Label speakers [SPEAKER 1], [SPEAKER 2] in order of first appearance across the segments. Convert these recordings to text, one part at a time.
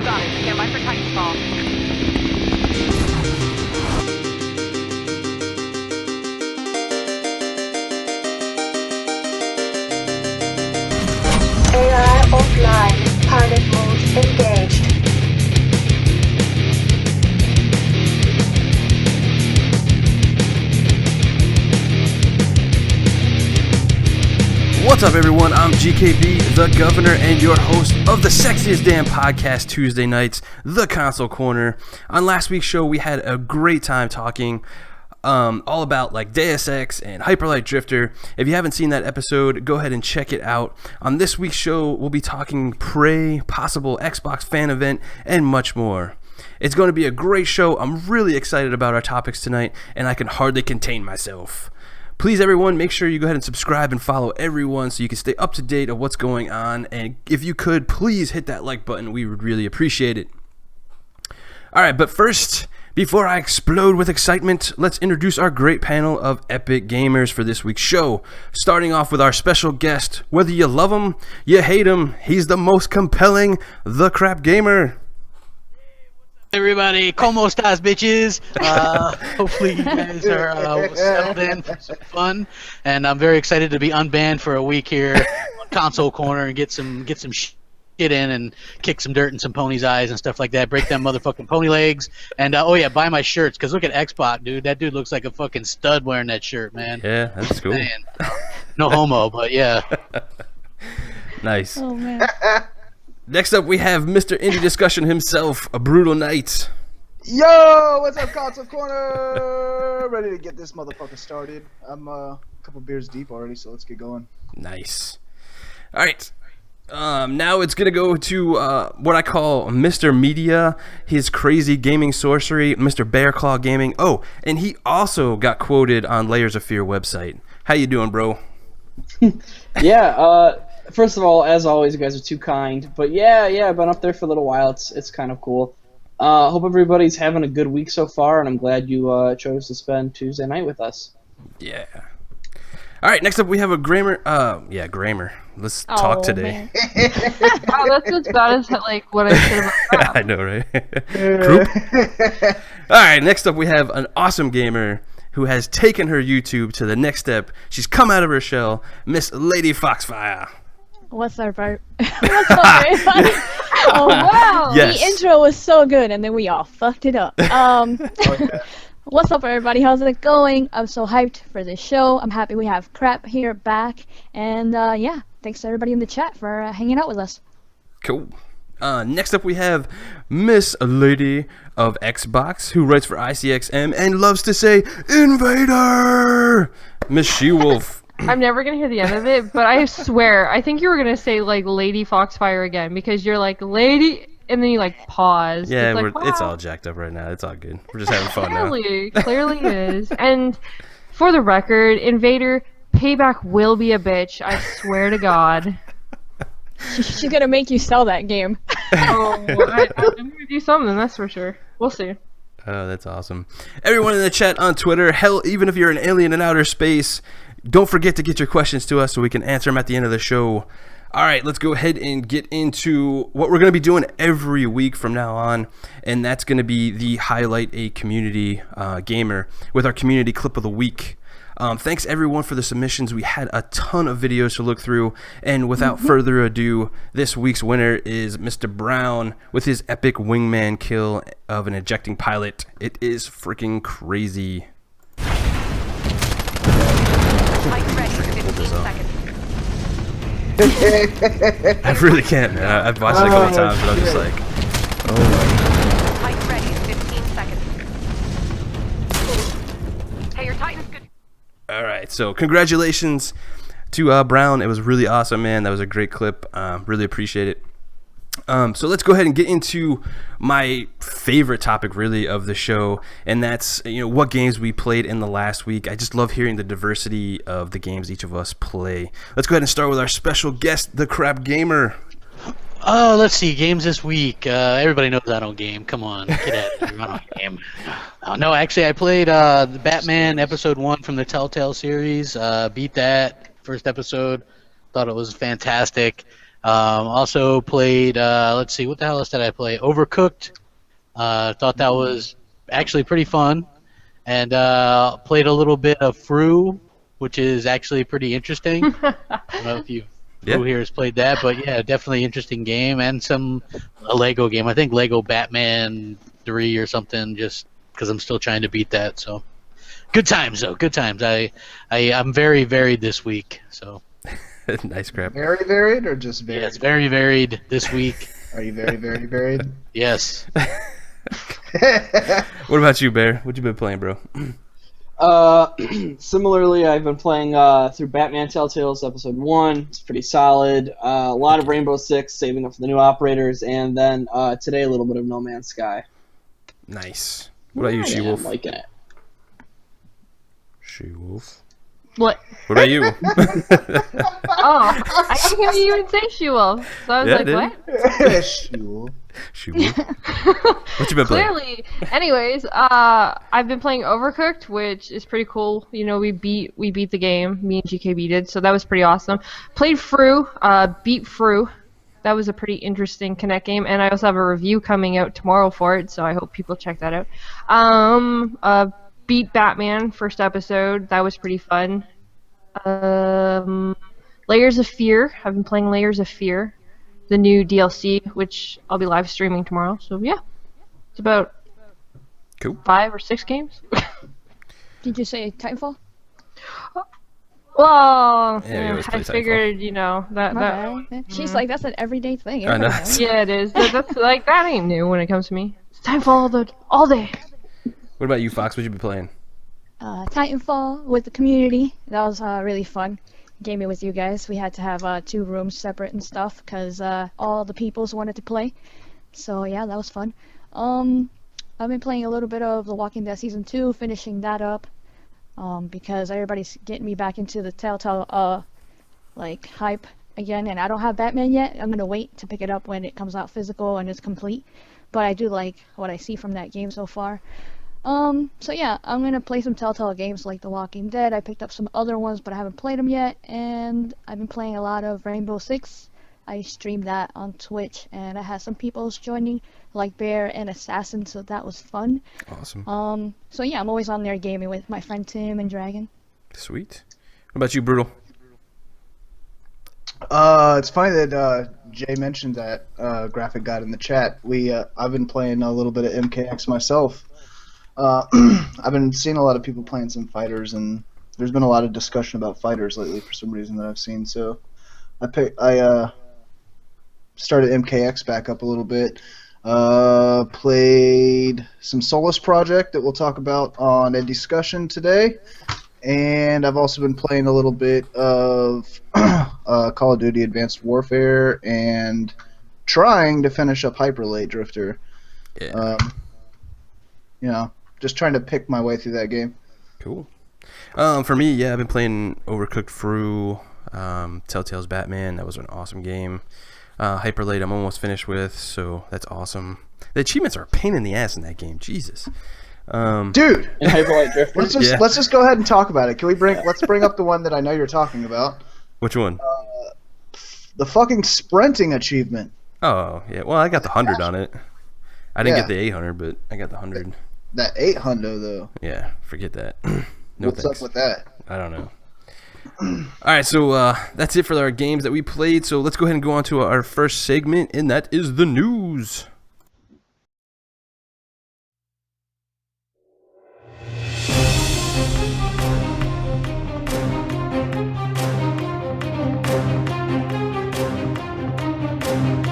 [SPEAKER 1] Got it. Stand by for Titanfall.
[SPEAKER 2] AI offline. Pilot mode engaged.
[SPEAKER 3] What's up, everyone? I'm GKB, the Governor, and your host of the sexiest damn podcast Tuesday nights, The Console Corner. On last week's show, we had a great time talking all about like Deus Ex and Hyper Light Drifter. If you haven't seen that episode, go ahead and check it out. On this week's show, we'll be talking Prey, possible Xbox fan event, and much more. It's going to be a great show. I'm really excited about our topics tonight, and I can hardly contain myself. Please, everyone, make sure you go ahead and subscribe and follow everyone so you can stay up to date of what's going on. And if you could, please hit that like button. We would really appreciate it. All right, but first, before I explode with excitement, let's introduce our great panel of epic gamers for this week's show. Starting off with our special guest. Whether you love him, you hate him, he's the most compelling, the CrapGamer.
[SPEAKER 4] Everybody, como estas, bitches? Hopefully you guys are settled in for some fun, and I'm very excited to be unbanned for a week here on Console Corner and get some shit in and kick some dirt in some ponies' eyes and stuff like that. Break them motherfucking pony legs, and oh yeah, buy my shirts because look at Xbox, dude. That dude looks like a fucking stud wearing that shirt, man.
[SPEAKER 3] Yeah, that's cool.
[SPEAKER 4] Man, no homo, but yeah.
[SPEAKER 3] Nice.
[SPEAKER 5] Oh man.
[SPEAKER 3] Next up, we have Mr. Indie Discussion himself, a brutal knight.
[SPEAKER 6] Yo, what's up, Console Corner? Ready to get this motherfucker started. I'm a couple beers deep already, so let's get going.
[SPEAKER 3] Nice. All right. Now it's going to go to what I call Mr. Media, his crazy gaming sorcery, Mr. Bearclaw Gaming. Oh, and he also got quoted on Layers of Fear website. How you doing, bro?
[SPEAKER 7] Yeah, first of all, as always, you guys are too kind. But yeah, I've been up there for a little while. It's kind of cool. Hope everybody's having a good week so far, and I'm glad you chose to spend Tuesday night with us.
[SPEAKER 3] Yeah. All right, next up we have a Grammar. Grammar. Let's talk today.
[SPEAKER 5] Wow, that's as bad as like what I said about
[SPEAKER 3] I know, right? Group. All right, next up we have an awesome gamer who has taken her YouTube to the next step. She's come out of her shell, Miss Lady Foxfire.
[SPEAKER 5] What's up, everybody? Oh wow,
[SPEAKER 3] Yes.
[SPEAKER 5] the intro was so good, and then we all fucked it up. What's up, everybody? How's it going? I'm so hyped for this show. I'm happy we have Crap here back, and yeah, thanks to everybody in the chat for hanging out with us.
[SPEAKER 3] Cool. Next up we have Miss Lady of Xbox, who writes for ICXM and loves to say Invader, Miss She-Wolf.
[SPEAKER 8] I'm never gonna hear the end of it, but I swear, I think you were gonna say like Lady Foxfire again because you're like lady, and then you like pause.
[SPEAKER 3] Yeah,
[SPEAKER 8] it's, like,
[SPEAKER 3] it's
[SPEAKER 8] wow.
[SPEAKER 3] all jacked up right now. It's all good. We're just having fun now.
[SPEAKER 8] Clearly is. And for the record, Invader, payback will be a bitch. I swear to God.
[SPEAKER 5] She's gonna make you sell that game.
[SPEAKER 8] Oh, I'm gonna do something. That's for sure. We'll see.
[SPEAKER 3] Oh, that's awesome. Everyone in the chat on Twitter, hell, even if you're an alien in outer space, don't forget to get your questions to us so we can answer them at the end of the show. All right, let's go ahead and get into what we're going to be doing every week from now on, and that's going to be the Highlight a Community Gamer with our Community Clip of the Week. Thanks, everyone, for the submissions. We had a ton of videos to look through, and without further ado, this week's winner is Mr. Brown with his epic wingman kill of an ejecting pilot. It is freaking crazy.
[SPEAKER 1] Light ready, 15 seconds.
[SPEAKER 3] I really can't, man. I've watched it a couple times, but I'm just like, oh my.
[SPEAKER 1] Light ready, 15 seconds. Hey, your Titan's good.
[SPEAKER 3] All right, so congratulations to Brown. It was really awesome, man. That was a great clip. Really appreciate it. So let's go ahead and get into my favorite topic, really, of the show, and that's what games we played in the last week. I just love hearing the diversity of the games each of us play. Let's go ahead and start with our special guest, the CrapGamer.
[SPEAKER 4] Oh, let's see. Games this week. Everybody knows I don't game. Come on, get at it. I don't game. No, actually, I played the Batman Episode 1 from the Telltale series. Beat that first episode. Thought it was fantastic. Also played, let's see, what the hell else did I play? Overcooked. Thought that was actually pretty fun. And played a little bit of Fru, which is actually pretty interesting. I don't know if who here has played that, but yeah, definitely interesting game. And a Lego game. I think Lego Batman 3 or something, just because I'm still trying to beat that. So good times, though. Good times. I'm very varied this week. So
[SPEAKER 3] Nice, Crap.
[SPEAKER 6] Very varied or just varied?
[SPEAKER 4] yeah, it's very varied this week.
[SPEAKER 6] Are you very, very varied?
[SPEAKER 4] Yes.
[SPEAKER 3] What about you, Bear? What you been playing, bro?
[SPEAKER 7] Similarly, I've been playing through Batman Telltales Episode 1. It's pretty solid. A lot of Rainbow Six, saving up for the new operators, and then today a little bit of No Man's Sky.
[SPEAKER 3] Nice. What about you,
[SPEAKER 7] Yeah,
[SPEAKER 3] She-Wolf?
[SPEAKER 7] I'm liking it.
[SPEAKER 3] She-Wolf.
[SPEAKER 8] What?
[SPEAKER 3] What about you?
[SPEAKER 8] Oh, I didn't hear you even say she-wolf. So I was
[SPEAKER 3] Yeah, I
[SPEAKER 8] like,
[SPEAKER 3] did.
[SPEAKER 8] what?
[SPEAKER 6] Shoo.
[SPEAKER 3] She-Wolf. What you been playing?
[SPEAKER 8] Clearly. Anyways, I've been playing Overcooked, which is pretty cool. You know, we beat the game. Me and GKB did, so that was pretty awesome. Played Fru, beat Fru. That was a pretty interesting Connect game, and I also have a review coming out tomorrow for it, so I hope people check that out. Beat Batman first episode. That was pretty fun. Layers of Fear. I've been playing Layers of Fear, the new DLC, which I'll be live streaming tomorrow. So yeah, it's about
[SPEAKER 3] Cool.
[SPEAKER 8] 5 or 6 games.
[SPEAKER 5] Did you say Titanfall?
[SPEAKER 8] Well,
[SPEAKER 3] Yeah, we always play
[SPEAKER 8] I
[SPEAKER 3] Titanfall.
[SPEAKER 8] figured, you know, that.
[SPEAKER 5] My bad. She's like, that's an everyday thing.
[SPEAKER 3] I know.
[SPEAKER 5] Everybody knows.
[SPEAKER 8] Yeah, it is. That's like, that ain't new when it comes to me. It's Titanfall all day.
[SPEAKER 3] What about you, Fox? What you been playing?
[SPEAKER 5] Titanfall with the community. That was really fun. Gaming with you guys. We had to have 2 rooms separate and stuff because all the peoples wanted to play. So yeah, that was fun. I've been playing a little bit of The Walking Dead Season 2, finishing that up because everybody's getting me back into the Telltale like hype again, and I don't have Batman yet. I'm gonna wait to pick it up when it comes out physical and it's complete. But I do like what I see from that game so far. So yeah, I'm gonna play some Telltale games like The Walking Dead. I picked up some other ones, but I haven't played them yet. And I've been playing a lot of Rainbow Six. I streamed that on Twitch, and I had some people joining, like Bear and Assassin, so that was fun.
[SPEAKER 3] Awesome.
[SPEAKER 5] So yeah, I'm always on there gaming with my friend Tim and Dragon.
[SPEAKER 3] Sweet. What about you, Brutal?
[SPEAKER 6] It's funny that Jay mentioned that graphic guide in the chat. I've been playing a little bit of MKX myself. I've been seeing a lot of people playing some fighters, and there's been a lot of discussion about fighters lately for some reason that I've seen. So I started MKX back up a little bit. Played some Solus Project that we'll talk about on a discussion today. And I've also been playing a little bit of Call of Duty Advanced Warfare and trying to finish up Hyper Late Drifter.
[SPEAKER 3] Yeah.
[SPEAKER 6] You know, just trying to pick my way through that game.
[SPEAKER 3] Cool. For me, yeah, I've been playing Overcooked Fru, Telltale's Batman. That was an awesome game. Hyper Late, I'm almost finished with, so that's awesome. The achievements are a pain in the ass in that game. Jesus.
[SPEAKER 6] Dude,
[SPEAKER 7] In Hyperlight Drifter.
[SPEAKER 6] let's just go ahead and talk about it. Let's bring up the one that I know you're talking about.
[SPEAKER 3] Which one?
[SPEAKER 6] The fucking sprinting achievement.
[SPEAKER 3] Oh, yeah. Well, I got the 100 on it. I didn't
[SPEAKER 6] Yeah.
[SPEAKER 3] get the 800, but I got the 100.
[SPEAKER 6] That 800 though.
[SPEAKER 3] Yeah, forget that. No
[SPEAKER 6] What's
[SPEAKER 3] thanks.
[SPEAKER 6] up with that?
[SPEAKER 3] I don't know. All right, so that's it for our games that we played. So let's go ahead and go on to our first segment, and that is the news.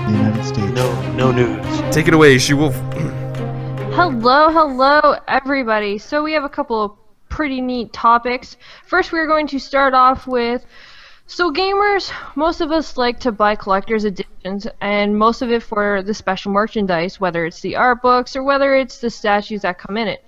[SPEAKER 6] United States.
[SPEAKER 4] No news.
[SPEAKER 3] Take it away, She-Wolf.
[SPEAKER 8] Hello, everybody. So we have a couple of pretty neat topics. First, we're going to start off with, so gamers, most of us like to buy collector's editions, and most of it for the special merchandise, whether it's the art books or whether it's the statues that come in it.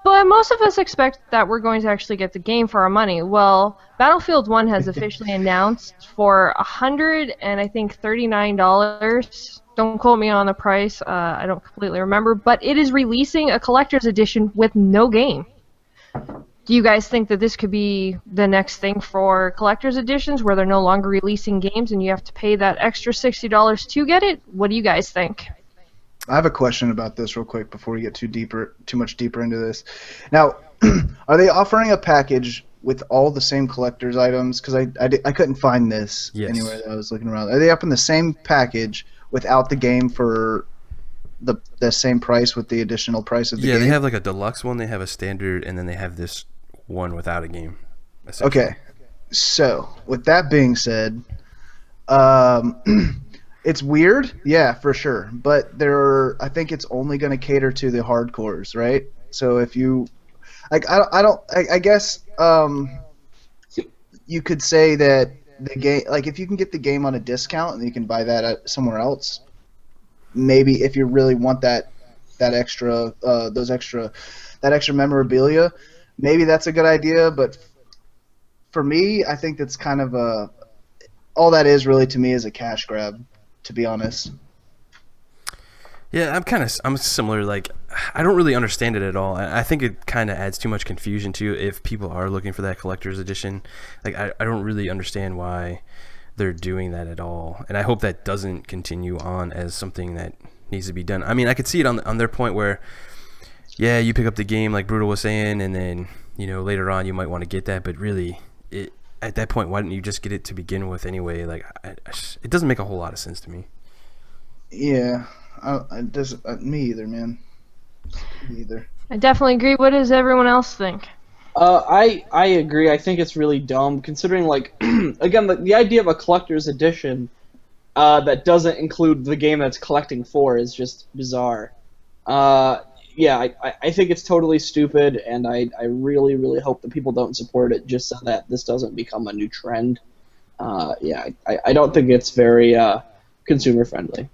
[SPEAKER 8] But most of us expect that we're going to actually get the game for our money. Well, Battlefield 1 has officially announced for $139. Don't quote me on the price. I don't completely remember. But it is releasing a collector's edition with no game. do you guys think that this could be the next thing for collector's editions, where they're no longer releasing games and you have to pay that extra $60 to get it? What do you guys think?
[SPEAKER 6] I have a question about this real quick before we get too much deeper into this. Now, are they offering a package with all the same collector's items? Because I couldn't find this anywhere that I was looking around. Are they up in the same package without the game for the same price with the additional price of the game?
[SPEAKER 3] Yeah, they have like a deluxe one, they have a standard, and then they have this one without a game.
[SPEAKER 6] Okay, so with that being said, it's weird, yeah, for sure. But I think it's only going to cater to the hardcores, right? So if you, like, I guess you could say that the game, like, if you can get the game on a discount and you can buy that somewhere else, maybe if you really want that extra memorabilia, maybe that's a good idea. But for me, I think that's kind of all that is really to me is a cash grab, to be honest.
[SPEAKER 3] Yeah, I'm similar. Like, I don't really understand it at all. I think it kind of adds too much confusion too if people are looking for that collector's edition. Like, I don't really understand why they're doing that at all, and I hope that doesn't continue on as something that needs to be done. I mean, I could see it on their point where, yeah, you pick up the game like Brutal was saying, and then later on you might want to get that, but really, at that point, why didn't you just get it to begin with anyway? Like, it doesn't make a whole lot of sense to me.
[SPEAKER 6] Yeah, it doesn't. Me either, man. Me either.
[SPEAKER 8] I definitely agree. What does everyone else think?
[SPEAKER 7] I agree. I think it's really dumb, considering, like, again, the idea of a collector's edition that doesn't include the game that's collecting for is just bizarre. Yeah, I think it's totally stupid, and I really, really hope that people don't support it just so that this doesn't become a new trend. Yeah, I don't think it's very consumer-friendly.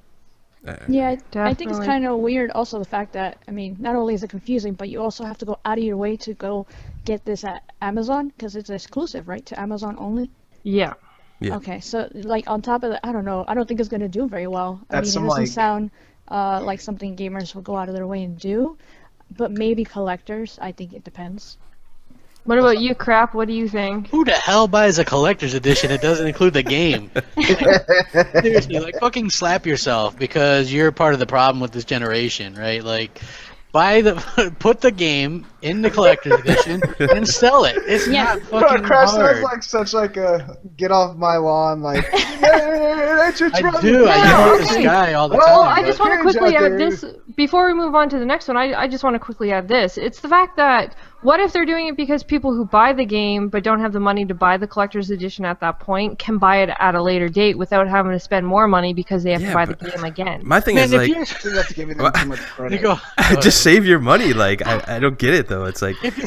[SPEAKER 5] Yeah, I think it's kind of weird also the fact that, I mean, not only is it confusing, but you also have to go out of your way to go get this at Amazon, because it's exclusive, right, to Amazon only?
[SPEAKER 8] Yeah.
[SPEAKER 3] Yeah.
[SPEAKER 5] Okay, so, like, on top of that, I don't know, I don't think it's going to do very well. I mean, it
[SPEAKER 6] some,
[SPEAKER 5] doesn't
[SPEAKER 6] like-
[SPEAKER 5] sound like something gamers will go out of their way and do, but maybe collectors, I think it depends.
[SPEAKER 8] What about you, Crap? What do you think?
[SPEAKER 4] Who the hell buys a collector's edition that doesn't include the game? Seriously, like, fucking slap yourself, because you're part of the problem with this generation, right? Like, put the game in the collector's edition and sell it. It's not fucking
[SPEAKER 6] Crash
[SPEAKER 4] hard.
[SPEAKER 6] sounds like such like a get off my lawn, like, that's your
[SPEAKER 4] I
[SPEAKER 6] trouble.
[SPEAKER 4] do. I yell at this
[SPEAKER 8] okay.
[SPEAKER 4] guy all the
[SPEAKER 8] Well,
[SPEAKER 4] time.
[SPEAKER 8] I just
[SPEAKER 4] but-
[SPEAKER 8] want to
[SPEAKER 6] Change
[SPEAKER 8] quickly
[SPEAKER 6] out
[SPEAKER 8] add
[SPEAKER 6] there.
[SPEAKER 8] this before we move on to the next one. I just want to quickly add this. It's the fact that what if they're doing it because people who buy the game but don't have the money to buy the collector's edition at that point can buy it at a later date without having to spend more money because they have to buy the game again.
[SPEAKER 3] My thing
[SPEAKER 4] Man,
[SPEAKER 3] is,
[SPEAKER 4] if
[SPEAKER 3] like,
[SPEAKER 4] you're-
[SPEAKER 6] I think that's giving them too much credit.
[SPEAKER 4] you go,
[SPEAKER 3] just save your money. Like, I don't get it though. It's like,
[SPEAKER 4] if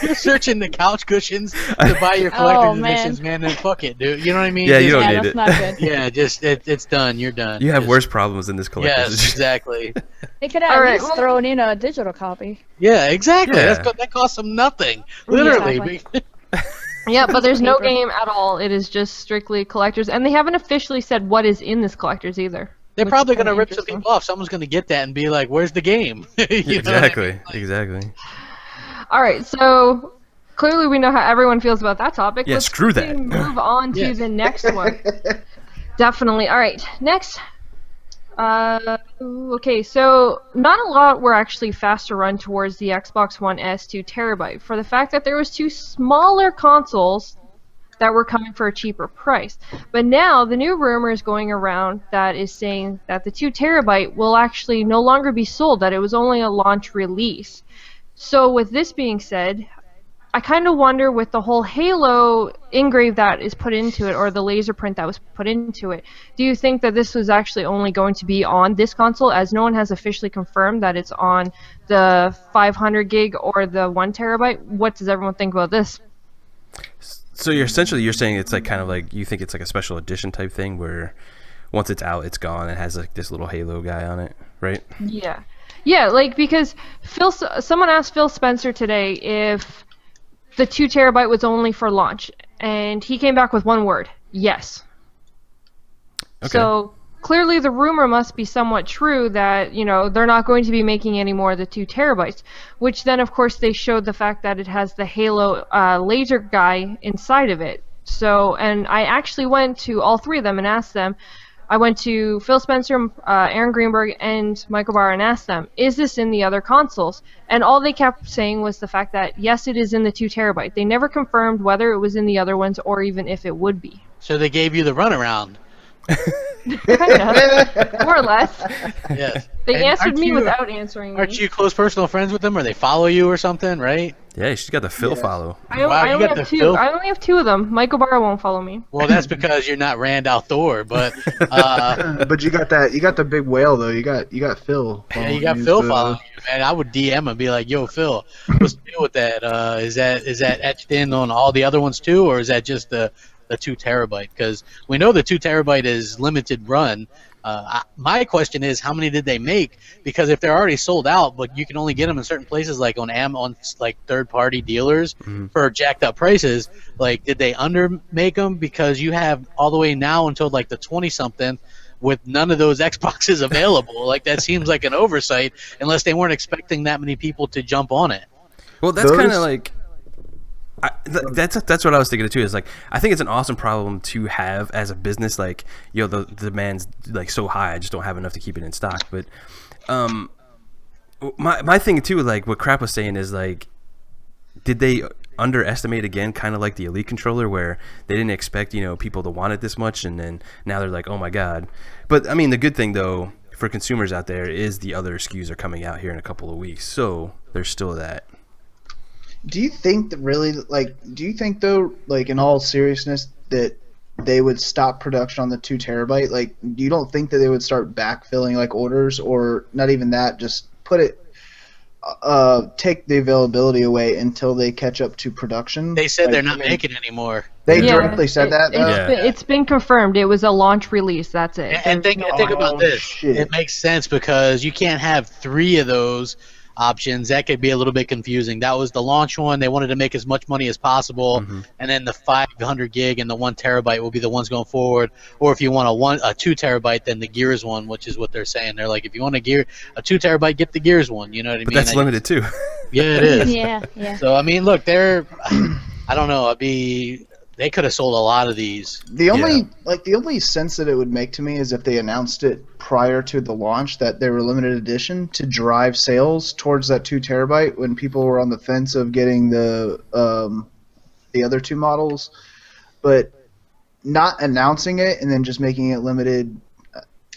[SPEAKER 4] you're searching the couch cushions to buy your collector's
[SPEAKER 5] man.
[SPEAKER 4] editions, man, then fuck it, dude. You know what I mean?
[SPEAKER 3] Yeah, you
[SPEAKER 4] Just-
[SPEAKER 3] don't
[SPEAKER 5] Yeah,
[SPEAKER 3] need
[SPEAKER 5] that's
[SPEAKER 3] it.
[SPEAKER 5] not good.
[SPEAKER 4] Yeah, just it's done. You're done.
[SPEAKER 3] you have
[SPEAKER 4] Just-
[SPEAKER 3] worse problems than this collector's
[SPEAKER 4] Yes,
[SPEAKER 3] edition.
[SPEAKER 4] exactly.
[SPEAKER 5] They could have
[SPEAKER 8] All
[SPEAKER 5] at
[SPEAKER 8] right,
[SPEAKER 5] least
[SPEAKER 8] well-
[SPEAKER 5] thrown in a digital copy.
[SPEAKER 4] Yeah, exactly.
[SPEAKER 3] Yeah.
[SPEAKER 4] That costs them nothing. Literally.
[SPEAKER 5] Exactly.
[SPEAKER 8] Yeah, but there's no
[SPEAKER 5] Paper.
[SPEAKER 8] game at all. It is just strictly collectors, and they haven't officially said what is in this collector's either.
[SPEAKER 4] They're
[SPEAKER 8] which
[SPEAKER 4] probably
[SPEAKER 8] is
[SPEAKER 4] gonna
[SPEAKER 8] kinda
[SPEAKER 4] rip some
[SPEAKER 8] interesting.
[SPEAKER 4] people off. Someone's gonna get that and be like, "Where's the game?" You know what I
[SPEAKER 3] Exactly.
[SPEAKER 4] mean?
[SPEAKER 3] Exactly.
[SPEAKER 8] All right, so clearly we know how everyone feels about that topic.
[SPEAKER 3] Yeah,
[SPEAKER 8] Let's
[SPEAKER 3] screw
[SPEAKER 8] quickly
[SPEAKER 3] that.
[SPEAKER 8] Move on to
[SPEAKER 4] Yes.
[SPEAKER 8] the next one. Definitely. All right, next. Okay, so not a lot were actually fast to run towards the Xbox One S 2 terabyte for the fact that there was two smaller consoles that were coming for a cheaper price. But now the new rumor is going around that is saying that the 2 terabyte will actually no longer be sold, that it was only a launch release. So with this being said, I kind of wonder with the whole Halo engrave that is put into it, or the laser print that was put into it, do you think that this was actually only going to be on this console, as no one has officially confirmed that it's on the 500 gig or the 1 terabyte? What does everyone think about this?
[SPEAKER 3] So you're saying it's like kind of like, you think it's like a special edition type thing where once it's out, it's gone. It has like this little Halo guy on it, right?
[SPEAKER 8] Yeah. Yeah, like, because someone asked Phil Spencer today if the 2 terabyte was only for launch, and he came back with one word: yes.
[SPEAKER 3] Okay.
[SPEAKER 8] So clearly the rumor must be somewhat true that, they're not going to be making any more of the 2 terabytes, which then, of course, they showed the fact that it has the Halo laser guy inside of it. So, and I actually went to all 3 of them and asked them. I went to Phil Spencer, Aaron Greenberg, and Michael Barr and asked them, is this in the other consoles? And all they kept saying was the fact that, yes, it is in the 2 terabyte. They never confirmed whether it was in the other ones or even if it would be.
[SPEAKER 4] So they gave you the runaround.
[SPEAKER 8] Kinda. More or less.
[SPEAKER 4] Yes.
[SPEAKER 8] They
[SPEAKER 4] And
[SPEAKER 8] answered
[SPEAKER 4] aren't
[SPEAKER 8] me
[SPEAKER 4] you-
[SPEAKER 8] without answering
[SPEAKER 4] Aren't
[SPEAKER 8] me.
[SPEAKER 4] you close personal friends with them, or they follow you or something, right?
[SPEAKER 3] Yeah, she's got the Phil follow.
[SPEAKER 8] I,
[SPEAKER 4] Wow,
[SPEAKER 8] I
[SPEAKER 4] you
[SPEAKER 8] only
[SPEAKER 4] got
[SPEAKER 8] have
[SPEAKER 4] the
[SPEAKER 8] 2.
[SPEAKER 4] Phil-
[SPEAKER 8] I only have 2 of them. Michael Barr won't follow me.
[SPEAKER 4] Well, that's because you're not Randall Thor, but
[SPEAKER 6] But you got the big whale though. You got Phil.
[SPEAKER 4] yeah, you
[SPEAKER 6] following
[SPEAKER 4] got
[SPEAKER 6] you,
[SPEAKER 4] Phil
[SPEAKER 6] so-
[SPEAKER 4] following you, man. I would DM and be like, "Yo, Phil, what's the deal with that? Is that etched in on all the other ones too, or is that just the 2 terabyte? Because we know the 2 terabyte is limited run. My question is, how many did they make? Because if they're already sold out, but you can only get them in certain places, like on like third-party dealers for jacked up prices, like did they undermake them? Because you have all the way now until like the 20-something with none of those Xboxes available. Like that seems like an oversight, unless they weren't expecting that many people to jump on it.
[SPEAKER 3] Well, that's
[SPEAKER 6] Those-
[SPEAKER 3] kind of like. That's what I was thinking too. Is like I think it's an awesome problem to have as a business. Like the demand's like so high, I just don't have enough to keep it in stock. But my thing too, like what Crap was saying is like, did they underestimate again, kind of like the Elite controller, where they didn't expect people to want it this much, and then now they're like, oh my god. But I mean, the good thing though for consumers out there is the other SKUs are coming out here in a couple of weeks, so there's still that.
[SPEAKER 6] Do you think that really, do you think though, in all seriousness, that they would stop production on the 2 terabyte? Like, you don't think that they would start backfilling orders, or not even that, just put it, take the availability away until they catch up to production?
[SPEAKER 4] They said they're not making anymore.
[SPEAKER 6] They
[SPEAKER 8] Yeah,
[SPEAKER 6] directly said that, though?
[SPEAKER 8] It's been confirmed. It was a launch release. That's it.
[SPEAKER 4] And think about this.
[SPEAKER 6] shit.
[SPEAKER 4] It makes sense because you can't have 3 of those options. That could be a little bit confusing. That was the launch one. They wanted to make as much money as possible, and then the 500 gig and the 1 terabyte will be the ones going forward. Or if you want a 2 terabyte, then the Gears one, which is what they're saying. They're like, if you want a 2 terabyte, get the Gears one. You know what I mean?
[SPEAKER 3] But that's limited too.
[SPEAKER 4] Yeah, it is.
[SPEAKER 5] Yeah.
[SPEAKER 4] So I mean, look, I don't know. They could have sold a lot of these.
[SPEAKER 6] The only sense that it would make to me is if they announced it prior to the launch that they were limited edition to drive sales towards that 2 terabyte when people were on the fence of getting the other 2 models, but not announcing it and then just making it limited.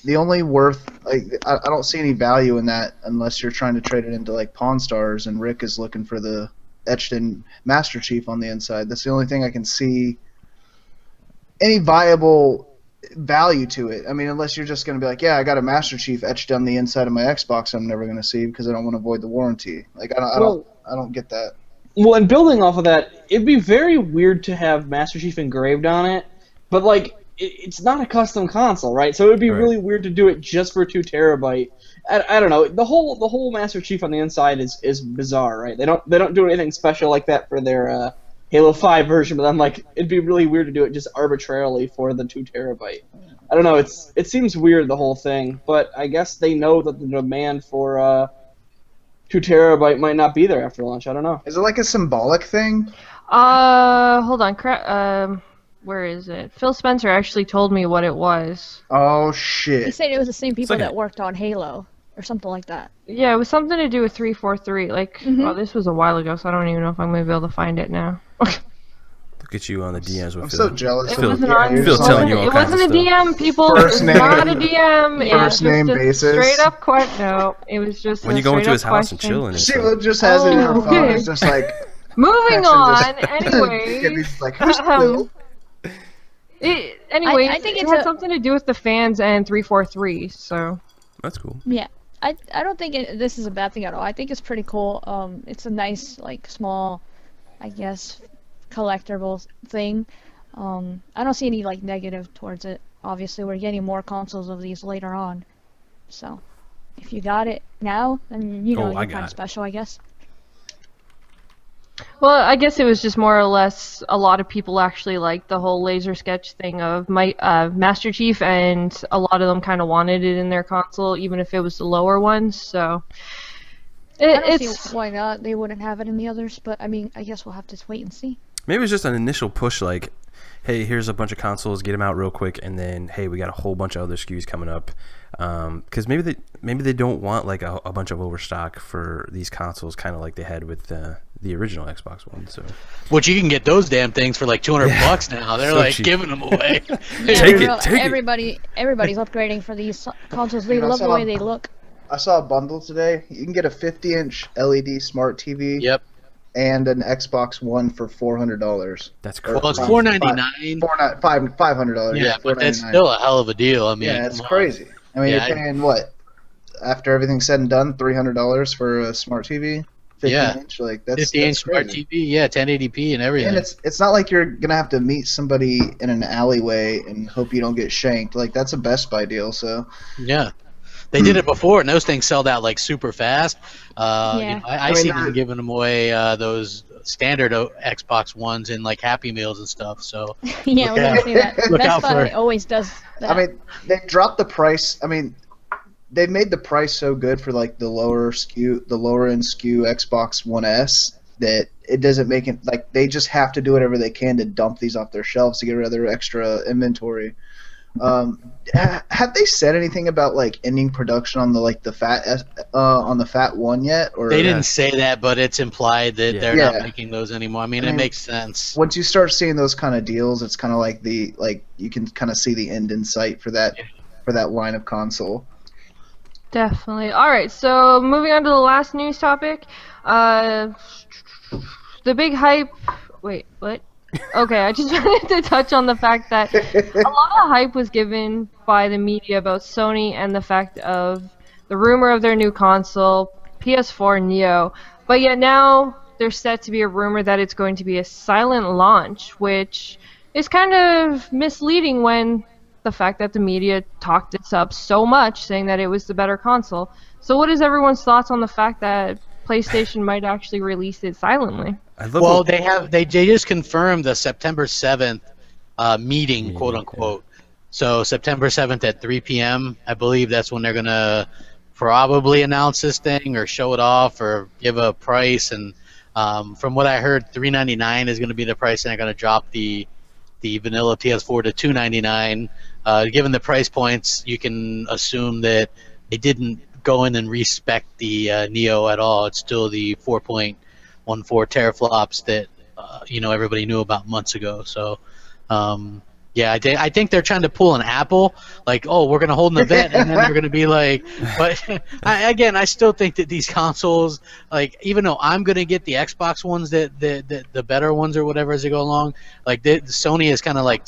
[SPEAKER 6] The only I don't see any value in that unless you're trying to trade it into Pawn Stars and Rick is looking for the etched in Master Chief on the inside. That's the only thing I can see any viable value to it. I mean, unless you're just going to be like, yeah, I got a Master Chief etched on the inside of my Xbox I'm never going to see because I don't want to avoid the warranty. I don't get that.
[SPEAKER 7] Well, and building off of that, it'd be very weird to have Master Chief engraved on it, but it's not a custom console, right? So it would be really weird to do it just for 2 terabyte. I don't know. The whole Master Chief on the inside is bizarre, right? They don't do anything special like that for their Halo 5 version, but I'm like, it'd be really weird to do it just arbitrarily for the 2 terabyte. I don't know. It seems weird, the whole thing, but I guess they know that the demand for 2 terabyte might not be there after launch. I don't know.
[SPEAKER 6] Is it like a symbolic thing?
[SPEAKER 8] Hold on. Where is it? Phil Spencer actually told me what it was.
[SPEAKER 6] Oh
[SPEAKER 5] He
[SPEAKER 6] shit!
[SPEAKER 5] said it was the same people
[SPEAKER 3] like
[SPEAKER 5] that worked on Halo or something like that.
[SPEAKER 8] Yeah, it was something to do with 343. Oh, this was a while ago, so I don't even know if I'm going to be able to find it now.
[SPEAKER 3] Look at you on the DMs with
[SPEAKER 6] I'm
[SPEAKER 3] Phil.
[SPEAKER 6] so jealous.
[SPEAKER 8] It
[SPEAKER 6] of
[SPEAKER 8] wasn't
[SPEAKER 6] you.
[SPEAKER 8] on.
[SPEAKER 6] You're
[SPEAKER 3] Phil's
[SPEAKER 6] just
[SPEAKER 3] telling you all
[SPEAKER 8] It
[SPEAKER 3] kinds of
[SPEAKER 8] wasn't a
[SPEAKER 3] stuff.
[SPEAKER 8] DM, people.
[SPEAKER 6] First
[SPEAKER 8] It was not a
[SPEAKER 6] name-
[SPEAKER 8] DM. Yeah,
[SPEAKER 6] first
[SPEAKER 8] just
[SPEAKER 6] name
[SPEAKER 8] a
[SPEAKER 6] basis.
[SPEAKER 8] Straight up question. No, it was just
[SPEAKER 3] When
[SPEAKER 8] a
[SPEAKER 3] you go into
[SPEAKER 8] straight
[SPEAKER 3] his
[SPEAKER 8] up
[SPEAKER 3] house and
[SPEAKER 8] question.
[SPEAKER 3] chilling and
[SPEAKER 6] She
[SPEAKER 3] stuff.
[SPEAKER 6] just has it in her
[SPEAKER 8] Oh,
[SPEAKER 6] phone.
[SPEAKER 8] okay.
[SPEAKER 6] It's just like
[SPEAKER 8] Moving
[SPEAKER 6] texting
[SPEAKER 8] on.
[SPEAKER 6] just-
[SPEAKER 8] Anyway.
[SPEAKER 6] He's like, who's Phil?
[SPEAKER 8] Anyway,
[SPEAKER 5] I think
[SPEAKER 8] it
[SPEAKER 5] it's
[SPEAKER 8] had
[SPEAKER 5] a-
[SPEAKER 8] something to do with the fans and 343. So
[SPEAKER 3] That's cool.
[SPEAKER 5] Yeah. I don't think this is a bad thing at all. I think it's pretty cool. It's a nice, small, I guess, collectible thing. I don't see any, negative towards it. Obviously, we're getting more consoles of these later on. So, if you got it now, then,
[SPEAKER 3] Oh, I
[SPEAKER 5] you're
[SPEAKER 3] got
[SPEAKER 5] kind
[SPEAKER 3] it.
[SPEAKER 5] of special, I guess.
[SPEAKER 8] Well, I guess it was just more or less a lot of people actually liked the whole laser sketch thing of Master Chief, and a lot of them kind of wanted it in their console, even if it was the lower ones. So
[SPEAKER 5] I don't
[SPEAKER 8] it's
[SPEAKER 5] see why not. They wouldn't have it in the others, but I mean, I guess we'll have to wait and see.
[SPEAKER 3] Maybe it's just an initial push, like, hey, here's a bunch of consoles, get them out real quick, and then, hey, we got a whole bunch of other SKUs coming up. Because maybe they don't want like a bunch of overstock for these consoles, kind of like they had with the original Xbox One. So,
[SPEAKER 4] Which you can get those damn things for like $200 now. They're
[SPEAKER 3] So
[SPEAKER 4] like
[SPEAKER 3] cheap.
[SPEAKER 4] giving them away.
[SPEAKER 3] Take it.
[SPEAKER 5] Everybody's upgrading for these consoles. They love the way they look.
[SPEAKER 6] I saw a bundle today. You can get a 50-inch LED smart TV.
[SPEAKER 4] Yep.
[SPEAKER 6] And an Xbox One for $400.
[SPEAKER 3] That's crazy.
[SPEAKER 4] Well, it's $499.
[SPEAKER 6] $500.
[SPEAKER 4] Yeah, but that's
[SPEAKER 6] $499.
[SPEAKER 4] still a hell of a deal. I mean,
[SPEAKER 6] Yeah, it's
[SPEAKER 4] come on.
[SPEAKER 6] crazy. I mean,
[SPEAKER 4] Yeah,
[SPEAKER 6] you're paying what? After everything's said and done, $300 for a smart TV, 50-inch. Like that's
[SPEAKER 4] 50-inch smart
[SPEAKER 6] crazy.
[SPEAKER 4] TV, yeah, 1080p and everything.
[SPEAKER 6] And it's not like you're gonna have to meet somebody in an alleyway and hope you don't get shanked. Like that's a Best Buy deal. So
[SPEAKER 4] Yeah. They did it before, and those things sold out like super fast.
[SPEAKER 5] Yeah.
[SPEAKER 4] You know, I
[SPEAKER 6] mean,
[SPEAKER 4] see them giving them away those standard Xbox Ones in like Happy Meals and stuff. So
[SPEAKER 5] Yeah, we're gonna see that.
[SPEAKER 4] Look
[SPEAKER 5] Best
[SPEAKER 4] out
[SPEAKER 5] Buy
[SPEAKER 4] for-
[SPEAKER 5] always does that.
[SPEAKER 6] I mean, they dropped the price. I mean, they made the price so good for like the lower end SKU Xbox One S that it doesn't make it like they just have to do whatever they can to dump these off their shelves to get rid of their extra inventory. Have they said anything about like ending production on the Fat One yet? Or
[SPEAKER 4] they didn't say that, but it's implied that they're
[SPEAKER 6] Yeah.
[SPEAKER 4] not making those anymore. I mean,
[SPEAKER 6] I
[SPEAKER 4] it
[SPEAKER 6] mean,
[SPEAKER 4] makes sense.
[SPEAKER 6] Once you start seeing those kind of deals, it's kind of like you can kind of see the end in sight for that line of console.
[SPEAKER 8] definitely. All right, so moving on to the last news topic. The big hype. Wait, what? Okay, I just wanted to touch on the fact that a lot of hype was given by the media about Sony and the fact of the rumor of their new console, PS4 Neo. But yet now there's set to be a rumor that it's going to be a silent launch, which is kind of misleading when the fact that the media talked this up so much, saying that it was the better console. So what is everyone's thoughts on the fact that PlayStation might actually release it silently?
[SPEAKER 4] Well, they just confirmed the September 7th meeting, quote unquote. So September 7th at 3 p.m. I believe that's when they're gonna probably announce this thing or show it off or give a price. And from what I heard, $399 is gonna be the price, and they're gonna drop the vanilla PS4 to $299. Given the price points, you can assume that they didn't go in and respec the Neo at all. It's still the 4.14 teraflops that everybody knew about months ago. So yeah, I think they're trying to pull an Apple, like, oh, we're going to hold an event, and then they're going to be like, but I still think that these consoles, like, even though I'm going to get the Xbox ones, the better ones or whatever as they go along, like Sony has kind of like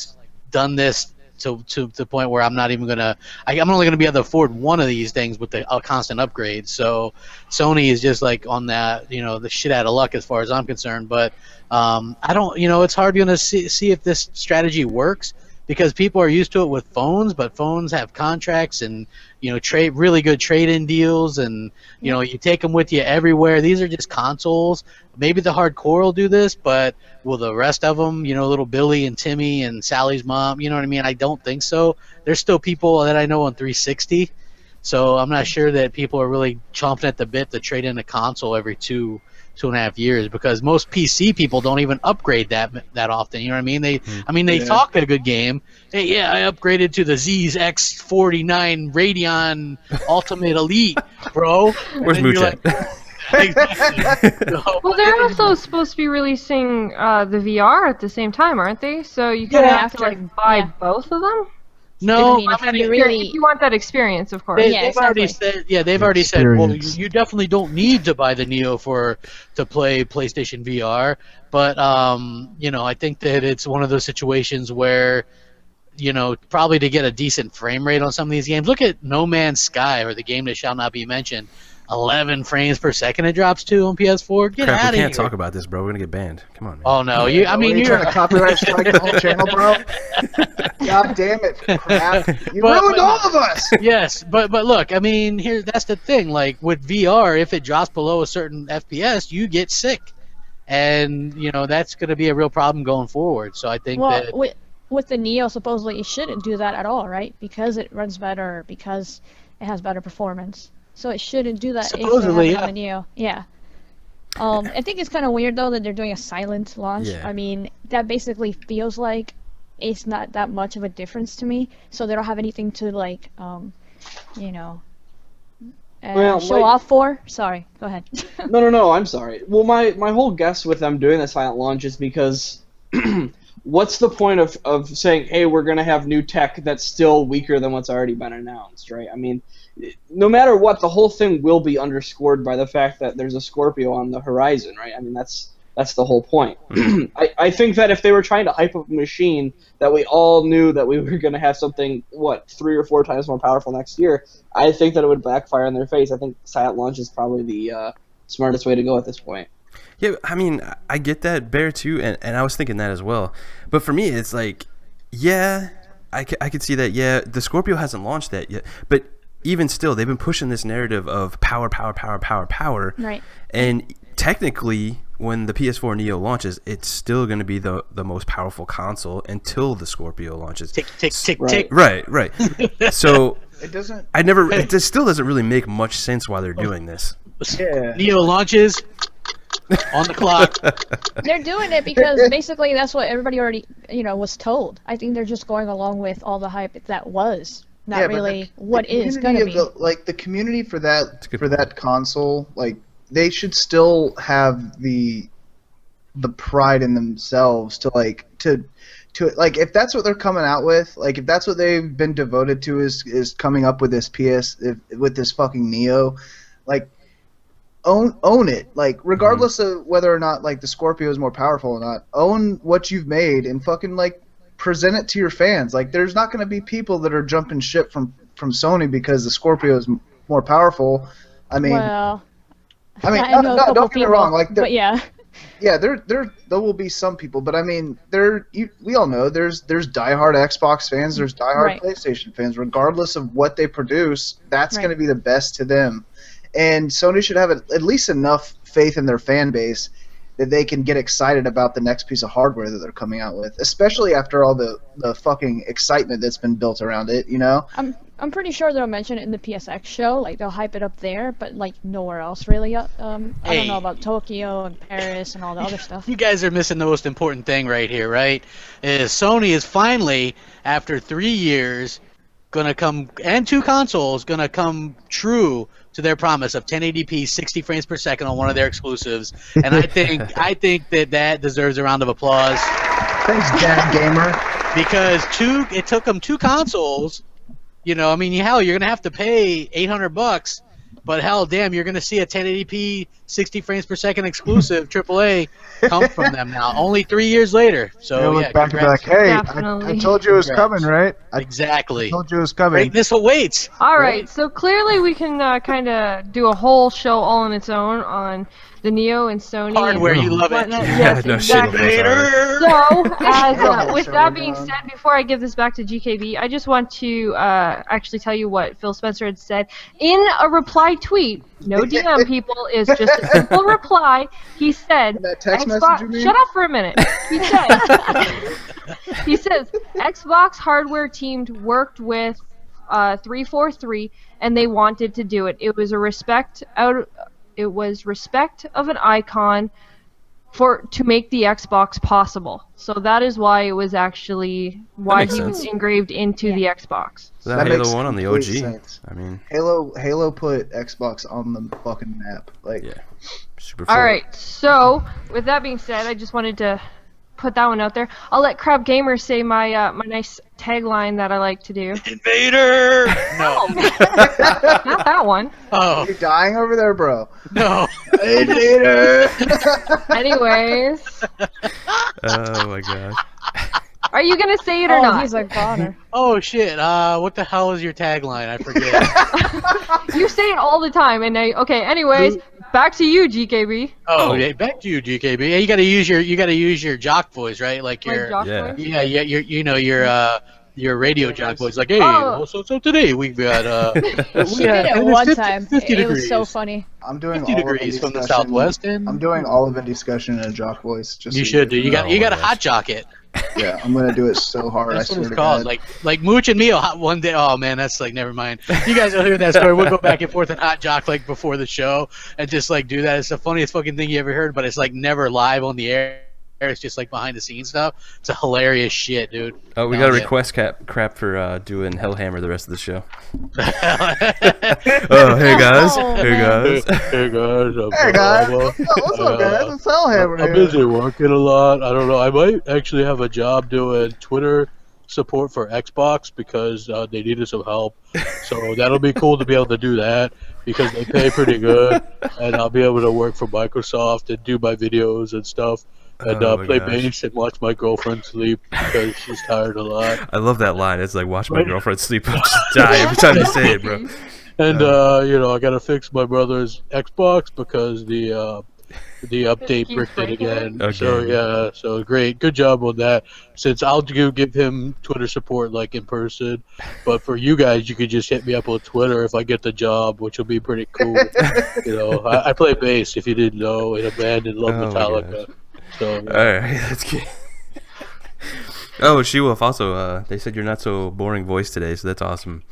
[SPEAKER 4] done this to the point where I'm not even gonna. I'm only gonna be able to afford one of these things with the constant upgrade. So Sony is just like on that, the shit out of luck as far as I'm concerned. But I don't, it's hard to see if this strategy works because people are used to it with phones, but phones have contracts and really good trade-in deals, and you take them with you everywhere. These are just consoles. Maybe the hardcore will do this, but will the rest of them, little Billy and Timmy and Sally's mom, you know what I mean? I don't think so. There's still people that I know on 360, so I'm not sure that people are really chomping at the bit to trade in a console every 2.5 years, because most PC people don't even upgrade that often. You know what I mean? They talk a good game. Hey, yeah, I upgraded to the Z's X49 Radeon Ultimate Elite, bro.
[SPEAKER 3] Where's Moochette?
[SPEAKER 8] Well, they're also supposed to be releasing the VR at the same time, aren't they? So you kind of have to like buy both of them.
[SPEAKER 4] No,
[SPEAKER 5] I mean,
[SPEAKER 8] If you want that experience, of course.
[SPEAKER 4] they've already said. Yeah, they've already said. Well, you definitely don't need to buy the Neo to play PlayStation VR. But I think that it's one of those situations where, probably to get a decent frame rate on some of these games. Look at No Man's Sky, or the game that shall not be mentioned. 11 frames per second it drops to on PS4. Get
[SPEAKER 3] Crap,
[SPEAKER 4] out of
[SPEAKER 3] we
[SPEAKER 4] here.
[SPEAKER 3] can't talk about this, bro. We're gonna get banned. Come on, man.
[SPEAKER 4] Oh no,
[SPEAKER 6] You're
[SPEAKER 4] you're
[SPEAKER 6] trying to copyright strike the whole channel, bro. God damn it, crap! You ruined all of us.
[SPEAKER 4] Yes, but look, I mean, that's the thing. Like with VR, if it drops below a certain FPS, you get sick. and that's going to be a real problem going forward. So I think
[SPEAKER 5] Well,
[SPEAKER 4] that
[SPEAKER 5] with the Neo, supposedly it shouldn't do that at all, right? Because it runs better, because it has better performance. So it shouldn't do that
[SPEAKER 4] Supposedly,
[SPEAKER 5] if they have it on the Neo. Yeah. I think it's kind of weird though that they're doing a silent launch.
[SPEAKER 3] Yeah.
[SPEAKER 5] I mean, that basically feels like it's not that much of a difference to me. So they don't have anything to like, you know,
[SPEAKER 7] Well,
[SPEAKER 5] show
[SPEAKER 7] like-
[SPEAKER 5] off for. Sorry, go ahead.
[SPEAKER 7] No, I'm sorry. Well, my whole guess with them doing the silent launch is because what's the point of saying, hey, we're going to have new tech that's still weaker than what's already been announced, right? I mean, no matter what, the whole thing will be underscored by the fact that there's a Scorpio on the horizon, right? I mean, that's the whole point. I think that if they were trying to hype up a machine that we all knew that we were going to have something, 3 or 4 times more powerful next year, I think that it would backfire in their face. I think silent launch is probably the smartest way to go at this point.
[SPEAKER 3] Yeah, I mean, I get that, Bear, too, and I was thinking that as well. But for me, it's like, yeah, I could see that. Yeah, the Scorpio hasn't launched that yet. But even still, they've been pushing this narrative of power.
[SPEAKER 5] Right.
[SPEAKER 3] And technically, when the PS4 Neo launches, it's still going to be the most powerful console until the Scorpio launches.
[SPEAKER 4] tick, tick, tick,
[SPEAKER 7] Right.
[SPEAKER 4] tick.
[SPEAKER 3] Right. So
[SPEAKER 6] It doesn't.
[SPEAKER 3] it just still doesn't really make much sense why they're doing this.
[SPEAKER 6] Yeah.
[SPEAKER 4] Neo launches on the clock.
[SPEAKER 5] They're doing it because basically that's what everybody already, was told. I think they're just going along with all the hype that was, not
[SPEAKER 6] Yeah, but
[SPEAKER 5] really
[SPEAKER 6] the
[SPEAKER 5] what is going to be.
[SPEAKER 6] community the community for
[SPEAKER 3] That's a good
[SPEAKER 6] that console, like they should still have the pride in themselves to if that's what they're coming out with, like if that's what they've been devoted to is coming up with this with this fucking Neo, like own it, like regardless of whether or not like the Scorpio is more powerful or not, own what you've made and fucking like present it to your fans. Like there's not going to be people that are jumping ship from Sony because the Scorpio is more powerful. I mean,
[SPEAKER 5] Well,
[SPEAKER 6] I mean,
[SPEAKER 5] I know a couple
[SPEAKER 6] don't get me
[SPEAKER 5] people,
[SPEAKER 6] wrong. Like,
[SPEAKER 5] but yeah.
[SPEAKER 6] yeah, there will be some people, but I mean, we all know there's diehard Xbox fans, there's diehard
[SPEAKER 5] Right.
[SPEAKER 6] PlayStation fans. Regardless of what they produce, that's
[SPEAKER 5] Right.
[SPEAKER 6] going to be the best to them. And Sony should have at least enough faith in their fan base that they can get excited about the next piece of hardware that they're coming out with, especially after all the fucking excitement that's been built around it.
[SPEAKER 5] I'm pretty sure they'll mention it in the PSX show, like they'll hype it up there, but like nowhere else really. I don't
[SPEAKER 4] Hey.
[SPEAKER 5] know about Tokyo and Paris and all the other stuff.
[SPEAKER 4] You guys are missing the most important thing right here, right? Is Sony is finally, after 3 years, gonna come, and 2 consoles, gonna come true to their promise of 1080p 60 frames per second on one of their exclusives. And I think that deserves a round of applause,
[SPEAKER 6] Thanks, Dad Gamer.
[SPEAKER 4] because it took them 2 consoles. I mean, hell, you're gonna have to pay $800, but hell, damn, you're gonna see a 1080p 60 frames per second exclusive AAA come from them now. Only 3 years later. So
[SPEAKER 6] They'll
[SPEAKER 4] yeah,
[SPEAKER 6] look back and be
[SPEAKER 4] congrats.
[SPEAKER 6] like, "Hey,
[SPEAKER 8] Definitely.
[SPEAKER 6] I told you it was
[SPEAKER 4] Congrats.
[SPEAKER 6] coming, right? I
[SPEAKER 4] Exactly.
[SPEAKER 6] told you it was coming."
[SPEAKER 4] Greatness awaits.
[SPEAKER 8] All right, so clearly we can kind of do a whole show all on its own on the Neo and Sony.
[SPEAKER 4] Hardware,
[SPEAKER 8] and
[SPEAKER 4] you love it.
[SPEAKER 8] whatnot.
[SPEAKER 3] Yeah,
[SPEAKER 8] Yes,
[SPEAKER 3] no shit.
[SPEAKER 8] exactly. So, with that being said, before I give this back to GKB, I just want to actually tell you what Phil Spencer had said in a reply tweet. No DM, people, is just a simple reply. He said,
[SPEAKER 6] That text
[SPEAKER 8] Xbox,
[SPEAKER 6] message you mean?
[SPEAKER 8] shut up for a minute. He said, he says, Xbox hardware team worked with 343, and they wanted to do it. It was respect of an icon to make the Xbox possible. So that is why it was actually why
[SPEAKER 3] makes
[SPEAKER 8] he was
[SPEAKER 3] sense.
[SPEAKER 8] engraved into the Xbox.
[SPEAKER 3] That
[SPEAKER 6] makes
[SPEAKER 3] Halo 1 on the
[SPEAKER 6] complete
[SPEAKER 3] OG.
[SPEAKER 6] sense.
[SPEAKER 3] I mean,
[SPEAKER 6] Halo put Xbox on the fucking map. Like,
[SPEAKER 3] yeah. Super
[SPEAKER 8] All
[SPEAKER 3] fun.
[SPEAKER 8] right. So with that being said, I just wanted to put that one out there. I'll let CrapGamer say my my nice tagline that I like to do.
[SPEAKER 4] Invader. No.
[SPEAKER 8] Not that one.
[SPEAKER 4] Oh
[SPEAKER 6] you're dying over there, bro.
[SPEAKER 4] no.
[SPEAKER 8] Anyways,
[SPEAKER 3] Oh my gosh.
[SPEAKER 8] are you gonna say it or
[SPEAKER 5] Oh,
[SPEAKER 8] not?
[SPEAKER 5] he's a goner.
[SPEAKER 4] Oh shit. What the hell is your tagline? I forget.
[SPEAKER 8] You say it all the time, and okay. Anyways, back to you, GKB.
[SPEAKER 4] Oh, yeah, back to you, GKB. Yeah, you gotta use your jock voice, right? Like
[SPEAKER 8] My
[SPEAKER 4] your
[SPEAKER 8] jock
[SPEAKER 3] yeah.
[SPEAKER 8] voice?
[SPEAKER 4] yeah, your your radio jock boy's like, hey,
[SPEAKER 8] Oh.
[SPEAKER 4] so today we've got
[SPEAKER 5] She did it
[SPEAKER 4] and
[SPEAKER 5] one
[SPEAKER 4] it's
[SPEAKER 5] time.
[SPEAKER 4] 50
[SPEAKER 5] It was so
[SPEAKER 4] degrees.
[SPEAKER 5] funny.
[SPEAKER 6] I'm doing
[SPEAKER 4] 50
[SPEAKER 6] all of
[SPEAKER 4] degrees
[SPEAKER 6] indie
[SPEAKER 4] from the
[SPEAKER 6] discussion-
[SPEAKER 4] southwest, and
[SPEAKER 6] I'm doing all of indie discussion in a jock voice. Just
[SPEAKER 4] you
[SPEAKER 6] so
[SPEAKER 4] should do. You got
[SPEAKER 3] Oh
[SPEAKER 4] you got
[SPEAKER 3] my
[SPEAKER 4] to
[SPEAKER 3] gosh.
[SPEAKER 4] hot jock it.
[SPEAKER 6] Yeah, I'm gonna do it so hard.
[SPEAKER 4] That's
[SPEAKER 6] I
[SPEAKER 4] what
[SPEAKER 6] swear
[SPEAKER 4] it's
[SPEAKER 6] to
[SPEAKER 4] called.
[SPEAKER 6] God.
[SPEAKER 4] Like Mooch and me will hot one day. Oh man, that's like never mind. You guys will hear that story. We'll go back and forth and hot jock like before the show and just like do that. It's the funniest fucking thing you ever heard, but it's like never live on the air. It's just like behind the scenes stuff. It's a hilarious shit, dude.
[SPEAKER 3] Oh, we
[SPEAKER 4] Oh,
[SPEAKER 3] got a
[SPEAKER 4] yeah.
[SPEAKER 3] request crap for doing Hellhammer the rest of the show. Oh, hey guys.
[SPEAKER 5] Oh,
[SPEAKER 3] Hey
[SPEAKER 5] man.
[SPEAKER 3] guys.
[SPEAKER 4] Hey guys,
[SPEAKER 6] Hey guys, what's up, guys? It's Hellhammer
[SPEAKER 4] I'm
[SPEAKER 6] here.
[SPEAKER 4] busy working a lot. I don't know. I might actually have a job doing Twitter support for Xbox because they needed some help. So that'll be cool to be able to do that because they pay pretty good, and I'll be able to work for Microsoft and do my videos and stuff, and
[SPEAKER 3] Oh my
[SPEAKER 4] play
[SPEAKER 3] gosh.
[SPEAKER 4] bass and watch my girlfriend sleep because she's tired a lot.
[SPEAKER 3] I love that line. It's like, watch my
[SPEAKER 4] Right.
[SPEAKER 3] girlfriend sleep. I'll just die every time you say it, bro.
[SPEAKER 4] And I gotta fix my brother's Xbox because the update
[SPEAKER 8] keeps
[SPEAKER 4] bricked it
[SPEAKER 8] breaking it?
[SPEAKER 4] again. So yeah, so great, good job on that. Since I'll give him Twitter support like in person, but for you guys, you could just hit me up on Twitter if I get the job, which will be pretty cool. I play bass if you didn't know in a band and love
[SPEAKER 3] Oh my
[SPEAKER 4] Metallica. So
[SPEAKER 3] All right, that's good. Oh, She-Wolf, also, they said you're not so boring voice today, so that's awesome.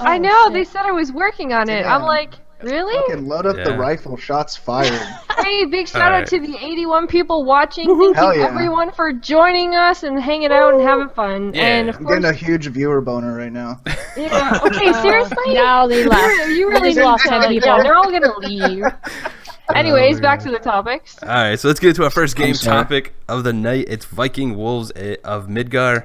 [SPEAKER 8] I
[SPEAKER 5] Oh,
[SPEAKER 8] know,
[SPEAKER 5] shit.
[SPEAKER 8] they said I was working on it. I'm
[SPEAKER 6] Damn.
[SPEAKER 8] like, really?
[SPEAKER 6] Fucking load up the
[SPEAKER 3] Yeah.
[SPEAKER 6] rifle. Shots fired.
[SPEAKER 8] Hey, big shout
[SPEAKER 3] Alright.
[SPEAKER 8] out to the 81 people watching. Thank
[SPEAKER 6] Hell
[SPEAKER 8] you
[SPEAKER 6] yeah.
[SPEAKER 8] everyone for joining us and hanging out and having fun.
[SPEAKER 3] Yeah.
[SPEAKER 8] And of
[SPEAKER 6] I'm
[SPEAKER 8] course,
[SPEAKER 6] getting a huge viewer boner right now.
[SPEAKER 8] yeah. Okay, seriously?
[SPEAKER 5] Now they left.
[SPEAKER 8] You really
[SPEAKER 5] They lost 10 people.
[SPEAKER 8] Yeah, they're all gonna leave. Anyways,
[SPEAKER 3] my
[SPEAKER 8] back
[SPEAKER 3] gosh.
[SPEAKER 8] to the topics.
[SPEAKER 3] All right, so let's get into our first game
[SPEAKER 6] sorry.
[SPEAKER 3] topic of the night. It's Viking Wolves of Midgar.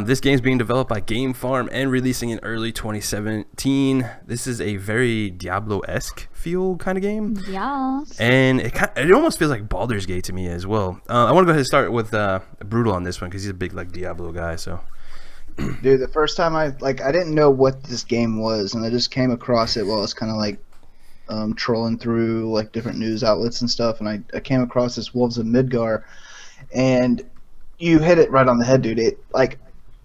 [SPEAKER 3] This game's being developed by Game Farm and releasing in early 2017. This is a very Diablo-esque feel kind of game.
[SPEAKER 5] Yes.
[SPEAKER 3] And it almost feels like Baldur's Gate to me as well. I want to go ahead and start with Brutal on this one because he's a big like Diablo guy. So
[SPEAKER 6] Dude, the first time I didn't know what this game was, and I just came across it while I was kind of like trolling through like different news outlets and stuff, and I came across this Wolves of Midgar, and you hit it right on the head, dude.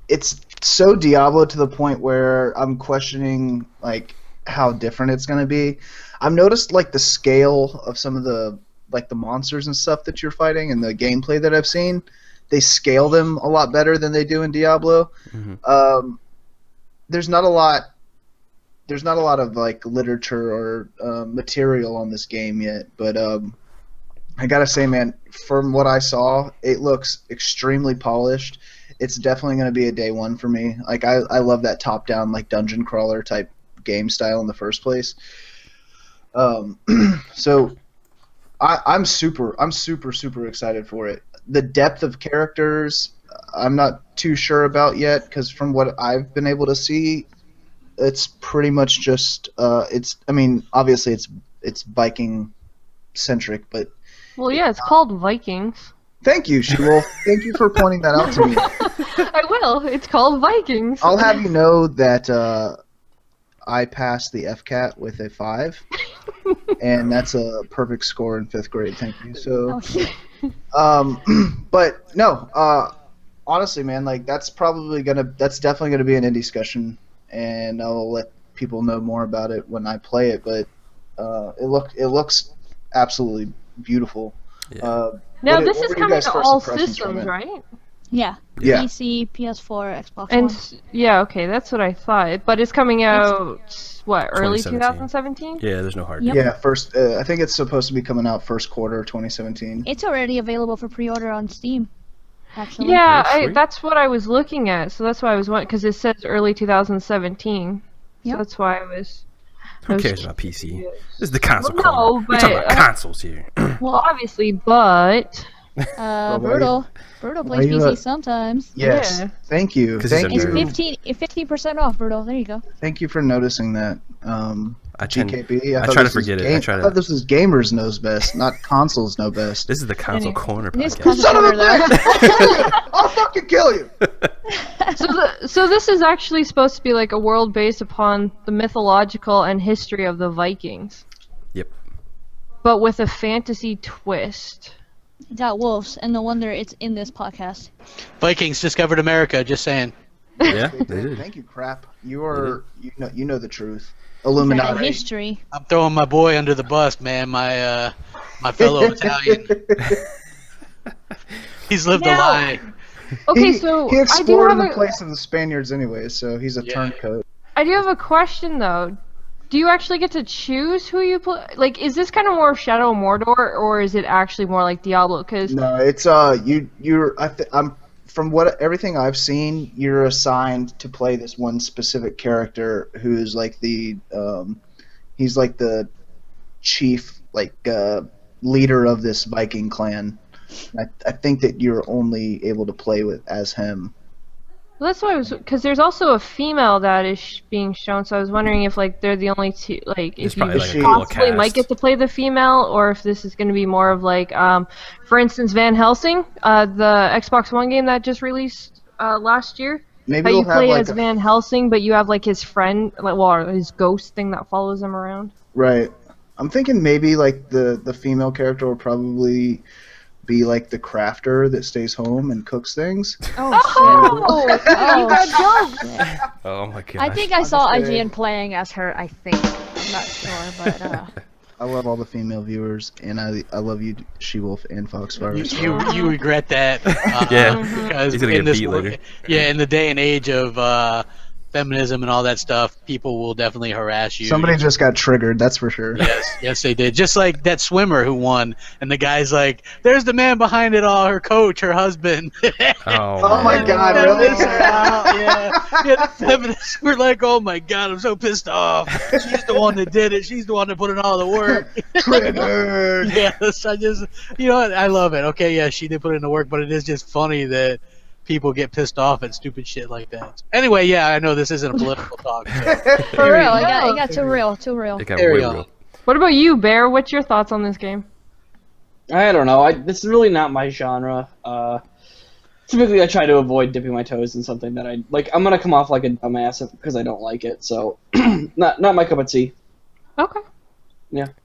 [SPEAKER 6] It's so Diablo to the point where I'm questioning like how different it's gonna be. I've noticed like the scale of some of the like the monsters and stuff that you're fighting and the gameplay that I've seen. They scale them a lot better than they do in Diablo. There's not a lot of like literature or material on this game yet, but I gotta say, man, from what I saw, it looks extremely polished. It's definitely going to be a day one for me. Like I love that top-down like dungeon crawler type game style in the first place. So I'm super excited for it. The depth of characters, I'm not too sure about yet, because from what I've been able to see, it's pretty much just obviously it's Viking centric, but
[SPEAKER 8] Well, yeah, it's called Vikings.
[SPEAKER 6] thank you, She-Wolf. Thank you for pointing that out to me.
[SPEAKER 8] I will. It's called Vikings.
[SPEAKER 6] I'll have you know that I passed the FCAT with a 5, and that's a perfect score in 5th grade. Thank you. So, but no, honestly, man, like that's definitely gonna be an indie discussion, and I'll let people know more about it when I play it. But it looks absolutely beautiful.
[SPEAKER 3] Yeah.
[SPEAKER 8] Now,
[SPEAKER 6] what
[SPEAKER 8] this
[SPEAKER 6] were
[SPEAKER 8] is
[SPEAKER 6] you
[SPEAKER 8] coming
[SPEAKER 6] guys'
[SPEAKER 8] to
[SPEAKER 6] first
[SPEAKER 8] all
[SPEAKER 6] impressions from
[SPEAKER 8] systems,
[SPEAKER 6] it?
[SPEAKER 8] right?
[SPEAKER 5] Yeah.
[SPEAKER 6] Yeah.
[SPEAKER 5] PC, PS4, Xbox
[SPEAKER 8] And
[SPEAKER 5] One.
[SPEAKER 8] yeah, okay, that's what I thought. But it's coming out what, early
[SPEAKER 3] 2017.
[SPEAKER 8] 2017?
[SPEAKER 3] Yeah, there's no hard.
[SPEAKER 5] Yep.
[SPEAKER 6] Yeah, first. I think it's supposed to be coming out first quarter of 2017.
[SPEAKER 5] It's already available for pre-order on Steam. Actually.
[SPEAKER 8] Yeah,
[SPEAKER 3] Oh, sweet.
[SPEAKER 8] that's what I was looking at. So that's why I was wondering, because it says early 2017.
[SPEAKER 5] Yep.
[SPEAKER 8] So that's why I was.
[SPEAKER 3] Who cares about PC? This is the console
[SPEAKER 8] Well, no,
[SPEAKER 3] corner. We're talking
[SPEAKER 8] but,
[SPEAKER 3] about consoles here.
[SPEAKER 8] Well, obviously, but
[SPEAKER 5] Brutal. Brutal plays
[SPEAKER 6] you,
[SPEAKER 5] PC sometimes.
[SPEAKER 6] Yes.
[SPEAKER 8] Yeah.
[SPEAKER 6] Thank you.
[SPEAKER 3] 'Cause he's
[SPEAKER 6] Thank
[SPEAKER 3] a
[SPEAKER 5] It's
[SPEAKER 3] nerd.
[SPEAKER 5] 15% off, Brutal. There you go.
[SPEAKER 6] Thank you for noticing that.
[SPEAKER 3] I tend-
[SPEAKER 6] GKB.
[SPEAKER 3] I
[SPEAKER 6] thought
[SPEAKER 3] try to
[SPEAKER 6] this was
[SPEAKER 3] forget it. I try
[SPEAKER 6] I
[SPEAKER 3] to-
[SPEAKER 6] thought this was gamers knows best, not consoles know best.
[SPEAKER 3] This is the console corner
[SPEAKER 5] This
[SPEAKER 3] podcast.
[SPEAKER 5] console
[SPEAKER 6] Son of a
[SPEAKER 5] corner, though.
[SPEAKER 6] bitch! I'll fucking kill you.
[SPEAKER 8] So this is actually supposed to be like a world based upon the mythological and history of the Vikings,
[SPEAKER 3] Yep.
[SPEAKER 8] but with a fantasy twist.
[SPEAKER 5] Got wolves, and no wonder it's in this podcast.
[SPEAKER 4] Vikings discovered America. Just saying.
[SPEAKER 3] Yeah,
[SPEAKER 6] They
[SPEAKER 3] they did.
[SPEAKER 6] Thank you, Crap. You know the truth.
[SPEAKER 5] Got
[SPEAKER 6] Illuminati.
[SPEAKER 5] history.
[SPEAKER 4] I'm throwing my boy under the bus, man. My fellow Italian. He's lived a
[SPEAKER 5] Now-
[SPEAKER 4] lie.
[SPEAKER 8] Okay,
[SPEAKER 6] he,
[SPEAKER 8] so
[SPEAKER 6] he
[SPEAKER 8] I do
[SPEAKER 6] explored in
[SPEAKER 8] have
[SPEAKER 6] the
[SPEAKER 8] a
[SPEAKER 6] place of the Spaniards anyway, so he's a
[SPEAKER 4] Yeah.
[SPEAKER 6] turncoat.
[SPEAKER 8] I do have a question though. Do you actually get to choose who you play? Like, is this kind of more of Shadow of Mordor, or is it actually more like Diablo? Because
[SPEAKER 6] No, it's I'm from everything I've seen, you're assigned to play this one specific character who's like he's like the chief leader of this Viking clan. I think that you're only able to play as him.
[SPEAKER 8] well, that's why I was. Because there's also a female that is being shown, so I was wondering if like they're the only two. Like,
[SPEAKER 3] It's
[SPEAKER 8] if you
[SPEAKER 3] probably like a
[SPEAKER 6] She-
[SPEAKER 3] cool
[SPEAKER 8] possibly might
[SPEAKER 3] cast.
[SPEAKER 8] get to play the female, or if this is going to be more of like, for instance, Van Helsing, the Xbox One game that just released last year.
[SPEAKER 6] Maybe
[SPEAKER 8] How
[SPEAKER 6] they'll
[SPEAKER 8] you play
[SPEAKER 6] have
[SPEAKER 8] as Van Helsing, but you have like his friend, like well, his ghost thing that follows him around.
[SPEAKER 6] right. I'm thinking maybe like the female character will probably be like the crafter that stays home and cooks things.
[SPEAKER 5] Oh, shit.
[SPEAKER 8] Oh,
[SPEAKER 5] shit.
[SPEAKER 3] Oh my god.
[SPEAKER 5] I think I saw
[SPEAKER 6] just kidding.
[SPEAKER 5] IGN playing as her, I think. I'm not sure, but
[SPEAKER 6] I love all the female viewers, and I love you, She-Wolf and Foxfire.
[SPEAKER 4] You regret that.
[SPEAKER 3] Yeah.
[SPEAKER 4] Because
[SPEAKER 3] He's gonna
[SPEAKER 4] in
[SPEAKER 3] get
[SPEAKER 4] this
[SPEAKER 3] beat later.
[SPEAKER 4] yeah, in the day and age of feminism and all that stuff, people will definitely harass you.
[SPEAKER 6] Somebody just got triggered, that's for sure.
[SPEAKER 4] Yes, they did. Just like that swimmer who won, and the guy's like, "There's the man behind it all, her coach, her husband."
[SPEAKER 6] Oh my
[SPEAKER 3] man.
[SPEAKER 6] God, really?
[SPEAKER 4] Yeah, the feminists were like, "Oh my God, I'm so pissed off. She's the one that did it. She's the one that put in all the work."
[SPEAKER 6] Triggered.
[SPEAKER 4] Yes, I just, I love it. Okay, yeah, she did put in the work, but it is just funny that people get pissed off at stupid shit like that. Anyway, yeah, I know this isn't a political talk. So.
[SPEAKER 5] for real, it got too real, too real.
[SPEAKER 3] It got
[SPEAKER 4] There
[SPEAKER 3] way
[SPEAKER 4] we go.
[SPEAKER 3] real.
[SPEAKER 8] What about you, Bear? What's your thoughts on this game?
[SPEAKER 7] I don't know. This is really not my genre. Typically, I try to avoid dipping my toes in something that I like. I'm gonna come off like a dumbass because I don't like it. So, not my cup of tea.
[SPEAKER 8] Okay.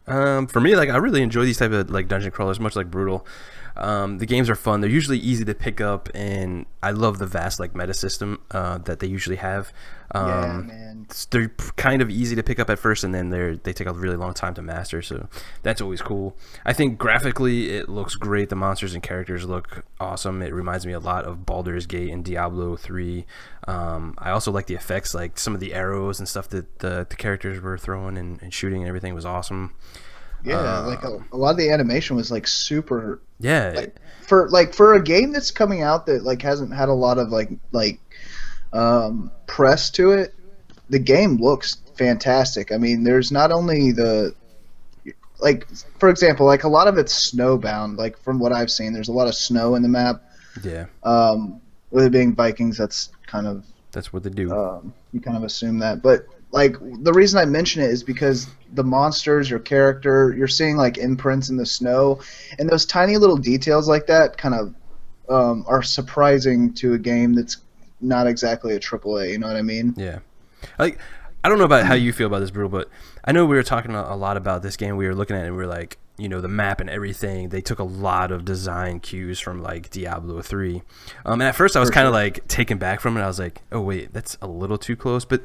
[SPEAKER 3] For me, like I really enjoy these type of like dungeon crawlers, much like Brutal. The games are fun. They're usually easy to pick up, and I love the vast like meta system that they usually have.
[SPEAKER 6] Yeah, man.
[SPEAKER 3] They're kind of easy to pick up at first, and then they take a really long time to master. So that's always cool. I think graphically it looks great. The monsters and characters look awesome. It reminds me a lot of Baldur's Gate and Diablo 3. I also like the effects, like some of the arrows and stuff that the characters were throwing and shooting and everything was awesome.
[SPEAKER 6] Yeah, like a lot of the animation was like super.
[SPEAKER 3] Yeah.
[SPEAKER 6] Like, for a game that's coming out that like hasn't had a lot of press to it, the game looks fantastic. I mean, there's not only for example, like a lot of it's snowbound. Like from what I've seen, there's a lot of snow in the map.
[SPEAKER 3] Yeah.
[SPEAKER 6] With it being Vikings, that's
[SPEAKER 3] what they do.
[SPEAKER 6] you kind of assume that, but like the reason I mention it is because the monsters, your character, you're seeing like imprints in the snow, and those tiny little details like that kind of are surprising to a game that's not exactly a AAA. You know what I mean?
[SPEAKER 3] Yeah. Like, I don't know about how you feel about this, Brutal, but I know we were talking a lot about this game. We were looking at it and we were like, the map and everything, they took a lot of design cues from like Diablo 3. And at first I was kind of like taken back from it. I was like, oh wait, that's a little too close. But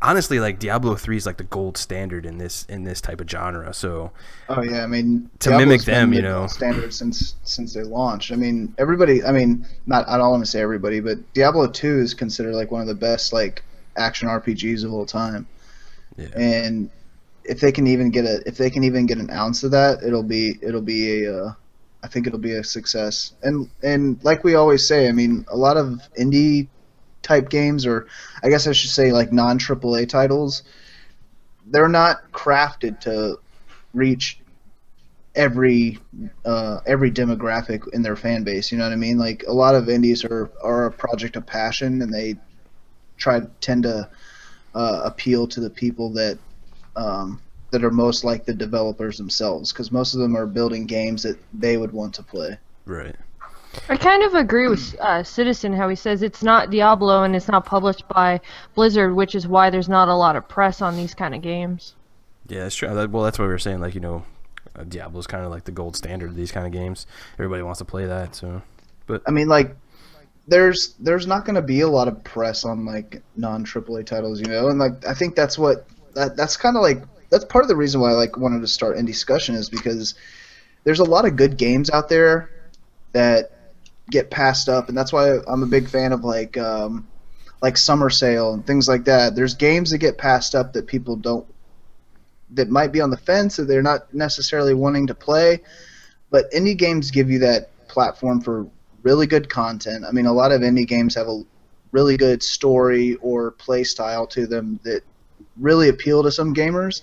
[SPEAKER 3] honestly, like Diablo 3 is like the gold standard in this type of genre. So
[SPEAKER 6] oh yeah, I mean
[SPEAKER 3] to
[SPEAKER 6] Diablo's
[SPEAKER 3] mimic them,
[SPEAKER 6] been the gold standard since they launched. I mean everybody. I mean I don't want to say everybody, but Diablo 2 is considered like one of the best like action RPGs of all time.
[SPEAKER 3] Yeah.
[SPEAKER 6] And if they can even get an ounce of that, I think it'll be a success. And like we always say, I mean, a lot of indie type games, or I guess I should say like non-AAA titles, they're not crafted to reach every demographic in their fan base. You know what I mean? Like a lot of indies are a project of passion, and they tend to appeal to the people that are most like the developers themselves, because most of them are building games that they would want to play.
[SPEAKER 3] Right.
[SPEAKER 8] I kind of agree with Citizen, how he says it's not Diablo and it's not published by Blizzard, which is why there's not a lot of press on these kind of games.
[SPEAKER 3] Yeah, that's true. Well, that's what we were saying. Like, Diablo is kind of like the gold standard of these kind of games. Everybody wants to play that. So, but
[SPEAKER 6] I mean, like there's not going to be a lot of press on like non AAA titles, you know, and like I think that's that's kind of like that's part of the reason why I like wanted to start indie discussion is because there's a lot of good games out there that get passed up, and that's why I'm a big fan of like Summer Sale and things like that. There's games that get passed up that people don't that might be on the fence or they're not necessarily wanting to play, but indie games give you that platform for really good content. I mean, a lot of indie games have a really good story or play style to them that really appeal to some gamers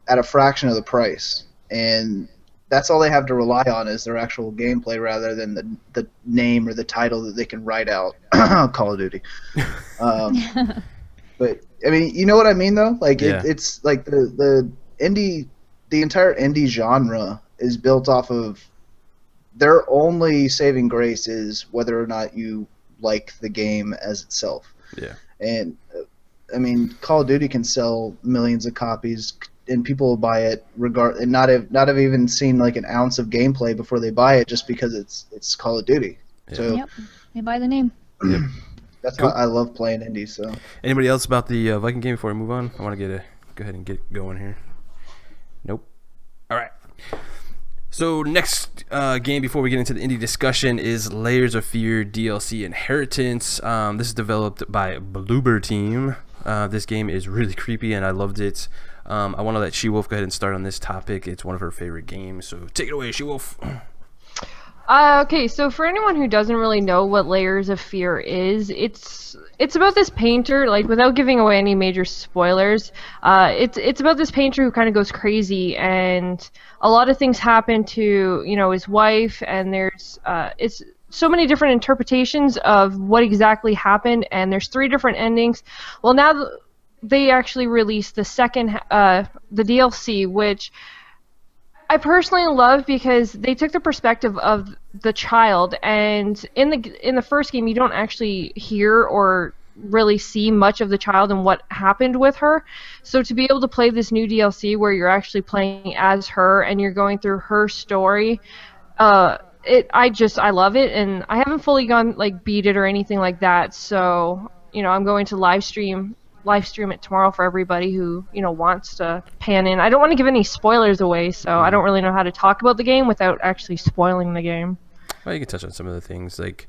[SPEAKER 6] at a fraction of the price. And that's all they have to rely on is their actual gameplay rather than the name or the title that they can write out. Call of Duty. But I mean, you know what I mean though? Like it's like the entire indie genre is built off of their only saving grace is whether or not you like the game as itself.
[SPEAKER 3] Yeah.
[SPEAKER 6] And I mean, Call of Duty can sell millions of copies, and people will buy it and not have even seen like an ounce of gameplay before they buy it just because it's Call of Duty.
[SPEAKER 3] Yeah.
[SPEAKER 6] So
[SPEAKER 5] Yep. They buy the name.
[SPEAKER 3] Yep.
[SPEAKER 6] that's
[SPEAKER 3] Cool.
[SPEAKER 6] why I love playing indies. So
[SPEAKER 3] Anybody else about the Viking game before we move on? I want to go ahead and get going here. Nope. All right. So next game before we get into the indie discussion is Layers of Fear DLC Inheritance. This is developed by Bloober Team. This game is really creepy and I loved it. I want to let She-Wolf go ahead and start on this topic. It's one of her favorite games, so take it away, She-Wolf.
[SPEAKER 8] Okay, so for anyone who doesn't really know what Layers of Fear is, it's about this painter, like without giving away any major spoilers, it's about this painter who kind of goes crazy and a lot of things happen to, you know, his wife, and there's it's so many different interpretations of what exactly happened, and there's 3 different endings. Well, now they actually released the second the DLC, which I personally love because they took the perspective of the child, and in the first game you don't actually hear or really see much of the child and what happened with her. So to be able to play this new DLC where you're actually playing as her and you're going through her story, I love it, and I haven't fully gone like beat it or anything like that. So, you know, I'm going to live stream it tomorrow for everybody who, you know, wants to pan in. I don't want to give any spoilers away, so I don't really know how to talk about the game without actually spoiling the game.
[SPEAKER 3] Well, you can touch on some of the things like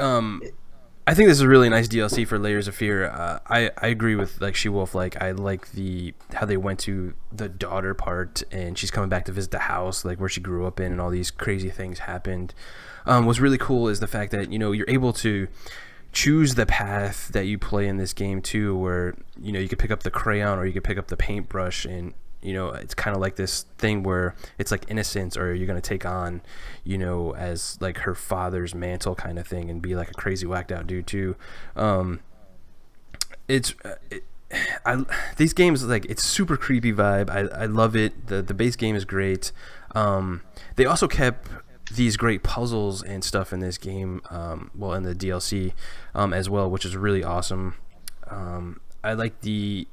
[SPEAKER 3] I think this is a really nice DLC for Layers of Fear. I agree with like She-Wolf. Like I like how they went to the daughter part, and she's coming back to visit the house, like where she grew up in, and all these crazy things happened. What's really cool is the fact that, you know, you're able to choose the path that you play in this game too, where, you know, you could pick up the crayon or you could pick up the paintbrush, and, you know, it's kind of like this thing where it's like innocence, or you're going to take on, you know, as like her father's mantle kind of thing and be like a crazy whacked out dude too. These games, like, it's super creepy vibe. I love it. The base game is great. They also kept these great puzzles and stuff in this game, in the DLC as well, which is really awesome. I like this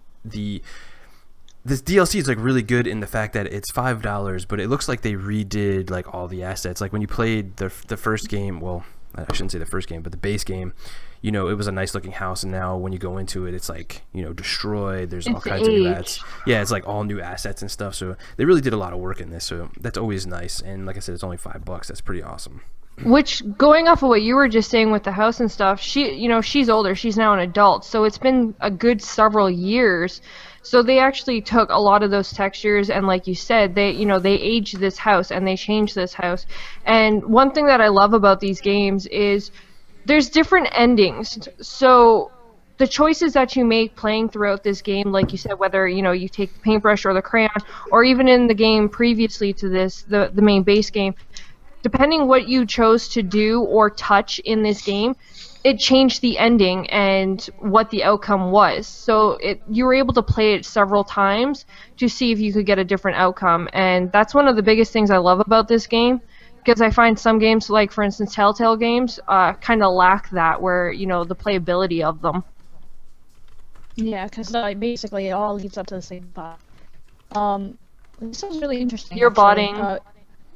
[SPEAKER 3] DLC is like really good in the fact that it's $5, but it looks like they redid like all the assets. Like when you played the first game, well, I shouldn't say the first game, but the base game, you know, it was a nice looking house, and now when you go into it, it's like, you know, destroyed. There's all kinds of new assets. Yeah, it's like all new assets and stuff. So they really did a lot of work in this. So that's always nice. And like I said, it's only $5. That's pretty awesome.
[SPEAKER 8] Which, going off of what you were just saying with the house and stuff, she's older. She's now an adult. So it's been a good several years. So they actually took a lot of those textures, and like you said, they aged this house and they changed this house. And one thing that I love about these games is there's different endings. So the choices that you make playing throughout this game, like you said, whether, you know, you take the paintbrush or the crayon, or even in the game previously to this, the main base game, depending what you chose to do or touch in this game, it changed the ending and what the outcome was. So you were able to play it several times to see if you could get a different outcome. And that's one of the biggest things I love about this game, because I find some games, like for instance Telltale games, kind of lack that, where, you know, the playability of them.
[SPEAKER 5] Yeah, because basically it all leads up to the same spot. This was really interesting.
[SPEAKER 8] You're
[SPEAKER 5] actually.
[SPEAKER 8] botting.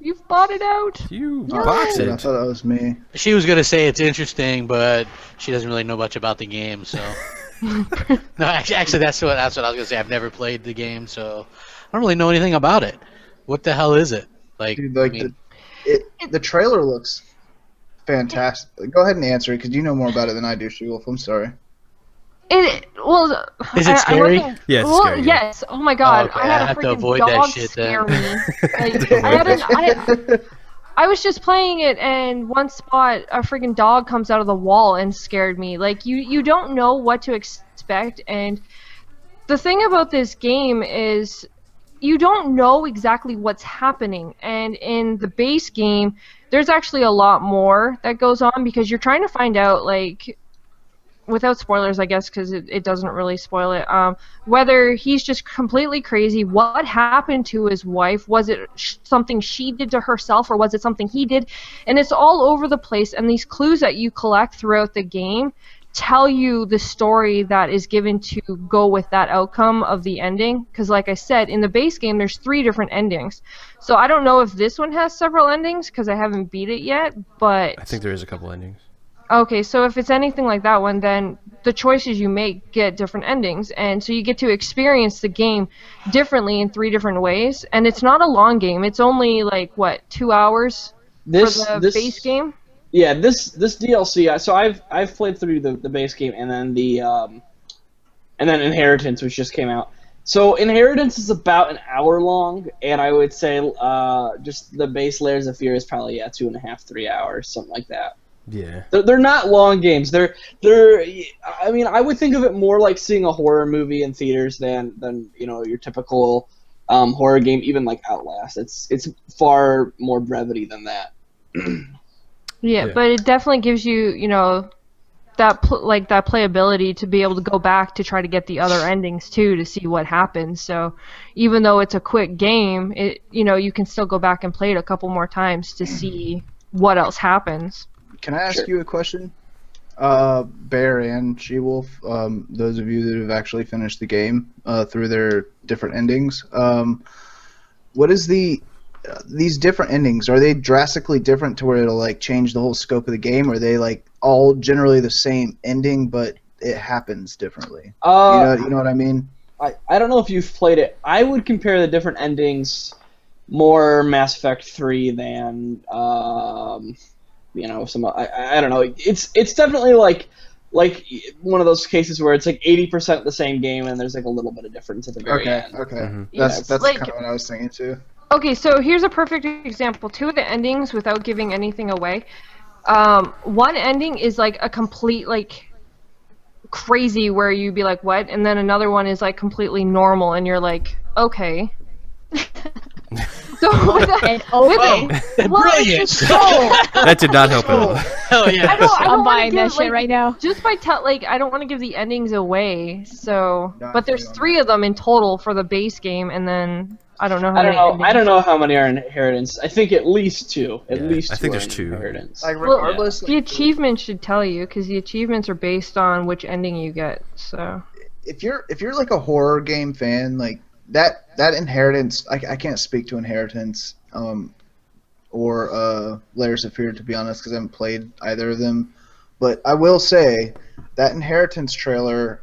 [SPEAKER 8] You've bought it out.
[SPEAKER 3] You
[SPEAKER 5] No.
[SPEAKER 3] box
[SPEAKER 6] I
[SPEAKER 3] it.
[SPEAKER 6] thought that was me.
[SPEAKER 4] She was gonna say it's interesting, but she doesn't really know much about the game, so. No, actually, that's what I was gonna say. I've never played the game, so I don't really know anything about it. What the hell is it? Like,
[SPEAKER 6] Dude, like the trailer looks fantastic. Go ahead and answer it because you know more about it than I do, She-Wolf. I'm sorry.
[SPEAKER 8] Well,
[SPEAKER 4] Is it scary?
[SPEAKER 3] Yeah, it's
[SPEAKER 8] well,
[SPEAKER 3] scary, yeah.
[SPEAKER 8] yes. Oh my god,
[SPEAKER 4] okay,
[SPEAKER 8] I had
[SPEAKER 4] I
[SPEAKER 8] a
[SPEAKER 4] have to
[SPEAKER 8] freaking
[SPEAKER 4] avoid that
[SPEAKER 8] dog
[SPEAKER 4] shit
[SPEAKER 8] scare
[SPEAKER 4] then.
[SPEAKER 8] me. Like, I was just playing it, and one spot, a freaking dog comes out of the wall and scared me. Like, you don't know what to expect, and the thing about this game is you don't know exactly what's happening. And in the base game, there's actually a lot more that goes on because you're trying to find out, like, without spoilers, I guess, because it doesn't really spoil it, whether he's just completely crazy, what happened to his wife, was it something she did to herself, or was it something he did, and it's all over the place, and these clues that you collect throughout the game tell you the story that is given to go with that outcome of the ending, because like I said, in the base game, there's 3 different endings, so I don't know if this one has several endings, because I haven't beat it yet, but...
[SPEAKER 3] I think there is a couple endings.
[SPEAKER 8] Okay, so if it's anything like that one, then the choices you make get different endings, and so you get to experience the game differently in 3 different ways, and it's not a long game. It's only, like, what, 2 hours for the base game?
[SPEAKER 7] Yeah, this DLC. So I've played through the base game and then and then Inheritance, which just came out. So Inheritance is about an hour long, and I would say just the base Layers of Fear is probably 2.5, 3 hours, something like that.
[SPEAKER 3] Yeah.
[SPEAKER 7] They're not long games. They're. I mean, I would think of it more like seeing a horror movie in theaters than your typical horror game, even like Outlast. It's far more brevity than that.
[SPEAKER 8] Yeah, but it definitely gives you, that that playability to be able to go back to try to get the other endings too, to see what happens. So even though it's a quick game, you can still go back and play it a couple more times to see what else happens.
[SPEAKER 6] Can I ask you a question? Bear and She-Wolf, those of you that have actually finished the game through their different endings, what is these different endings? Are they drastically different to where it'll like change the whole scope of the game? Or are they like all generally the same ending, but it happens differently? You know what I mean?
[SPEAKER 7] I don't know if you've played it. I would compare the different endings more Mass Effect 3 than some I don't know. It's definitely like one of those cases where it's like 80% the same game and there's like a little bit of difference at the very end.
[SPEAKER 6] Okay.
[SPEAKER 3] Mm-hmm.
[SPEAKER 6] That's
[SPEAKER 8] like-
[SPEAKER 6] kind of what I was thinking too.
[SPEAKER 8] Okay, so here's a perfect example. 2 of the endings, without giving anything away. One ending is like a complete, like, crazy where you'd be like, what? And then another one is like completely normal and you're like, okay. So
[SPEAKER 4] Brilliant!
[SPEAKER 3] That did not help at all.
[SPEAKER 4] Hell yeah!
[SPEAKER 8] I don't
[SPEAKER 5] I'm
[SPEAKER 8] wanna
[SPEAKER 5] buying that
[SPEAKER 8] give,
[SPEAKER 5] shit right now.
[SPEAKER 8] Just by I don't want to give the endings away. So,
[SPEAKER 6] No, I
[SPEAKER 8] but there's
[SPEAKER 6] feel
[SPEAKER 8] 3 of them in total for the base game, and then I don't know how
[SPEAKER 7] I don't
[SPEAKER 8] many
[SPEAKER 7] know.
[SPEAKER 8] endings.
[SPEAKER 7] I don't know how many are Inheritance. I think at least 2. At
[SPEAKER 3] Yeah,
[SPEAKER 7] least 2
[SPEAKER 3] I think
[SPEAKER 7] are
[SPEAKER 3] there's 2.
[SPEAKER 7] Inheritance.
[SPEAKER 6] Like
[SPEAKER 8] Well,
[SPEAKER 6] regardless,
[SPEAKER 8] the achievements should tell you, because the achievements are based on which ending you get. So.
[SPEAKER 6] if you're like a horror game fan, like that Inheritance, I can't speak to Inheritance or Layers of Fear, to be honest, because I haven't played either of them. But I will say that Inheritance trailer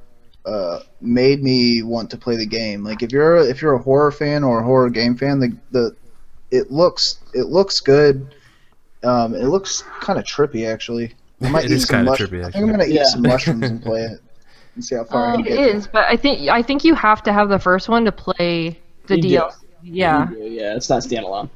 [SPEAKER 6] made me want to play the game. Like if you're a horror fan or a horror game fan, it looks good. It looks kind of trippy actually. I might
[SPEAKER 3] It is
[SPEAKER 6] some
[SPEAKER 3] kinda
[SPEAKER 6] mush-
[SPEAKER 3] trippy,
[SPEAKER 6] I think I'm gonna eat
[SPEAKER 7] Yeah.
[SPEAKER 6] some mushrooms and play it and see how far I can
[SPEAKER 8] It
[SPEAKER 6] get.
[SPEAKER 8] is, but I think you have to have the first one to play the
[SPEAKER 7] You do.
[SPEAKER 8] DLC. Yeah.
[SPEAKER 7] Yeah, it's not standalone.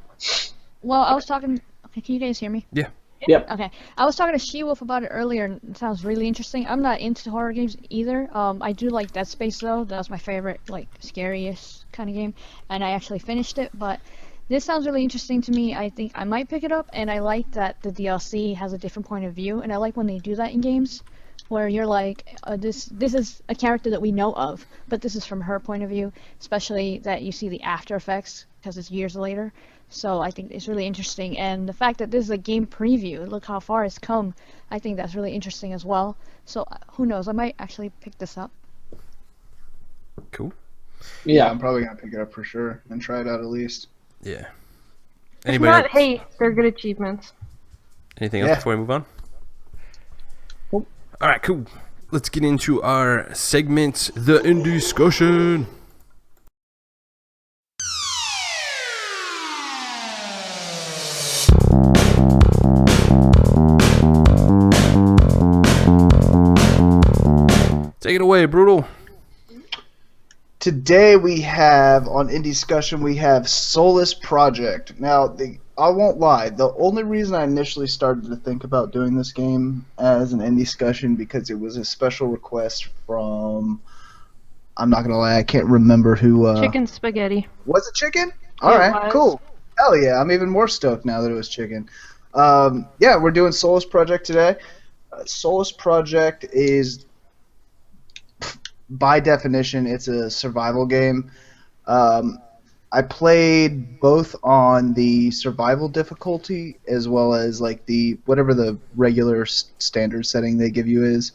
[SPEAKER 5] Well, I was talking. Okay, can you guys hear me?
[SPEAKER 3] Yeah.
[SPEAKER 7] Yep.
[SPEAKER 5] Okay, I was talking to She-Wolf about it earlier, and it sounds really interesting. I'm not into horror games either. I do like Dead Space though. That was my favorite, like, scariest kind of game, and I actually finished it. But this sounds really interesting to me. I think I might pick it up, and I like that the DLC has a different point of view, and I like when they do that in games, where you're like, this is a character that we know of, but this is from her point of view, especially that you see the after effects because it's years later. So I think it's really interesting, and the fact that this is a game preview, look how far it's come, I think that's really interesting as well. So who knows, I might actually pick this up.
[SPEAKER 3] Cool.
[SPEAKER 6] Yeah,
[SPEAKER 7] Yeah.
[SPEAKER 6] I'm probably gonna pick it up for sure and try it out at least.
[SPEAKER 3] Yeah.
[SPEAKER 8] It's
[SPEAKER 3] Anybody
[SPEAKER 8] not
[SPEAKER 3] else?
[SPEAKER 8] hate. They're good achievements.
[SPEAKER 3] Anything else
[SPEAKER 6] Yeah.
[SPEAKER 3] before we move on?
[SPEAKER 7] Nope.
[SPEAKER 3] All right, cool. Let's get into our segment, the in discussion. Take it away, Brutal.
[SPEAKER 6] Today we have on In Discussion we have Soulless Project. Now, I won't lie. The only reason I initially started to think about doing this game as an In Discussion because it was a special request from. I'm not gonna lie, I can't remember who.
[SPEAKER 8] Chicken spaghetti.
[SPEAKER 6] Was it chicken? All
[SPEAKER 8] It
[SPEAKER 6] right,
[SPEAKER 8] was.
[SPEAKER 6] cool. Hell yeah, I'm even more stoked now that it was chicken. Yeah, we're doing Soulless Project today. Soulless Project is, by definition, it's a survival game. I played both on the survival difficulty as well as like the whatever the regular standard setting they give you is.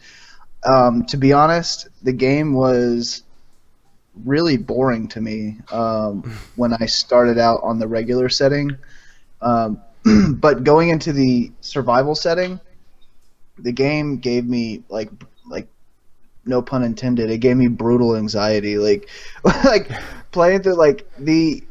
[SPEAKER 6] To be honest, the game was really boring to me when I started out on the regular setting. But going into the survival setting, the game gave me like no pun intended, it gave me brutal anxiety. Like like playing through like the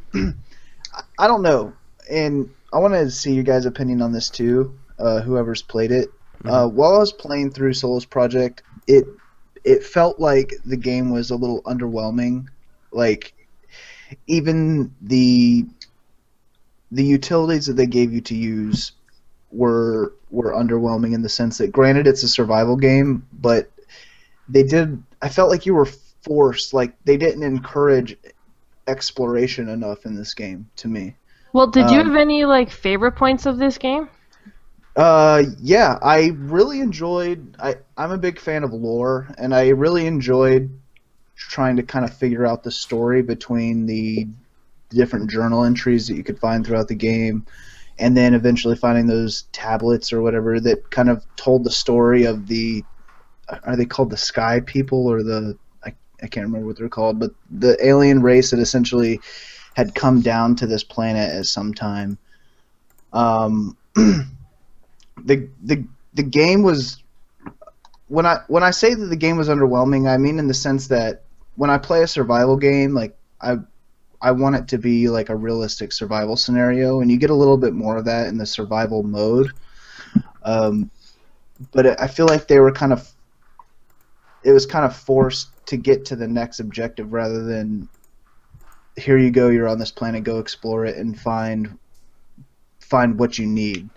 [SPEAKER 6] I don't know, and I want to see your guys' opinion on this too. Whoever's played it, while I was playing through Souls Project, it felt like the game was a little underwhelming. Like even the utilities that they gave you to use were underwhelming in the sense that granted it's a survival game, but I felt like you were forced, like they didn't encourage exploration enough in this game to me.
[SPEAKER 8] Well, did you have any like favorite points of this game?
[SPEAKER 6] Yeah, I really enjoyed. I'm a big fan of lore, and I really enjoyed trying to kind of figure out the story between the different journal entries that you could find throughout the game, and then eventually finding those tablets or whatever that kind of told the story of the. Are they called the Sky People or the? I can't remember what they're called, but the alien race that essentially had come down to this planet at some time. The game was when I say that the game was underwhelming, I mean in the sense that when I play a survival game, like I want it to be like a realistic survival scenario, and you get a little bit more of that in the survival mode. But I feel like it was kind of forced to get to the next objective rather than here you go, you're on this planet, go explore it and find what you need.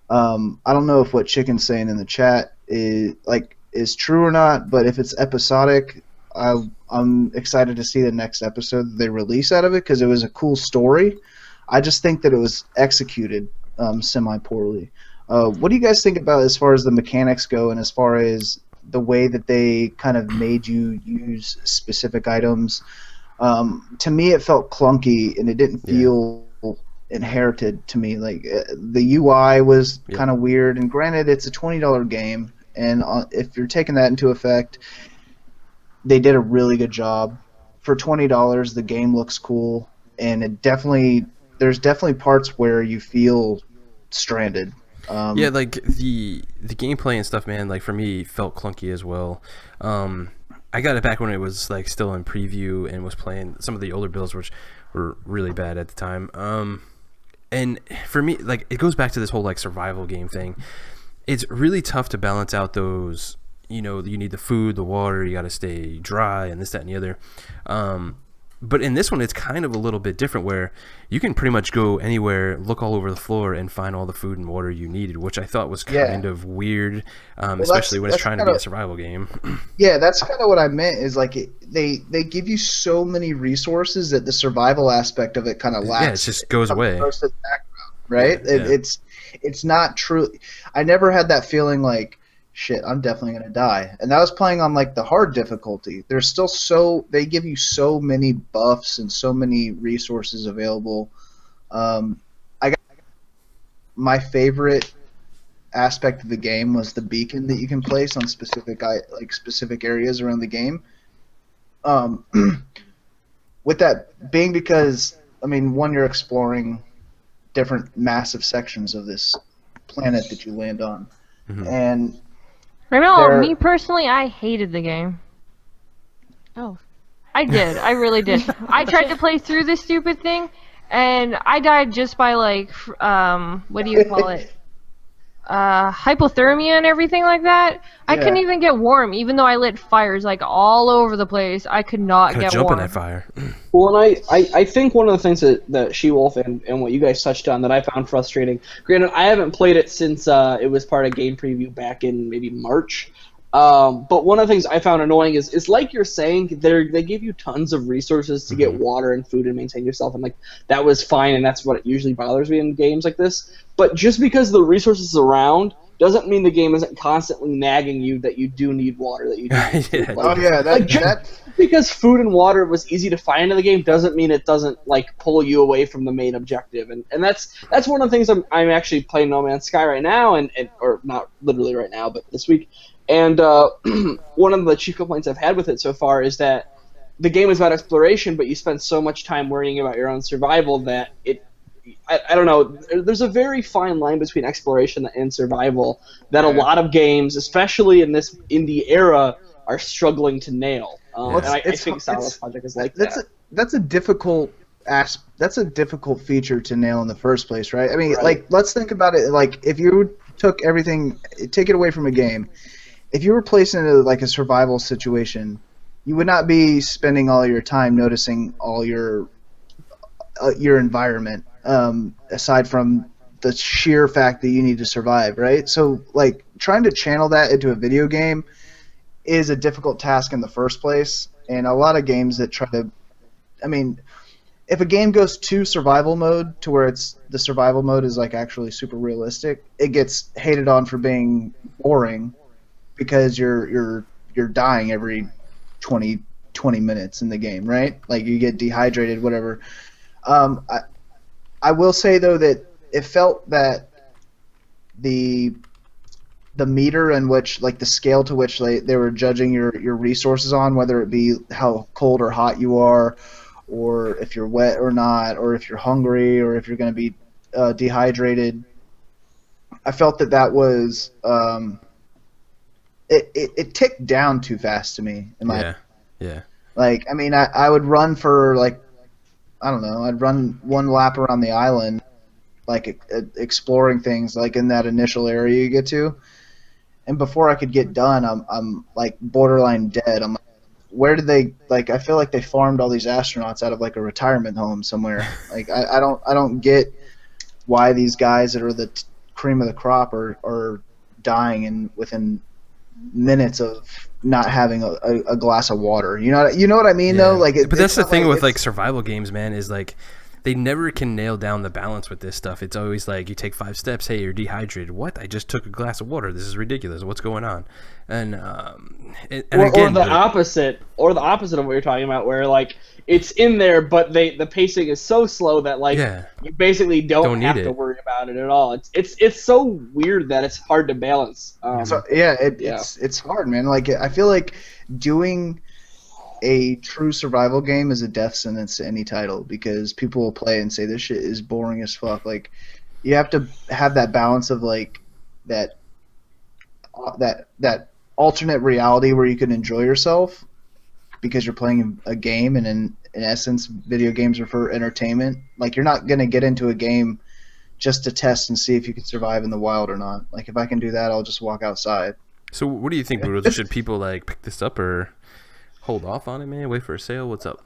[SPEAKER 6] I don't know if what Chicken's saying in the chat is true or not, but if it's episodic, I'm excited to see the next episode that they release out of it because it was a cool story. I just think that it was executed semi-poorly. What do you guys think about as far as the mechanics go and as far as the way that they kind of made you use specific items? To me, it felt clunky and it didn't feel inherited to me. Like the UI was kind of weird. And granted, it's a $20 game, and if you're taking that into effect, they did a really good job. For $20, the game looks cool, and there's definitely parts where you feel stranded.
[SPEAKER 3] Yeah, like the gameplay and stuff, man. Like for me, felt clunky as well. I got it back when it was like still in preview and was playing some of the older builds, which were really bad at the time. And for me, like it goes back to this whole like survival game thing. It's really tough to balance out those. You know, you need the food, the water. You got to stay dry, and this, that, and the other. But in this one, it's kind of a little bit different where you can pretty much go anywhere, look all over the floor, and find all the food and water you needed, which I thought was kind of weird, especially when it's trying to be a survival game.
[SPEAKER 6] Yeah, that's kind of what I meant is like they give you so many resources that the survival aspect of it kind of lacks.
[SPEAKER 3] Yeah, it just goes away.
[SPEAKER 6] Right?
[SPEAKER 3] Yeah.
[SPEAKER 6] It's not true. I never had that feeling like, shit, I'm definitely going to die. And that was playing on like the hard difficulty. There's still they give you so many buffs and so many resources available. My favorite aspect of the game was the beacon that you can place on specific areas around the game. With that being because, I mean, one, you're exploring different massive sections of this planet that you land on,
[SPEAKER 3] Mhm.
[SPEAKER 6] and
[SPEAKER 8] I know,
[SPEAKER 6] There-
[SPEAKER 8] me personally, I hated the game.
[SPEAKER 5] Oh.
[SPEAKER 8] I did. I really did. I tried to play through this stupid thing, and I died just by like, what do you call it? Hypothermia and everything like that. I couldn't
[SPEAKER 6] Yeah.
[SPEAKER 8] even get warm, even though I lit fires like all over the place. I could not
[SPEAKER 3] Kind of
[SPEAKER 8] get
[SPEAKER 3] jump in
[SPEAKER 8] warm.
[SPEAKER 3] that fire.
[SPEAKER 7] Well, and I think one of the things that She-Wolf and what you guys touched on that I found frustrating, granted, I haven't played it since it was part of Game Preview back in maybe March, but one of the things I found annoying is like you're saying, they give you tons of resources to get water and food and maintain yourself, and like that was fine, and that's what usually bothers me in games like this. But just because the resources around doesn't mean the game isn't constantly nagging you that you do need water, that you do need food.
[SPEAKER 3] Yeah,
[SPEAKER 7] Like,
[SPEAKER 6] Oh yeah,
[SPEAKER 7] like,
[SPEAKER 6] that
[SPEAKER 7] because food and water was easy to find in the game doesn't mean it doesn't like pull you away from the main objective, and that's one of the things I'm actually playing No Man's Sky right now, and or not literally right now, but this week. And one of the chief complaints I've had with it so far is that the game is about exploration, but you spend so much time worrying about your own survival that I don't know. There's a very fine line between exploration and survival that a lot of games, especially in this indie era, are struggling to nail.
[SPEAKER 3] Yeah.
[SPEAKER 7] And I
[SPEAKER 6] It's-
[SPEAKER 7] think Solid
[SPEAKER 6] it's-
[SPEAKER 7] Project is like
[SPEAKER 6] that's
[SPEAKER 7] that.
[SPEAKER 6] that's a difficult that's a difficult feature to nail in the first place, right? I mean,
[SPEAKER 7] Right.
[SPEAKER 6] like let's think about it. Like if you took everything, take it away from a game, if you were placed into like a survival situation, you would not be spending all your time noticing all your environment, aside from the sheer fact that you need to survive, right? So like trying to channel that into a video game is a difficult task in the first place, and a lot of games that try to, I mean, if a game goes to survival mode to where the survival mode is like actually super realistic, it gets hated on for being boring because you're dying every 20 minutes in the game, right? Like you get dehydrated, whatever. I will say though that it felt that the meter in which, like the scale to which they were judging your resources on, whether it be how cold or hot you are, or if you're wet or not, or if you're hungry, or if you're going to be dehydrated. I felt that was it ticked down too fast to me.
[SPEAKER 3] Yeah.
[SPEAKER 6] Like, I mean, I would run for like, I don't know, I'd run one lap around the island, like exploring things like in that initial area you get to, and before I could get done, I'm like borderline dead. I'm like, where did they, like, I feel like they farmed all these astronauts out of like a retirement home somewhere. Like I don't get why these guys that are the cream of the crop are dying within minutes of not having a glass of water. You know what I mean though? Like,
[SPEAKER 3] but that's the thing with
[SPEAKER 6] it's-
[SPEAKER 3] like survival games, man, is like they never can nail down the balance with this stuff. It's always like you take 5 steps, hey, you're dehydrated. What? I just took a glass of water. This is ridiculous. What's going on? And
[SPEAKER 7] Or the opposite of what you're talking about, where like it's in there, but the pacing is so slow that like you basically don't
[SPEAKER 3] need
[SPEAKER 7] have to
[SPEAKER 3] it.
[SPEAKER 7] worry about it at all. It's so weird that it's hard to balance.
[SPEAKER 6] So it's hard, man. Like I feel like doing a true survival game is a death sentence to any title because people will play and say this shit is boring as fuck. Like you have to have that balance of like that alternate reality where you can enjoy yourself because you're playing a game, and in essence video games are for entertainment. Like you're not going to get into a game just to test and see if you can survive in the wild or not. Like if I can do that, I'll just walk outside.
[SPEAKER 3] So what do you think, Brutal? Should people like pick this up or hold off on it, man? Wait for a sale? What's up?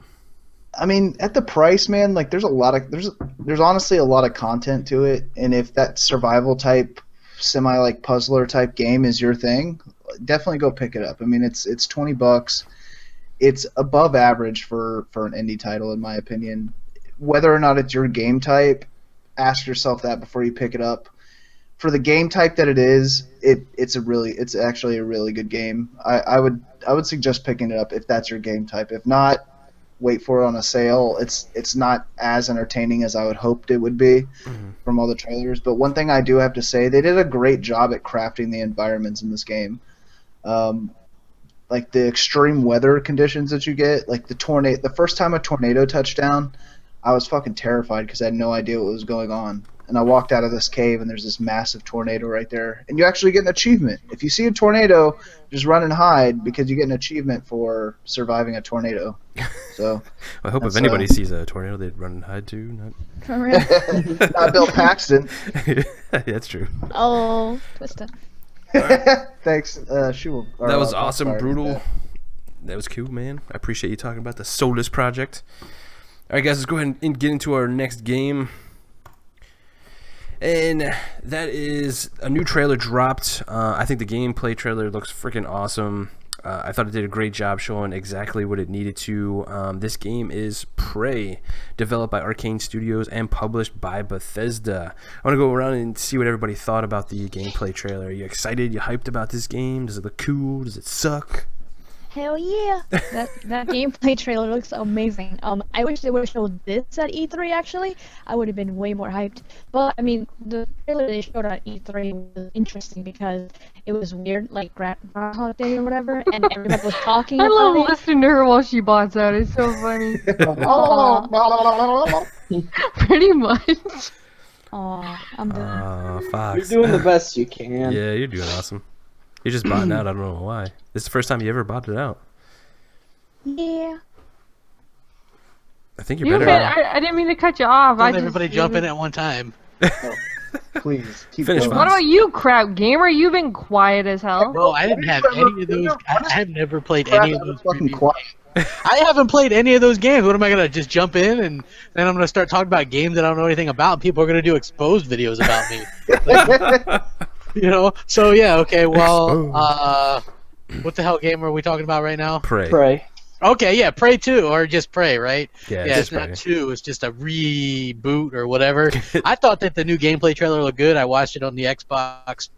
[SPEAKER 6] I mean, at the price, man, like there's honestly a lot of content to it, and if that survival type, semi like puzzler type game is your thing, definitely go pick it up. I mean, it's $20. It's above average for an indie title, in my opinion. Whether or not it's your game type, ask yourself that before you pick it up. For the game type that it is, it's actually a really good game. I would suggest picking it up if that's your game type. If not, wait for it on a sale. It's not as entertaining as I would hoped it would be from all the trailers. But one thing I do have to say, they did a great job at crafting the environments in this game. Like the extreme weather conditions that you get, like the first time a tornado touched down, I was fucking terrified because I had no idea what was going on. and I walked out of this cave, and there's this massive tornado right there. And you actually get an achievement. If you see a tornado, just run and hide because you get an achievement for surviving a tornado. So
[SPEAKER 3] I hope if
[SPEAKER 6] that's,
[SPEAKER 3] anybody sees a tornado, they'd run and hide too. Not...
[SPEAKER 5] For real.
[SPEAKER 6] not Bill Paxton.
[SPEAKER 3] Yeah, that's true.
[SPEAKER 5] Oh, Twister.
[SPEAKER 6] Thanks, Shewulf.
[SPEAKER 3] That was awesome, brutal. That was cool, man. I appreciate you talking about the Solus project. All right, guys, let's go ahead and get into our next game. And that is a new trailer dropped. I think the gameplay trailer looks freaking awesome. I thought it did a great job showing exactly what it needed to. This game is Prey, developed by Arcane Studios and published by Bethesda. I want to go around and see what everybody thought about the gameplay trailer. Are you excited? You hyped about this game? Does it look cool? Does it suck?
[SPEAKER 5] Hell yeah! that gameplay trailer looks amazing. I wish they would have showed this at E3. Actually, I would have been way more hyped. But I mean, the trailer they showed at E3 was interesting because it was weird, like Groundhog Day or whatever, and everybody was talking.
[SPEAKER 8] I
[SPEAKER 5] about
[SPEAKER 8] love
[SPEAKER 5] it.
[SPEAKER 8] listening to her while she bots out. It's so funny.
[SPEAKER 5] Oh,
[SPEAKER 8] Pretty much.
[SPEAKER 5] I'm done.
[SPEAKER 3] Fox.
[SPEAKER 7] You're doing the best you can.
[SPEAKER 3] Yeah, you're doing awesome. You're just botting out. I don't know why. This is the first time you ever botted out.
[SPEAKER 5] Yeah.
[SPEAKER 3] I think you're better.
[SPEAKER 8] I didn't mean to cut you off.
[SPEAKER 4] Don't everybody jump in at one time.
[SPEAKER 6] Please keep
[SPEAKER 3] Finish,
[SPEAKER 6] going.
[SPEAKER 8] What about you, CrapGamer? You've been quiet as hell.
[SPEAKER 4] No, I didn't have any of those. I have never played any of those.
[SPEAKER 6] Fucking
[SPEAKER 4] preview
[SPEAKER 6] quiet.
[SPEAKER 4] games. I haven't played any of those games. What am I gonna just jump in and then I'm gonna start talking about games that I don't know anything about? And people are gonna do exposed videos about me. You know? So yeah, okay. Well, what the hell game are we talking about right now?
[SPEAKER 3] Prey.
[SPEAKER 7] Pray.
[SPEAKER 4] Okay, yeah, Prey 2 or just Prey, right?
[SPEAKER 3] Yeah,
[SPEAKER 4] Yeah,
[SPEAKER 3] just
[SPEAKER 4] it's
[SPEAKER 3] Prey.
[SPEAKER 4] not 2. It's just a reboot or whatever. I thought that the new gameplay trailer looked good. I watched it on the Xbox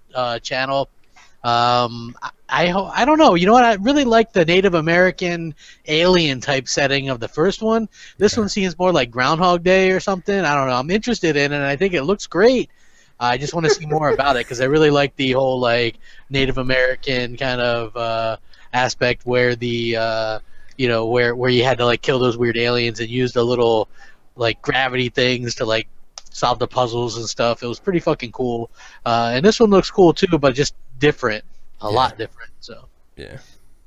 [SPEAKER 4] channel. I don't know. You know what? I really like the Native American alien type setting of the first one. This one seems more like Groundhog Day or something. I don't know. I'm interested in it, and I think it looks great. I just want to see more about it because I really like the whole like Native American kind of aspect where the you know where you had to like kill those weird aliens and use the little like gravity things to like solve the puzzles and stuff. It was pretty fucking cool. And this one looks cool too, but just different, a lot different. So
[SPEAKER 3] Yeah.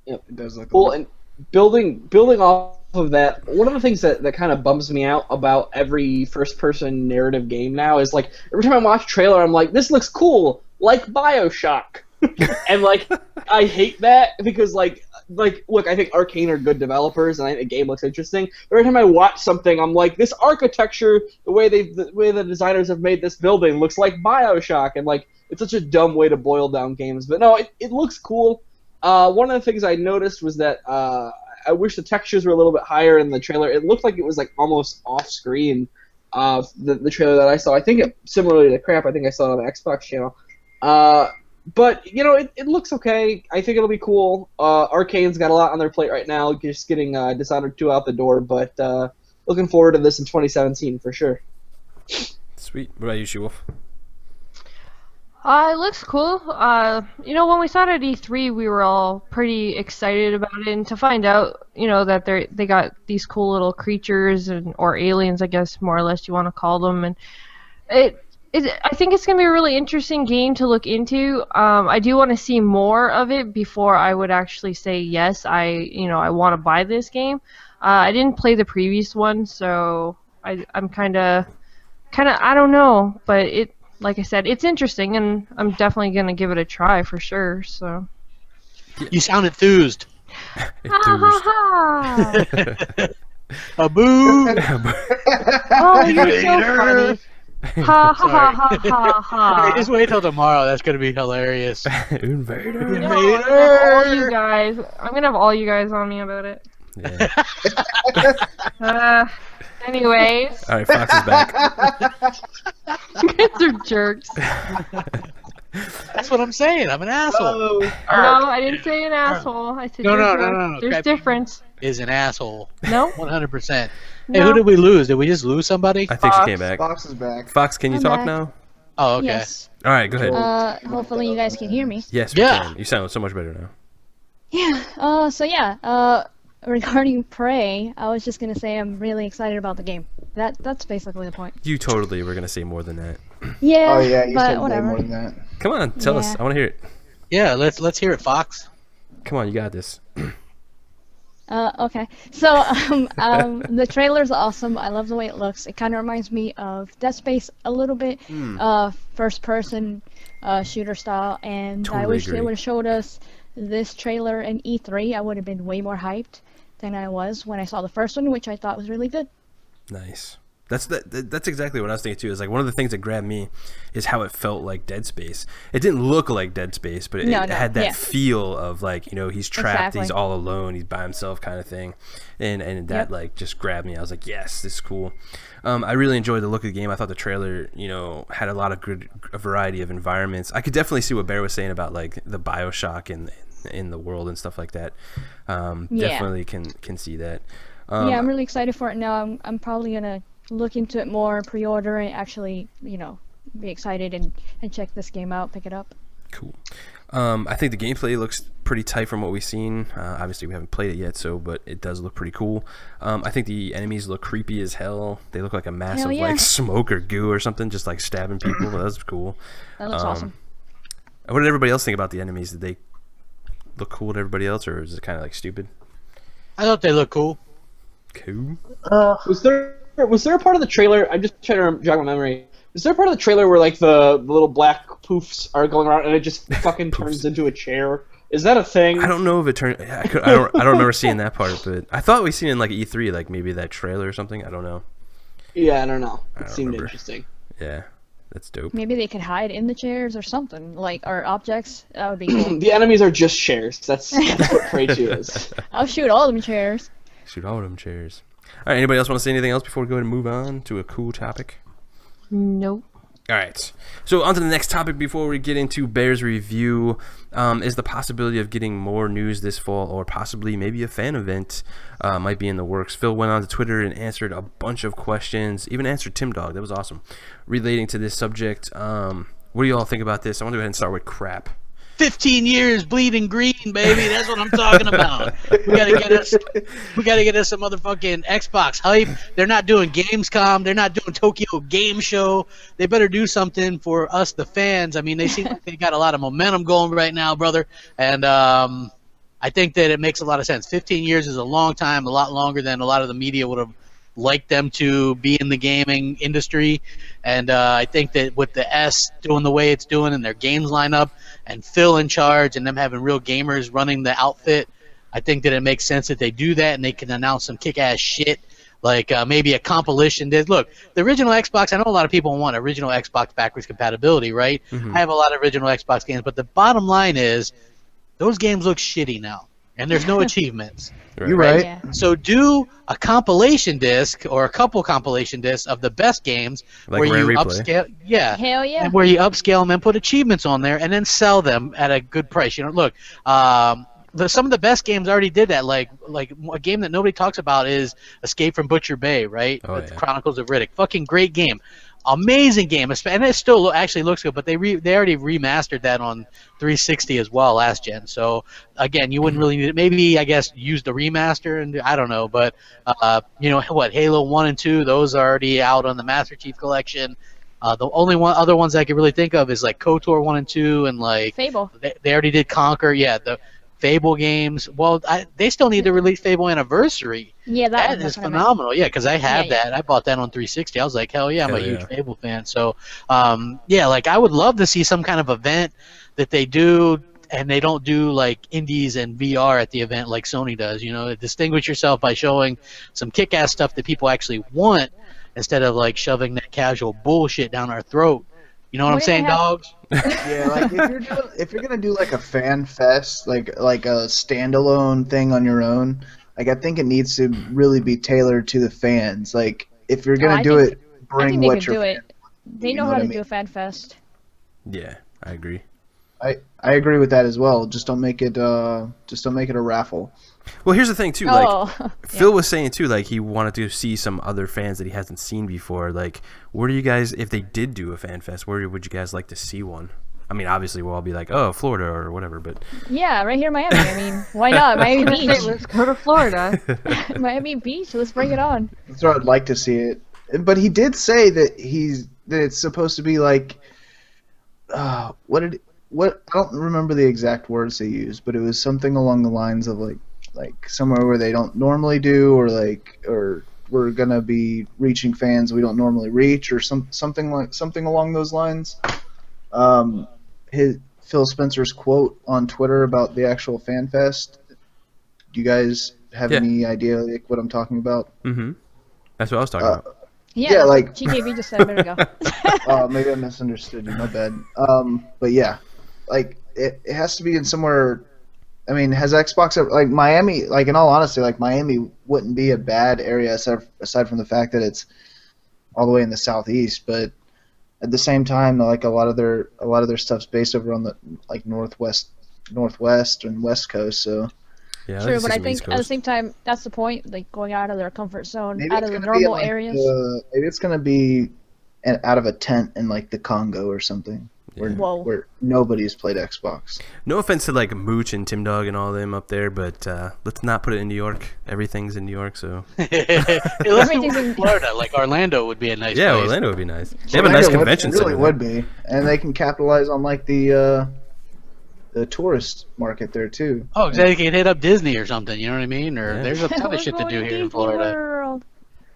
[SPEAKER 6] It does look
[SPEAKER 7] Well, and building off of that, one of the things that kind of bums me out about every first-person narrative game now is like every time I watch a trailer, I'm like, this looks cool, like BioShock, and like I hate that because like look, I think Arcane are good developers, and I think the game looks interesting. But every time I watch something, I'm like, this architecture, the way the designers have made this building looks like BioShock, and like it's such a dumb way to boil down games. But no, it looks cool. One of the things I noticed was that I wish the textures were a little bit higher in the trailer. It looked like it was like almost off screen. The trailer that I saw, I think similarly to Crap, I think I saw it on the Xbox channel. But you know, it looks okay. I think it'll be cool. Arcane's got a lot on their plate right now, just getting Dishonored 2 out the door. But looking forward to this in 2017 for sure.
[SPEAKER 3] Sweet. What about you, Shewulf?
[SPEAKER 8] It looks cool. You know, when we saw it at E3, we were all pretty excited about it, and to find out, you know, that they got these cool little creatures or aliens, I guess more or less you want to call them, and I think it's gonna be a really interesting game to look into. I do want to see more of it before I would actually say yes. I want to buy this game. I didn't play the previous one, so I'm kind of I don't know, but like I said, it's interesting, and I'm definitely gonna give it a try for sure. So.
[SPEAKER 4] you sound enthused.
[SPEAKER 8] Ha ha ha!
[SPEAKER 4] A boo!
[SPEAKER 8] Oh, you're so funny. Ha ha ha ha ha ha!
[SPEAKER 4] Hey, just wait till tomorrow. That's gonna be hilarious.
[SPEAKER 3] Invader.
[SPEAKER 8] You know, I'm gonna have all you guys. I'm gonna have all you guys on me about it.
[SPEAKER 3] Yeah.
[SPEAKER 8] Anyways,
[SPEAKER 3] All right, Fox is back.
[SPEAKER 8] you guys are jerks.
[SPEAKER 4] That's what I'm saying. I'm an asshole.
[SPEAKER 8] No, I didn't say an asshole. I said
[SPEAKER 4] No.
[SPEAKER 8] There's difference.
[SPEAKER 4] Is an asshole.
[SPEAKER 8] No.
[SPEAKER 4] 100%. Hey,
[SPEAKER 8] No.
[SPEAKER 4] who did we lose? Did we just lose somebody?
[SPEAKER 3] I think she
[SPEAKER 8] Fox.
[SPEAKER 3] came back.
[SPEAKER 6] Fox is back.
[SPEAKER 3] Fox, can you
[SPEAKER 5] I'm
[SPEAKER 3] talk
[SPEAKER 5] back.
[SPEAKER 3] now?
[SPEAKER 4] Oh, okay.
[SPEAKER 5] Yes.
[SPEAKER 3] All right, go ahead.
[SPEAKER 5] Hopefully you guys can hear me.
[SPEAKER 3] Yes, we
[SPEAKER 4] Yeah.
[SPEAKER 3] can. You sound so much better now.
[SPEAKER 5] Yeah. regarding Prey, I was just gonna say I'm really excited about the game. That's basically the point.
[SPEAKER 3] You totally were gonna say more than that.
[SPEAKER 5] Yeah,
[SPEAKER 6] Oh yeah, you
[SPEAKER 5] but
[SPEAKER 6] said way
[SPEAKER 5] whatever.
[SPEAKER 6] more than that.
[SPEAKER 3] Come on, tell us.
[SPEAKER 5] Yeah.
[SPEAKER 3] I want to hear it.
[SPEAKER 4] Yeah, let's hear it, Fox.
[SPEAKER 3] Come on, you got this.
[SPEAKER 5] Okay. So, the trailer's awesome. I love the way it looks. It kind of reminds me of Dead Space a little bit, first-person shooter style. And I
[SPEAKER 3] Totally
[SPEAKER 5] wish they
[SPEAKER 3] agree.
[SPEAKER 5] would have showed us this trailer in E3. I would have been way more hyped than I was when I saw the first one, which I thought was really good.
[SPEAKER 3] Nice. That's exactly what I was thinking too. Is like one of the things that grabbed me is how it felt like Dead Space. It didn't look like Dead Space, but it had that feel of like, he's trapped, he's all alone, he's by himself kind of thing, and that like just grabbed me. I was like, yes, this is cool. I really enjoyed the look of the game. I thought the trailer, had a lot of a variety of environments. I could definitely see what Bear was saying about like the BioShock in the world and stuff like that. Definitely can see that.
[SPEAKER 5] Yeah, I'm really excited for it now. I'm probably gonna look into it more, pre-order it, actually, be excited and check this game out, pick it up.
[SPEAKER 3] Cool. I think the gameplay looks pretty tight from what we've seen. Obviously, we haven't played it yet, but it does look pretty cool. I think the enemies look creepy as hell. They look like a mass of like smoke or goo or something, just like stabbing people. That was cool.
[SPEAKER 5] That looks awesome.
[SPEAKER 3] What did everybody else think about the enemies? Did they look cool to everybody else, or is it kind of like stupid?
[SPEAKER 4] I thought they looked cool.
[SPEAKER 3] Cool.
[SPEAKER 7] Was there a part of the trailer? I'm just trying to jog my memory. Is there a part of the trailer where like the little black poofs are going around and it just fucking turns into a chair? Is that a thing?
[SPEAKER 3] I don't know if it turned. I don't remember seeing that part, but I thought we seen it in like E3, like maybe that trailer or something. I don't know.
[SPEAKER 7] Yeah, I don't know. It seemed
[SPEAKER 3] remember.
[SPEAKER 7] interesting.
[SPEAKER 3] Yeah, that's dope.
[SPEAKER 5] Maybe they could hide in the chairs or something, or objects. That would be cool.
[SPEAKER 7] The enemies are just chairs. That's what Prey 2 is.
[SPEAKER 5] I'll shoot all them chairs.
[SPEAKER 3] Shoot all of them chairs. All right, anybody else want to say anything else before we go ahead and move on to a cool topic?
[SPEAKER 8] Nope.
[SPEAKER 3] All right, so on to the next topic before we get into Bear's review is the possibility of getting more news this fall, or possibly maybe a fan event might be in the works. Phil went on to Twitter and answered a bunch of questions, even answered Tim Dog. That was awesome. Relating to this subject, what do you all think about this? I want to go ahead and start with Crap.
[SPEAKER 4] 15 years bleeding green, baby. That's what I'm talking about. We gotta get us some motherfucking Xbox hype. They're not doing Gamescom. They're not doing Tokyo Game Show. They better do something for us, the fans. I mean, they seem like they got a lot of momentum going right now, brother. And I think that it makes a lot of sense. 15 years is a long time, a lot longer than a lot of the media would have liked them to be in the gaming industry. And I think that with the S doing the way it's doing and their games lineup and Phil in charge and them having real gamers running the outfit, I think that it makes sense that they do that and they can announce some kick-ass shit, like maybe a compilation. Look, the original Xbox, I know a lot of people want original Xbox backwards compatibility, right? I have a lot of original Xbox games, but the bottom line is those games look shitty now, and there's no achievements.
[SPEAKER 6] You're right.
[SPEAKER 5] Yeah.
[SPEAKER 4] So do a compilation disc or a couple compilation discs of the best games
[SPEAKER 3] Like
[SPEAKER 4] where
[SPEAKER 3] Rare
[SPEAKER 4] you
[SPEAKER 3] Replay.
[SPEAKER 4] upscale, yeah,
[SPEAKER 5] Hell yeah.
[SPEAKER 4] and where you upscale them and put achievements on there and then sell them at a good price. Look, some of the best games already did that. Like a game that nobody talks about is Escape from Butcher Bay, right?
[SPEAKER 3] Oh,
[SPEAKER 4] The
[SPEAKER 3] yeah.
[SPEAKER 4] Chronicles of Riddick. Fucking great game. Amazing game, and it still actually looks good. But they already remastered that on 360 as well last gen. So again, you wouldn't really need it. Maybe I guess use the remaster, and I don't know. But Halo 1 and 2, those are already out on the Master Chief Collection. The only other ones I could really think of is like KOTOR 1 and 2, and like
[SPEAKER 5] Fable.
[SPEAKER 4] They already did Conquer. Yeah, the Fable games. Well, they still need to release Fable Anniversary.
[SPEAKER 5] Yeah,
[SPEAKER 4] That is phenomenal. Yeah, because I have
[SPEAKER 5] Yeah,
[SPEAKER 4] that. I bought that on 360. I was like, hell yeah, I'm
[SPEAKER 3] Hell
[SPEAKER 4] a huge
[SPEAKER 3] yeah.
[SPEAKER 4] Fable fan. So, like I would love to see some kind of event that they do, and they don't do like indies and VR at the event like Sony does. Distinguish yourself by showing some kick-ass stuff that people actually want, instead of like shoving that casual bullshit down our throat. You know what I'm
[SPEAKER 5] What if
[SPEAKER 4] saying,
[SPEAKER 5] they have-
[SPEAKER 4] dogs?
[SPEAKER 6] Yeah, like if you're gonna do like a fan fest, like a standalone thing on your own, like I think it needs to really be tailored to the fans. Like if you're gonna
[SPEAKER 5] I
[SPEAKER 6] do
[SPEAKER 5] think-
[SPEAKER 6] it,
[SPEAKER 5] I
[SPEAKER 6] bring
[SPEAKER 5] think they
[SPEAKER 6] what
[SPEAKER 5] could
[SPEAKER 6] your
[SPEAKER 5] do
[SPEAKER 6] fans
[SPEAKER 5] it. They
[SPEAKER 6] you
[SPEAKER 5] know
[SPEAKER 6] know
[SPEAKER 5] how
[SPEAKER 6] what
[SPEAKER 5] to
[SPEAKER 6] I mean?
[SPEAKER 5] do a fan fest.
[SPEAKER 3] Yeah, I agree.
[SPEAKER 6] I agree with that as well. Just don't make it a raffle.
[SPEAKER 3] Well, here's the thing too. Like
[SPEAKER 5] Oh,
[SPEAKER 3] Phil was saying too, like he wanted to see some other fans that he hasn't seen before. Like, where do you guys, if they did do a fan fest, where would you guys like to see one? I mean, obviously we'll all be like, oh, Florida or whatever, but
[SPEAKER 5] Yeah, right here in Miami. I mean, why not? Miami Beach.
[SPEAKER 8] Let's go to Florida.
[SPEAKER 5] Miami Beach. Let's bring it on.
[SPEAKER 6] That's where I'd like to see it. But he did say that it's supposed to be like, what I don't remember the exact words they used, but it was something along the lines of like somewhere where they don't normally do, or we're gonna be reaching fans we don't normally reach, or something along those lines. Phil Spencer's quote on Twitter about the actual fan fest. Do you guys have any idea like what I'm talking about?
[SPEAKER 3] mm-hmm. That's what I was talking about.
[SPEAKER 5] Yeah,
[SPEAKER 6] Yeah,
[SPEAKER 5] that's
[SPEAKER 6] like-
[SPEAKER 5] what GKB just said a minute ago.
[SPEAKER 6] Maybe I misunderstood you. My bad. But yeah, like it has to be in somewhere. I mean, has Xbox ever, like Miami? Like in all honesty, like Miami wouldn't be a bad area aside from the fact that it's all the way in the southeast. But at the same time, like a lot of their stuff's based over on the like northwest and west coast. So
[SPEAKER 3] Yeah,
[SPEAKER 5] True,
[SPEAKER 3] like
[SPEAKER 5] but I
[SPEAKER 3] East
[SPEAKER 5] think at the
[SPEAKER 3] Coast.
[SPEAKER 5] same time, that's the point. Like going out of their comfort zone,
[SPEAKER 6] maybe
[SPEAKER 5] out
[SPEAKER 6] it's
[SPEAKER 5] of the
[SPEAKER 6] gonna be
[SPEAKER 5] normal
[SPEAKER 6] in, like,
[SPEAKER 5] areas.
[SPEAKER 6] maybe it's gonna be out of a tent in like the Congo or something.
[SPEAKER 5] Whoa.
[SPEAKER 6] Where nobody's played Xbox.
[SPEAKER 3] No offense to like Mooch and Tim Dog and all them up there, but let's not put it in New York. Everything's in New York, so
[SPEAKER 5] Everything's in-
[SPEAKER 4] Florida, like Orlando would be a nice
[SPEAKER 3] yeah,
[SPEAKER 4] place.
[SPEAKER 3] Orlando would be nice. They have a nice convention
[SPEAKER 6] It really
[SPEAKER 3] center.
[SPEAKER 6] would be, and they can capitalize on like the tourist market there too.
[SPEAKER 4] Oh, exactly. You could hit up Disney or something, you know what I mean? Or
[SPEAKER 3] Yeah.
[SPEAKER 4] there's a ton
[SPEAKER 5] We're
[SPEAKER 4] of shit to
[SPEAKER 5] going
[SPEAKER 4] do here in
[SPEAKER 5] Disney
[SPEAKER 4] Florida.
[SPEAKER 5] World.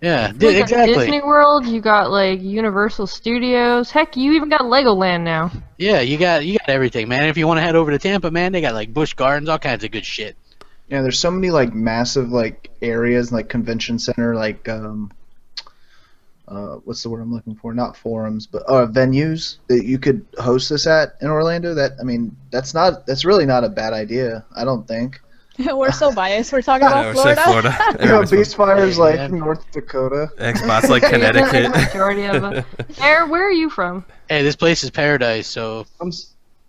[SPEAKER 4] Yeah,
[SPEAKER 8] You got
[SPEAKER 4] exactly.
[SPEAKER 8] Disney World, you got like Universal Studios. Heck, you even got Legoland now.
[SPEAKER 4] Yeah, you got everything, man. If you want to head over to Tampa, man, they got like Busch Gardens, all kinds of good shit.
[SPEAKER 6] Yeah, there's so many like massive like areas like convention center like what's the word I'm looking for? Not forums, but venues that you could host this at in Orlando. That's really not a bad idea. I don't think.
[SPEAKER 5] We're so biased. We're talking
[SPEAKER 3] Yeah,
[SPEAKER 5] about
[SPEAKER 3] we're saying
[SPEAKER 5] Florida.
[SPEAKER 3] Florida.
[SPEAKER 6] You know,
[SPEAKER 3] Everybody's
[SPEAKER 6] Beast Fire's like
[SPEAKER 4] Yeah.
[SPEAKER 6] North Dakota.
[SPEAKER 3] Xbox like
[SPEAKER 8] The
[SPEAKER 3] Connecticut.
[SPEAKER 8] majority of it. Where are you from?
[SPEAKER 4] Hey, this place is paradise, so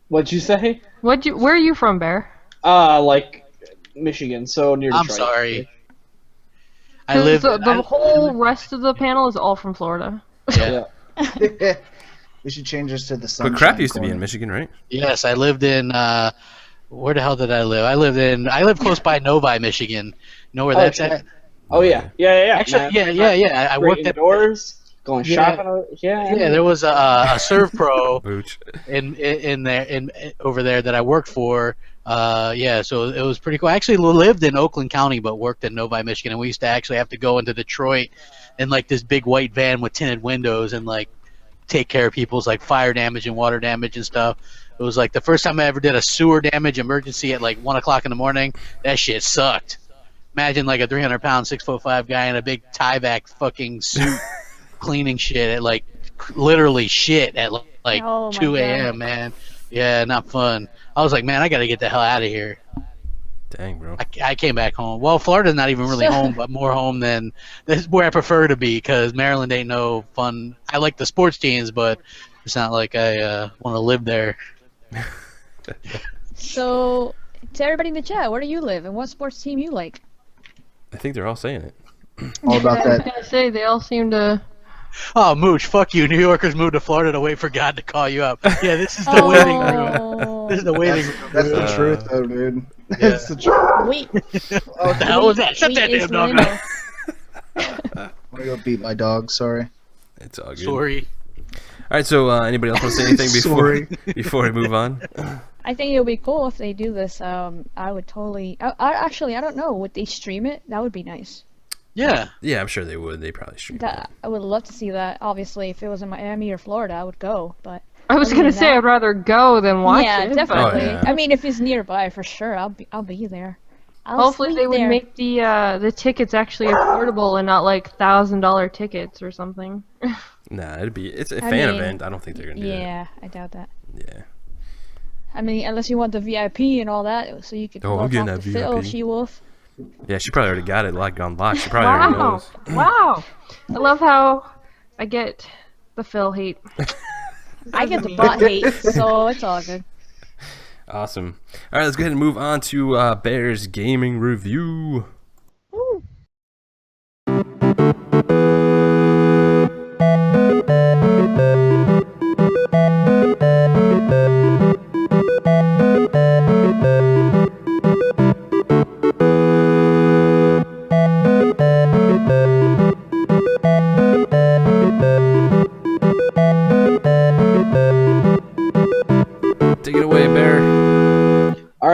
[SPEAKER 7] What'd you say?
[SPEAKER 8] Where are you from, Bear?
[SPEAKER 7] Like Michigan, so near
[SPEAKER 4] I'm
[SPEAKER 7] Detroit.
[SPEAKER 4] sorry. I live.
[SPEAKER 8] The whole rest of the panel is all from Florida.
[SPEAKER 4] Yeah.
[SPEAKER 6] We should change this to the sun.
[SPEAKER 3] But Crap used to be in Michigan, right?
[SPEAKER 4] Yes, I lived in. Where the hell did I live? I lived close by Novi, Michigan. You know where that's at?
[SPEAKER 7] Oh yeah, yeah.
[SPEAKER 4] Actually,
[SPEAKER 7] man.
[SPEAKER 4] yeah. I
[SPEAKER 7] Great
[SPEAKER 4] worked at.
[SPEAKER 7] indoors, going
[SPEAKER 4] Yeah.
[SPEAKER 7] shopping. Yeah.
[SPEAKER 4] Yeah, there was a Serve Pro
[SPEAKER 3] Booch.
[SPEAKER 4] in there over there that I worked for. Yeah, so it was pretty cool. I actually lived in Oakland County, but worked in Novi, Michigan, and we used to actually have to go into Detroit in like this big white van with tinted windows and like take care of people's like fire damage and water damage and stuff. It was like the first time I ever did a sewer damage emergency at like 1 o'clock in the morning. That shit sucked. Imagine like a 300-pound, 6'5" guy in a big Tyvek fucking suit cleaning shit at like literally shit at like
[SPEAKER 5] Oh my
[SPEAKER 4] 2
[SPEAKER 5] God.
[SPEAKER 4] a.m. Man, yeah, not fun. I was like, man, I gotta get the hell out of here.
[SPEAKER 3] Dang, bro.
[SPEAKER 4] I came back home. Well, Florida's not even really home, but more home than this is where I prefer to be because Maryland ain't no fun. I like the sports teams, but it's not like I want to live there.
[SPEAKER 5] So, to everybody in the chat, where do you live and what sports team you like?
[SPEAKER 3] I think they're all saying it.
[SPEAKER 6] All about
[SPEAKER 8] I was
[SPEAKER 6] that.
[SPEAKER 8] gonna say they all seem to.
[SPEAKER 4] Oh, Mooch, fuck you. New Yorkers moved to Florida to wait for God to call you up. Yeah, this is the waiting room.
[SPEAKER 5] Oh,
[SPEAKER 4] This is the waiting room.
[SPEAKER 6] That's the truth, though, dude. It's the truth.
[SPEAKER 5] wait.
[SPEAKER 4] What the hell was that? Shut that damn dog up.
[SPEAKER 6] I'm gonna go beat my dog. Sorry.
[SPEAKER 3] It's all good.
[SPEAKER 4] Sorry.
[SPEAKER 3] All right, so anybody else want to say anything before we move on?
[SPEAKER 5] I think it would be cool if they do this. I would totally. Actually, I don't know. Would they stream it? That would be nice.
[SPEAKER 4] Yeah.
[SPEAKER 3] Yeah, I'm sure they would. They probably stream it.
[SPEAKER 5] That I would love to see that. Obviously, if it was in Miami or Florida, I would go. But
[SPEAKER 8] I was
[SPEAKER 5] other
[SPEAKER 8] gonna
[SPEAKER 5] than
[SPEAKER 8] say
[SPEAKER 5] that-
[SPEAKER 8] I'd rather go than watch
[SPEAKER 5] yeah,
[SPEAKER 8] it. but
[SPEAKER 5] definitely.
[SPEAKER 3] Oh, yeah.
[SPEAKER 5] I mean, if it's nearby, for sure, I'll be there. I'll
[SPEAKER 8] Hopefully they
[SPEAKER 5] sleep
[SPEAKER 8] would
[SPEAKER 5] there.
[SPEAKER 8] make the tickets actually affordable and not like $1,000 tickets or something.
[SPEAKER 3] Nah, it's a
[SPEAKER 5] I
[SPEAKER 3] fan
[SPEAKER 5] mean,
[SPEAKER 3] event. I don't think they're gonna do
[SPEAKER 5] Yeah, I doubt that.
[SPEAKER 3] that. Yeah.
[SPEAKER 5] I mean, unless you want the VIP and all that, so you could
[SPEAKER 3] Oh,
[SPEAKER 5] go
[SPEAKER 3] I'm getting
[SPEAKER 5] talk
[SPEAKER 3] that
[SPEAKER 5] to Phil,
[SPEAKER 3] VIP.
[SPEAKER 5] She-Wolf.
[SPEAKER 3] Yeah, she probably already got it like on lock. She probably already
[SPEAKER 8] Wow!
[SPEAKER 3] knows.
[SPEAKER 8] Wow! I love how I get the Phil hate.
[SPEAKER 5] I get the bot hate, so it's all good.
[SPEAKER 3] Awesome. All right, let's go ahead and move on to Bears gaming review.
[SPEAKER 5] Woo.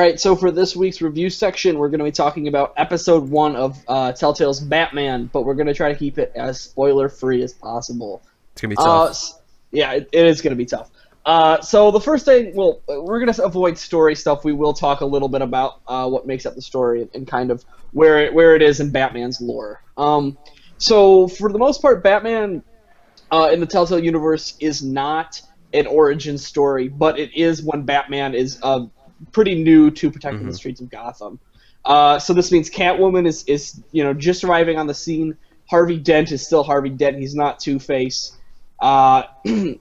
[SPEAKER 7] right, so for this week's review section, we're going to be talking about episode 1 of Telltale's Batman, but we're going to try to keep it as spoiler-free as possible.
[SPEAKER 3] It's gonna be tough.
[SPEAKER 7] Yeah, it is going to be tough. So the first thing, well, we're going to avoid story stuff. We will talk a little bit about what makes up the story and kind of where it is in Batman's lore. So for the most part, Batman in the Telltale universe is not an origin story, but it is when Batman is pretty new to protecting the streets of Gotham. So this means Catwoman is just arriving on the scene. Harvey Dent is still Harvey Dent. He's not Two-Face. And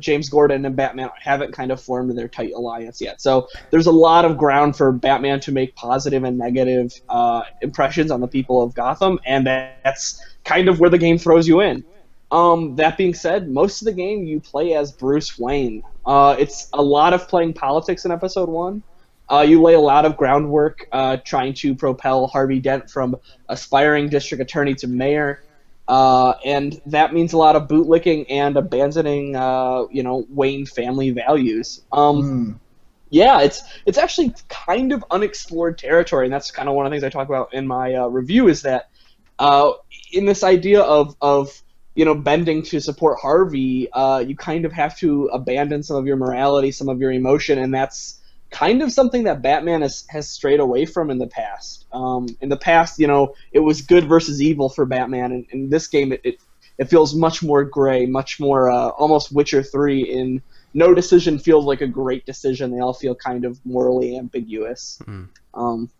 [SPEAKER 7] James Gordon and Batman haven't kind of formed their tight alliance yet. So there's a lot of ground for Batman to make positive and negative impressions on the people of Gotham, and that's kind of where the game throws you in. That being said, most of the game you play as Bruce Wayne. It's a lot of playing politics in episode 1. You lay a lot of groundwork trying to propel Harvey Dent from aspiring district attorney to mayor. And that means a lot of bootlicking and abandoning, Wayne family values. Yeah, it's actually kind of unexplored territory, and that's kind of one of the things I talk about in my review. Is that in this idea of bending to support Harvey, you kind of have to abandon some of your morality, some of your emotion, and that's kind of something that Batman has strayed away from in the past. In the past, it was good versus evil for Batman, and in this game, it feels much more gray, much more almost Witcher 3. In no decision feels like a great decision; they all feel kind of morally ambiguous.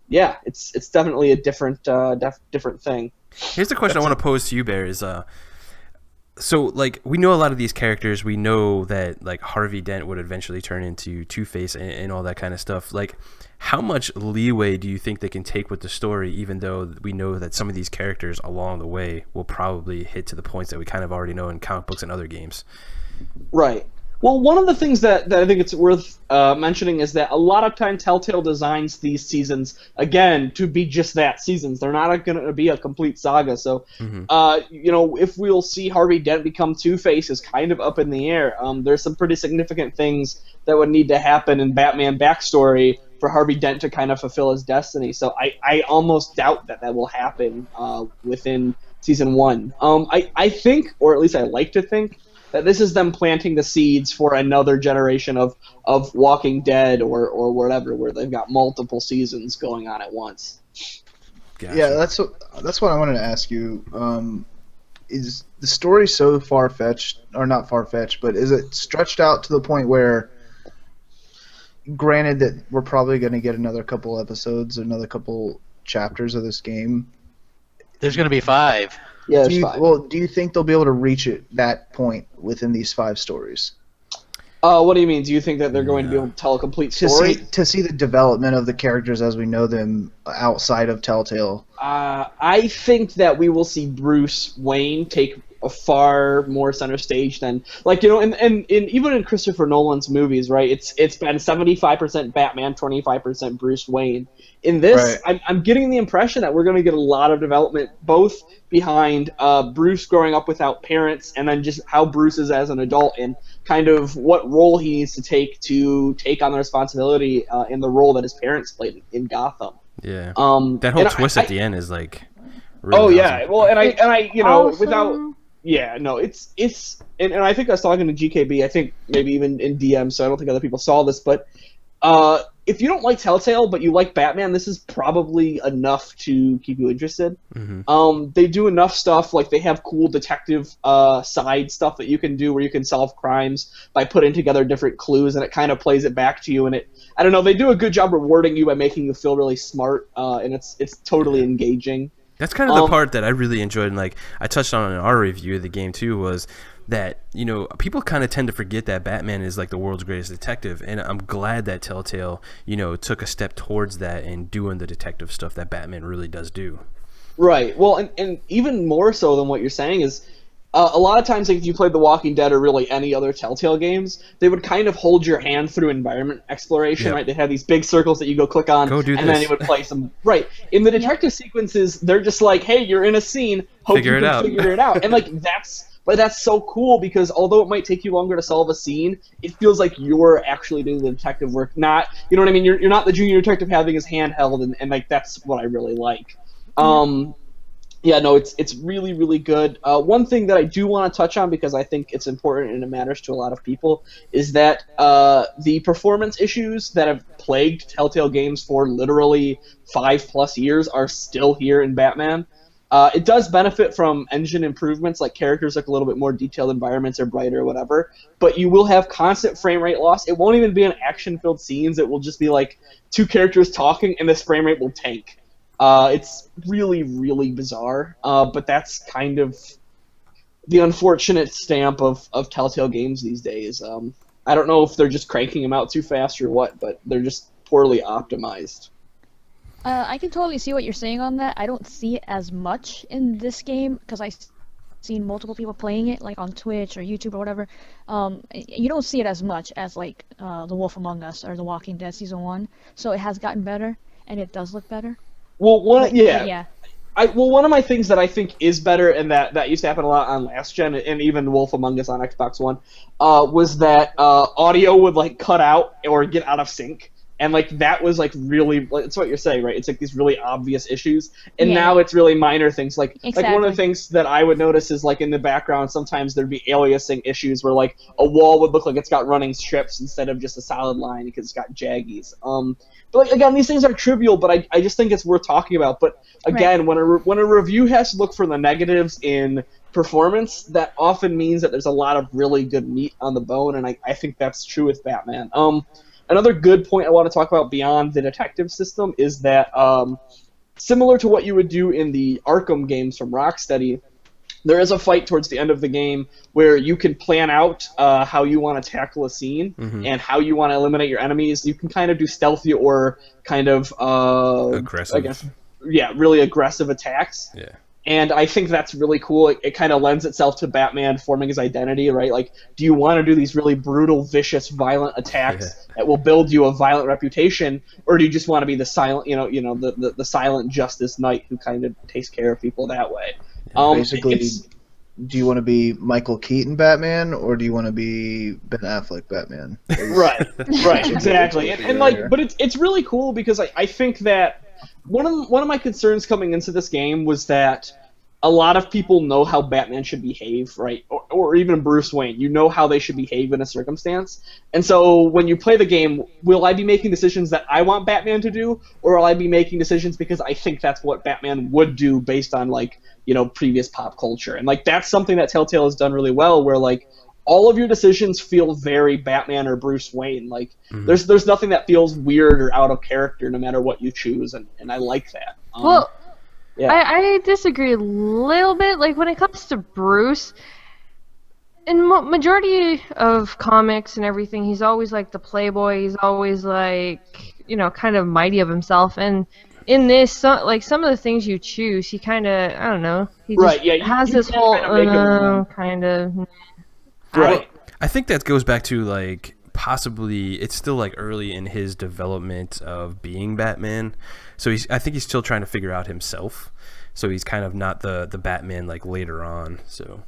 [SPEAKER 7] Yeah, it's definitely a different thing.
[SPEAKER 3] Here's the question I want to pose to you, Bear. Is so, like, we know a lot of these characters. We know that, like, Harvey Dent would eventually turn into Two-Face and all that kind of stuff. Like, how much leeway do you think they can take with the story, even though we know that some of these characters along the way will probably hit to the points that we kind of already know in comic books and other games? Right.
[SPEAKER 7] Well, one of the things that I think it's worth mentioning is that a lot of time Telltale designs these seasons, again, to be just that, seasons. They're not going to be a complete saga. So, if we'll see Harvey Dent become Two-Face is kind of up in the air. There's some pretty significant things that would need to happen in Batman backstory for Harvey Dent to kind of fulfill his destiny. So I almost doubt that will happen within Season 1. I think, or at least I like to think, that this is them planting the seeds for another generation of Walking Dead or whatever, where they've got multiple seasons going on at once.
[SPEAKER 6] Gotcha. Yeah, that's what I wanted to ask you. Is the story so far-fetched, or not far-fetched, but is it stretched out to the point where, granted that we're probably going to get another couple episodes, another couple chapters of this game?
[SPEAKER 4] There's going to be 5.
[SPEAKER 7] Yeah, there's 5.
[SPEAKER 6] Well, do you think they'll be able to reach that point within these 5 stories?
[SPEAKER 7] What do you mean? Do you think that they're going to be able to tell a complete story?
[SPEAKER 6] To see the development of the characters as we know them outside of Telltale.
[SPEAKER 7] I think that we will see Bruce Wayne take a far more center stage than, like, and even in Christopher Nolan's movies, right? It's been 75% Batman, 25% Bruce Wayne. In this, right, I'm getting the impression that we're going to get a lot of development, both behind Bruce growing up without parents, and then just how Bruce is as an adult, and kind of what role he needs to take on the responsibility in the role that his parents played in Gotham.
[SPEAKER 3] Yeah. That whole twist at the end is like. Really
[SPEAKER 7] awesome.
[SPEAKER 3] Yeah.
[SPEAKER 7] Well, and I
[SPEAKER 8] awesome.
[SPEAKER 7] Without. Yeah, no, it's and I think I was talking to GKB, I think maybe even in DM, so I don't think other people saw this, but if you don't like Telltale but you like Batman, this is probably enough to keep you interested. They do enough stuff, like they have cool detective side stuff that you can do where you can solve crimes by putting together different clues, and it kind of plays it back to you, and I don't know, they do a good job rewarding you by making you feel really smart, and it's totally engaging.
[SPEAKER 3] That's kind of the part that I really enjoyed, and like I touched on in our review of the game too, was that people kind of tend to forget that Batman is like the world's greatest detective, and I'm glad that Telltale took a step towards that and doing the detective stuff that Batman really does do. Right.
[SPEAKER 7] Well, and even more so than what you're saying is, a lot of times, like, if you played The Walking Dead or really any other Telltale games, they would kind of hold your hand through environment exploration, right? They have these big circles that you go click on, then they would play some. Right. In the detective sequences, they're just like, hey, you're in a scene, hope you can figure it out. And, like, that's But that's so cool because although it might take you longer to solve a scene, it feels like you're actually doing the detective work. Not, you know what I mean? You're not the junior detective having his hand held, and like that's what I really like. Yeah, no, it's really, really good. One thing that I do want to touch on, because I think it's important and it matters to a lot of people, is that the performance issues that have plagued Telltale Games for literally 5+ years are still here in Batman. It does benefit from engine improvements, like characters look a little bit more detailed, environments are brighter, whatever, but you will have constant frame rate loss. It won't even be in action-filled scenes. It will just be like two characters talking, and this frame rate will tank. It's really, really bizarre, but that's kind of the unfortunate stamp of Telltale Games these days. I don't know if they're just cranking them out too fast or what, but they're just poorly optimized.
[SPEAKER 5] I can totally see what you're saying on that. I don't see it as much in this game because I've seen multiple people playing it, like on Twitch or YouTube or whatever. You don't see it as much as like The Wolf Among Us or The Walking Dead Season 1. So it has gotten better, and it does look better.
[SPEAKER 7] Well, one
[SPEAKER 5] Yeah.
[SPEAKER 7] one of my things that I think is better, and that used to happen a lot on last gen, and even Wolf Among Us on Xbox One, was that audio would like cut out or get out of sync, and like that was like really, like, it's what you're saying, right? It's like these really obvious issues, and now it's really minor things. Like one of the things that I would notice is like in the background sometimes there'd be aliasing issues where like a wall would look like it's got running strips instead of just a solid line because it's got jaggies. But like, again, these things are trivial, but I just think it's worth talking about. But again, when a review has to look for the negatives in performance, that often means that there's a lot of really good meat on the bone, and I think that's true with Batman. Another good point I want to talk about beyond the detective system is that similar to what you would do in the Arkham games from Rocksteady, there is a fight towards the end of the game where you can plan out how you want to tackle a scene and how you want to eliminate your enemies. You can kind of do stealthy or kind of
[SPEAKER 3] aggressive.
[SPEAKER 7] I guess, yeah, really aggressive attacks.
[SPEAKER 3] Yeah.
[SPEAKER 7] And I think that's really cool. It kind of lends itself to Batman forming his identity, right? Like, do you want to do these really brutal, vicious, violent attacks that will build you a violent reputation, or do you just want to be the silent, the silent justice knight who kind of takes care of people that way?
[SPEAKER 6] Basically, do you want to be Michael Keaton Batman, or do you want to be Ben Affleck Batman?
[SPEAKER 7] Right, exactly. And like, but it's really cool because I think that one of my concerns coming into this game was that a lot of people know how Batman should behave, right? Or even Bruce Wayne. You know how they should behave in a circumstance. And so when you play the game, will I be making decisions that I want Batman to do, or will I be making decisions because I think that's what Batman would do based on, like, previous pop culture? And like that's something that Telltale has done really well, where like all of your decisions feel very Batman or Bruce Wayne. Like there's nothing that feels weird or out of character no matter what you choose, and I like that.
[SPEAKER 8] Well, yeah. I disagree a little bit. Like when it comes to Bruce, in majority of comics and everything, he's always like the playboy. He's always like kind of mighty of himself. And in this, some of the things you choose, he kind of, I don't know. He just has this whole kind of.
[SPEAKER 7] Right.
[SPEAKER 3] I think that goes back to like possibly it's still like early in his development of being Batman. So I think he's still trying to figure out himself. So he's kind of not the Batman like later on. So.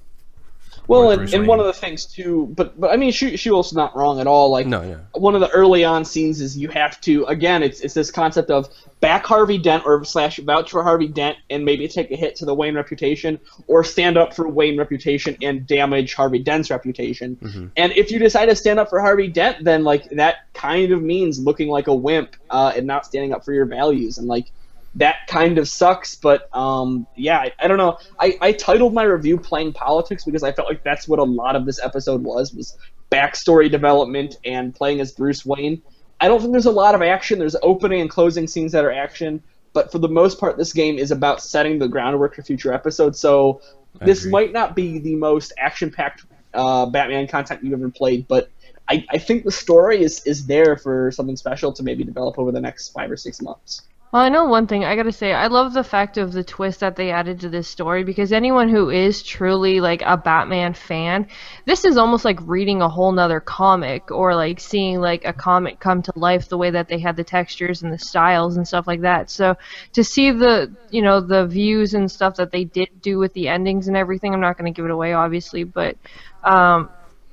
[SPEAKER 7] Well, and one of the things too, but I mean, she was not wrong at all. Like, one of the early on scenes is you have to, again, it's this concept of back Harvey Dent or / vouch for Harvey Dent and maybe take a hit to the Wayne reputation, or stand up for Wayne reputation and damage Harvey Dent's reputation. And if you decide to stand up for Harvey Dent, then like that kind of means looking like a wimp and not standing up for your values, and like. That kind of sucks, but I don't know. I titled my review "Playing Politics" because I felt like that's what a lot of this episode was backstory development and playing as Bruce Wayne. I don't think there's a lot of action. There's opening and closing scenes that are action, but for the most part, this game is about setting the groundwork for future episodes. So this might not be the most action-packed Batman content you've ever played, but I think the story is there for something special to maybe develop over the next 5 or 6 months.
[SPEAKER 8] Well, I know one thing. I gotta say, I love the fact of the twist that they added to this story because anyone who is truly like a Batman fan, this is almost like reading a whole nother comic or like seeing like a comic come to life the way that they had the textures and the styles and stuff like that. So to see the, the views and stuff that they did do with the endings and everything, I'm not gonna give it away, obviously, but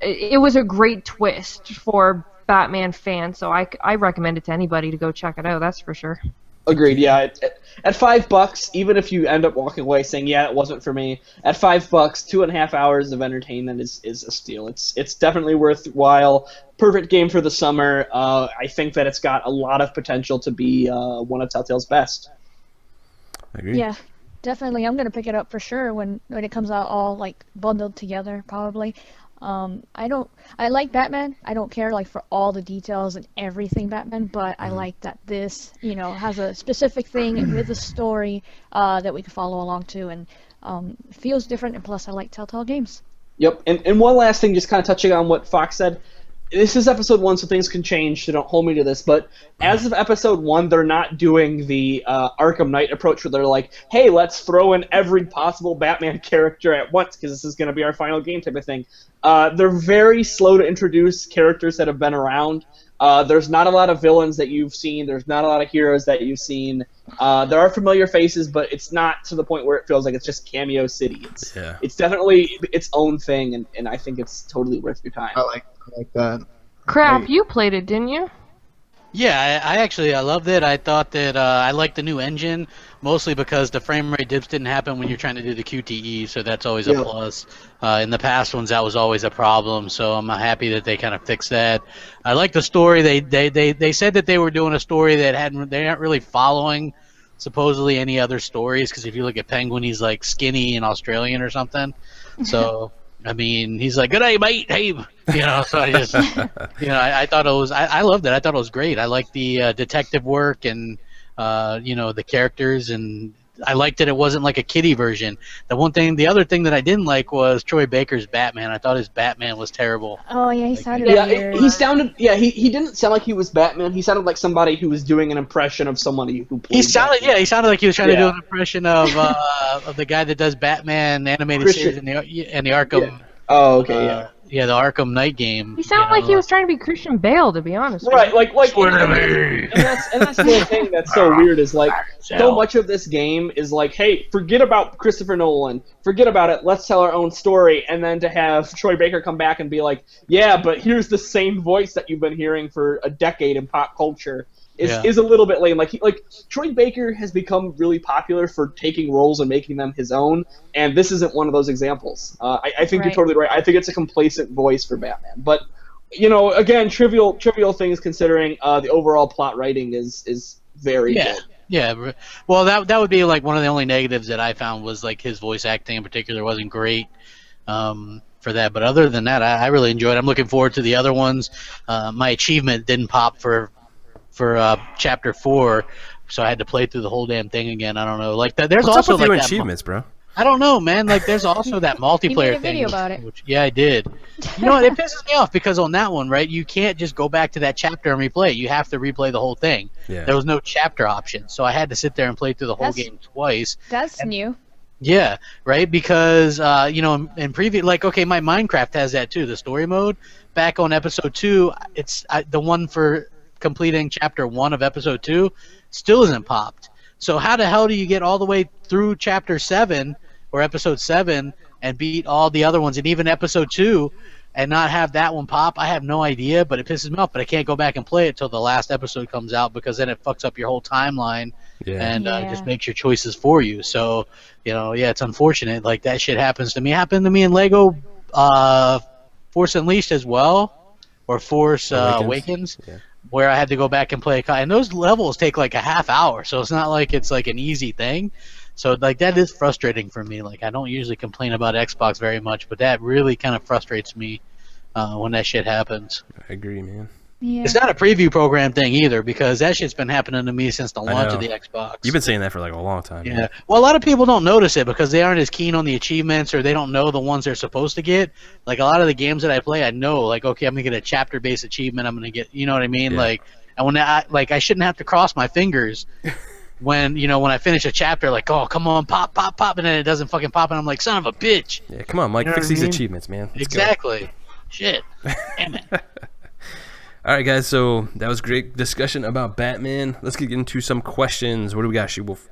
[SPEAKER 8] it was a great twist for Batman fans. So I recommend it to anybody to go check it out. That's for sure.
[SPEAKER 7] Agreed. Yeah, at $5, even if you end up walking away saying, "Yeah, it wasn't for me," at $5, 2.5 hours of entertainment is a steal. It's definitely worthwhile. Perfect game for the summer. I think that it's got a lot of potential to be one of Telltale's best.
[SPEAKER 3] I agree.
[SPEAKER 5] Yeah, definitely. I'm gonna pick it up for sure when it comes out all like bundled together, probably. I like Batman. I don't care like for all the details and everything Batman, but I like that this, has a specific thing with a story that we can follow along to, and feels different. And plus, I like Telltale games.
[SPEAKER 7] Yep. And one last thing, just kind of touching on what Fox said. This is episode 1, so things can change, so don't hold me to this, but as of episode 1, they're not doing the Arkham Knight approach where they're like, hey, let's throw in every possible Batman character at once because this is going to be our final game type of thing. They're very slow to introduce characters that have been around. There's not a lot of villains that you've seen. There's not a lot of heroes that you've seen. There are familiar faces, but it's not to the point where it feels like it's just cameo city. It's definitely its own thing, and I think it's totally worth your time.
[SPEAKER 6] I like that.
[SPEAKER 8] Crap, you played it, didn't you?
[SPEAKER 4] Yeah, I loved it. I thought that I liked the new engine, mostly because the frame rate dips didn't happen when you're trying to do the QTE, so that's always a plus. In the past ones, that was always a problem, so I'm happy that they kind of fixed that. I like the story. They said that they were doing a story that they aren't really following supposedly any other stories, because if you look at Penguin, he's like skinny and Australian or something. So I mean, he's like, "Good day, mate." Hey, So I just, I thought it was. I loved it. I thought it was great. I liked the detective work and the characters, and I liked that it wasn't like a kiddie version. The other thing that I didn't like was Troy Baker's Batman. I thought his Batman was terrible.
[SPEAKER 5] Oh yeah, he sounded weird.
[SPEAKER 7] He sounded. Yeah, he didn't sound like he was Batman. He sounded like somebody who was doing an impression of somebody who played.
[SPEAKER 4] He sounded like he was trying to do an impression of the guy that does Batman animated series in the Arkham.
[SPEAKER 7] Yeah. Oh, okay, yeah.
[SPEAKER 4] Yeah, the Arkham Knight game.
[SPEAKER 8] He sounded like he was trying to be Christian Bale, to be honest.
[SPEAKER 7] Right, and that's the thing that's so weird is like so much of this game is like, hey, forget about Christopher Nolan, forget about it, let's tell our own story, and then to have Troy Baker come back and be like, yeah, but here's the same voice that you've been hearing for a decade in pop culture. Is a little bit lame. Like Troy Baker has become really popular for taking roles and making them his own, and this isn't one of those examples. I think you're totally right. I think it's a complacent voice for Batman. But again, trivial things considering the overall plot writing is very good.
[SPEAKER 4] Yeah. Well, that would be like one of the only negatives that I found was like his voice acting in particular wasn't great. For that, but other than that, I really enjoyed it. I'm looking forward to the other ones. My achievement didn't pop for chapter 4, so I had to play through the whole damn thing again. I don't know. Like that. There's
[SPEAKER 3] What's
[SPEAKER 4] also
[SPEAKER 3] up with
[SPEAKER 4] like
[SPEAKER 3] your achievements, bro?
[SPEAKER 4] I don't know, man. Like there's also that multiplayer
[SPEAKER 5] You made a
[SPEAKER 4] thing.
[SPEAKER 5] video about it.
[SPEAKER 4] Yeah, I did. You know what? It pisses me off because on that one, right, you can't just go back to that chapter and replay it. You have to replay the whole thing.
[SPEAKER 3] Yeah.
[SPEAKER 4] There was no chapter option, so I had to sit there and play through the whole game twice.
[SPEAKER 5] That's new.
[SPEAKER 4] Yeah, right. Because in previous, like, okay, my Minecraft has that too. The story mode back on episode 2, it's the one for completing chapter 1 of episode 2 still isn't popped. So how the hell do you get all the way through chapter 7 or episode 7 and beat all the other ones and even episode 2 and not have that one pop? I have no idea, but it pisses me off. But I can't go back and play it till the last episode comes out because then it fucks up your whole timeline and just makes your choices for you. So it's unfortunate. Like that shit happens to me. It happened to me in Lego Force Unleashed as well, or Force Awakens. Yeah. Where I had to go back and play and those levels take like a half hour, so it's not like it's like an easy thing. So like that is frustrating for me. Like I don't usually complain about Xbox very much, but that really kind of frustrates me when that shit happens.
[SPEAKER 3] I agree, man.
[SPEAKER 5] Yeah.
[SPEAKER 4] It's not a preview program thing either, because that shit's been happening to me since the launch of the Xbox.
[SPEAKER 3] You've been saying that for like a long time.
[SPEAKER 4] Yeah. Well, a lot of people don't notice it because they aren't as keen on the achievements, or they don't know the ones they're supposed to get. Like a lot of the games that I play, I know, like, okay, I'm gonna get a chapter-based achievement. I'm gonna get, you know what I mean?
[SPEAKER 3] Yeah.
[SPEAKER 4] Like, and when I shouldn't have to cross my fingers when I finish a chapter, like, oh, come on, pop, pop, pop, and then it doesn't fucking pop, and I'm like, son of a bitch.
[SPEAKER 3] Yeah, come on, Mike,
[SPEAKER 4] You know
[SPEAKER 3] fix
[SPEAKER 4] what I
[SPEAKER 3] these
[SPEAKER 4] mean?
[SPEAKER 3] achievements, man. Let's go.
[SPEAKER 4] Exactly. Shit. Damn it.
[SPEAKER 3] All right, guys. So that was great discussion about Batman. Let's get into some questions. What do we got, She-Wolf?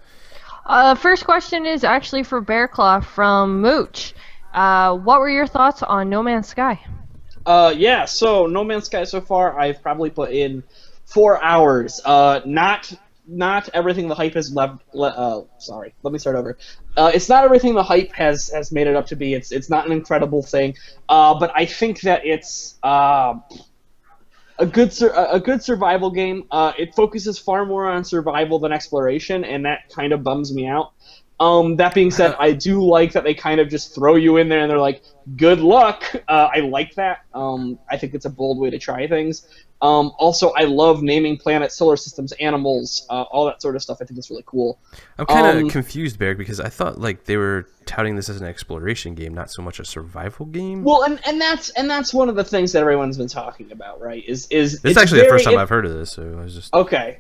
[SPEAKER 8] First question is actually for Bearclaw from Mooch. What were your thoughts on No Man's Sky?
[SPEAKER 7] Yeah, so No Man's Sky so far, I've probably put in 4 hours. Not everything the hype has sorry, let me start over. It's not everything the hype has made it up to be. It's not an incredible thing. But I think that it's a good survival game. It focuses far more on survival than exploration, and that kind of bums me out. That being said, I do like that they kind of just throw you in there and they're like, good luck. I like that. I think it's a bold way to try things. Also, I love naming planets, solar systems, animals, all that sort of stuff. I think it's really cool.
[SPEAKER 3] I'm kind of confused, Barrick, because I thought like they were touting this as an exploration game, not so much a survival game.
[SPEAKER 7] Well, and that's one of the things that everyone's been talking about, right? Is
[SPEAKER 3] this is actually the first time I've heard of this, so I was just
[SPEAKER 7] okay.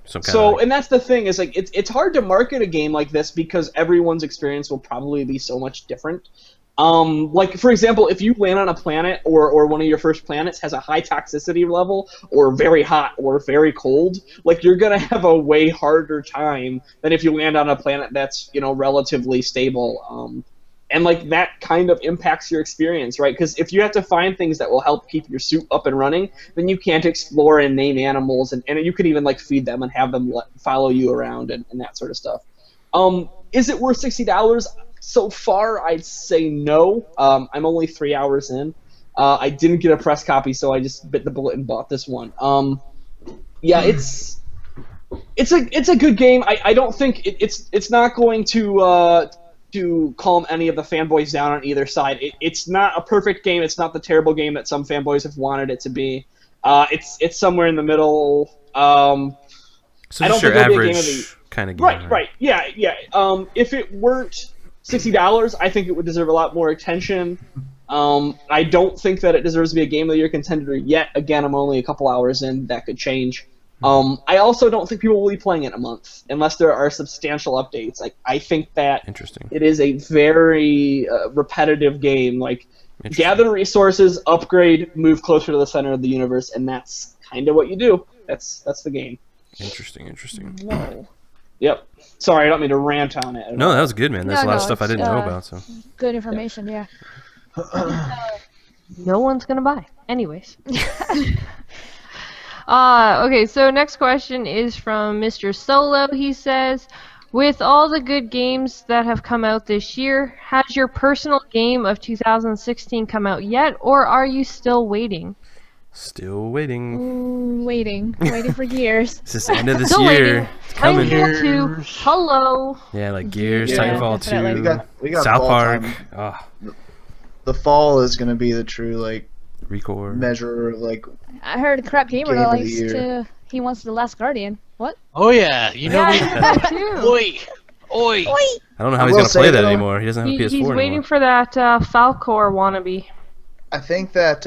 [SPEAKER 7] And that's the thing is like it's hard to market a game like this because everyone's experience will probably be so much different. Like for example, if you land on a planet or one of your first planets has a high toxicity level or very hot or very cold, like you're gonna have a way harder time than if you land on a planet that's relatively stable. And like that kind of impacts your experience, right? Because if you have to find things that will help keep your suit up and running, then you can't explore and name animals, and you could even like feed them and have them follow you around and that sort of stuff. Is it worth $60? So far, I'd say no. I'm only 3 hours in. I didn't get a press copy, so I just bit the bullet and bought this one. Yeah, it's a good game. I don't think it's not going to calm any of the fanboys down on either side. It's not a perfect game. It's not the terrible game that some fanboys have wanted it to be. It's somewhere in the middle.
[SPEAKER 3] So
[SPEAKER 7] I don't
[SPEAKER 3] just your
[SPEAKER 7] think it'll be a game of
[SPEAKER 3] average kind of game.
[SPEAKER 7] Right. Yeah. If it weren't $60, I think it would deserve a lot more attention. I don't think that it deserves to be a Game of the Year contender yet. Again, I'm only a couple hours in. That could change. I also don't think people will be playing it in a month unless there are substantial updates. Like I think that it is a very repetitive game. Like gather resources, upgrade, move closer to the center of the universe, and that's kind of what you do. That's the game.
[SPEAKER 3] Interesting.
[SPEAKER 5] Whoa.
[SPEAKER 7] Yep. Sorry, I don't mean to rant on it.
[SPEAKER 3] No, that was good, man. There's a lot of stuff I didn't know about. So
[SPEAKER 5] Good information, yeah.
[SPEAKER 8] No one's gonna buy. Anyways. Okay, so next question is from Mr. Solo. He says, with all the good games that have come out this year, has your personal game of 2016 come out yet, or are you still waiting?
[SPEAKER 3] Still waiting.
[SPEAKER 5] Waiting for Gears.
[SPEAKER 3] It's just the end of this
[SPEAKER 8] Still
[SPEAKER 3] year.
[SPEAKER 8] waiting.
[SPEAKER 3] It's coming.
[SPEAKER 8] Titanfall 2. Hello.
[SPEAKER 3] Yeah, like Gears,
[SPEAKER 6] Yeah,
[SPEAKER 3] Titanfall
[SPEAKER 5] definitely.
[SPEAKER 3] 2,
[SPEAKER 6] We got
[SPEAKER 3] South
[SPEAKER 6] fall
[SPEAKER 3] Park.
[SPEAKER 6] time. The fall is going to be the true like
[SPEAKER 3] Recore.
[SPEAKER 6] measure of like
[SPEAKER 5] I heard CrapGamer
[SPEAKER 6] Game of the
[SPEAKER 5] likes
[SPEAKER 6] year.
[SPEAKER 5] he wants The Last Guardian. What?
[SPEAKER 4] Oh yeah, you know me.
[SPEAKER 8] that too.
[SPEAKER 4] Oi, oi.
[SPEAKER 3] I don't know how
[SPEAKER 6] I
[SPEAKER 3] he's
[SPEAKER 6] will
[SPEAKER 3] gonna play
[SPEAKER 6] say,
[SPEAKER 3] that
[SPEAKER 6] though,
[SPEAKER 3] anymore. He doesn't have a PS4
[SPEAKER 8] He's
[SPEAKER 3] anymore.
[SPEAKER 8] waiting for that Falcor wannabe.
[SPEAKER 6] I think that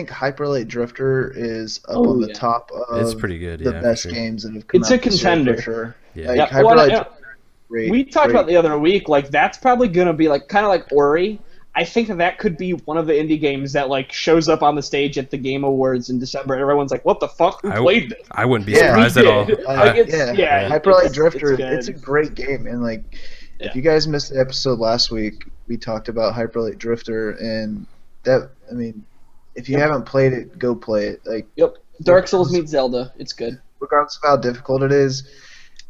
[SPEAKER 6] Hyper Light Drifter is up on the top of
[SPEAKER 3] It's pretty good,
[SPEAKER 6] the
[SPEAKER 3] yeah, for
[SPEAKER 6] best
[SPEAKER 3] sure.
[SPEAKER 6] games that have come
[SPEAKER 7] It's
[SPEAKER 6] out
[SPEAKER 7] a
[SPEAKER 6] this year,
[SPEAKER 7] contender.
[SPEAKER 6] for sure.
[SPEAKER 3] Yeah.
[SPEAKER 6] Like,
[SPEAKER 7] Yeah,
[SPEAKER 6] Hyper
[SPEAKER 7] well,
[SPEAKER 6] Light
[SPEAKER 7] yeah.
[SPEAKER 6] Drifter, great.
[SPEAKER 7] We talked
[SPEAKER 6] great.
[SPEAKER 7] about the other week, like that's probably gonna be like kind of like Ori. I think that could be one of the indie games that like shows up on the stage at the Game Awards in December. Everyone's like, "What the fuck? Who played this?"
[SPEAKER 3] I wouldn't be
[SPEAKER 6] Yeah.
[SPEAKER 3] surprised at all.
[SPEAKER 6] Hyper Light Drifter,
[SPEAKER 7] good.
[SPEAKER 6] it's a great game, and like if you guys missed the episode last week, we talked about Hyper Light Drifter, and that if you haven't played it, go play it. Like
[SPEAKER 7] Dark Souls meets Zelda. It's good.
[SPEAKER 6] regardless of how difficult it is,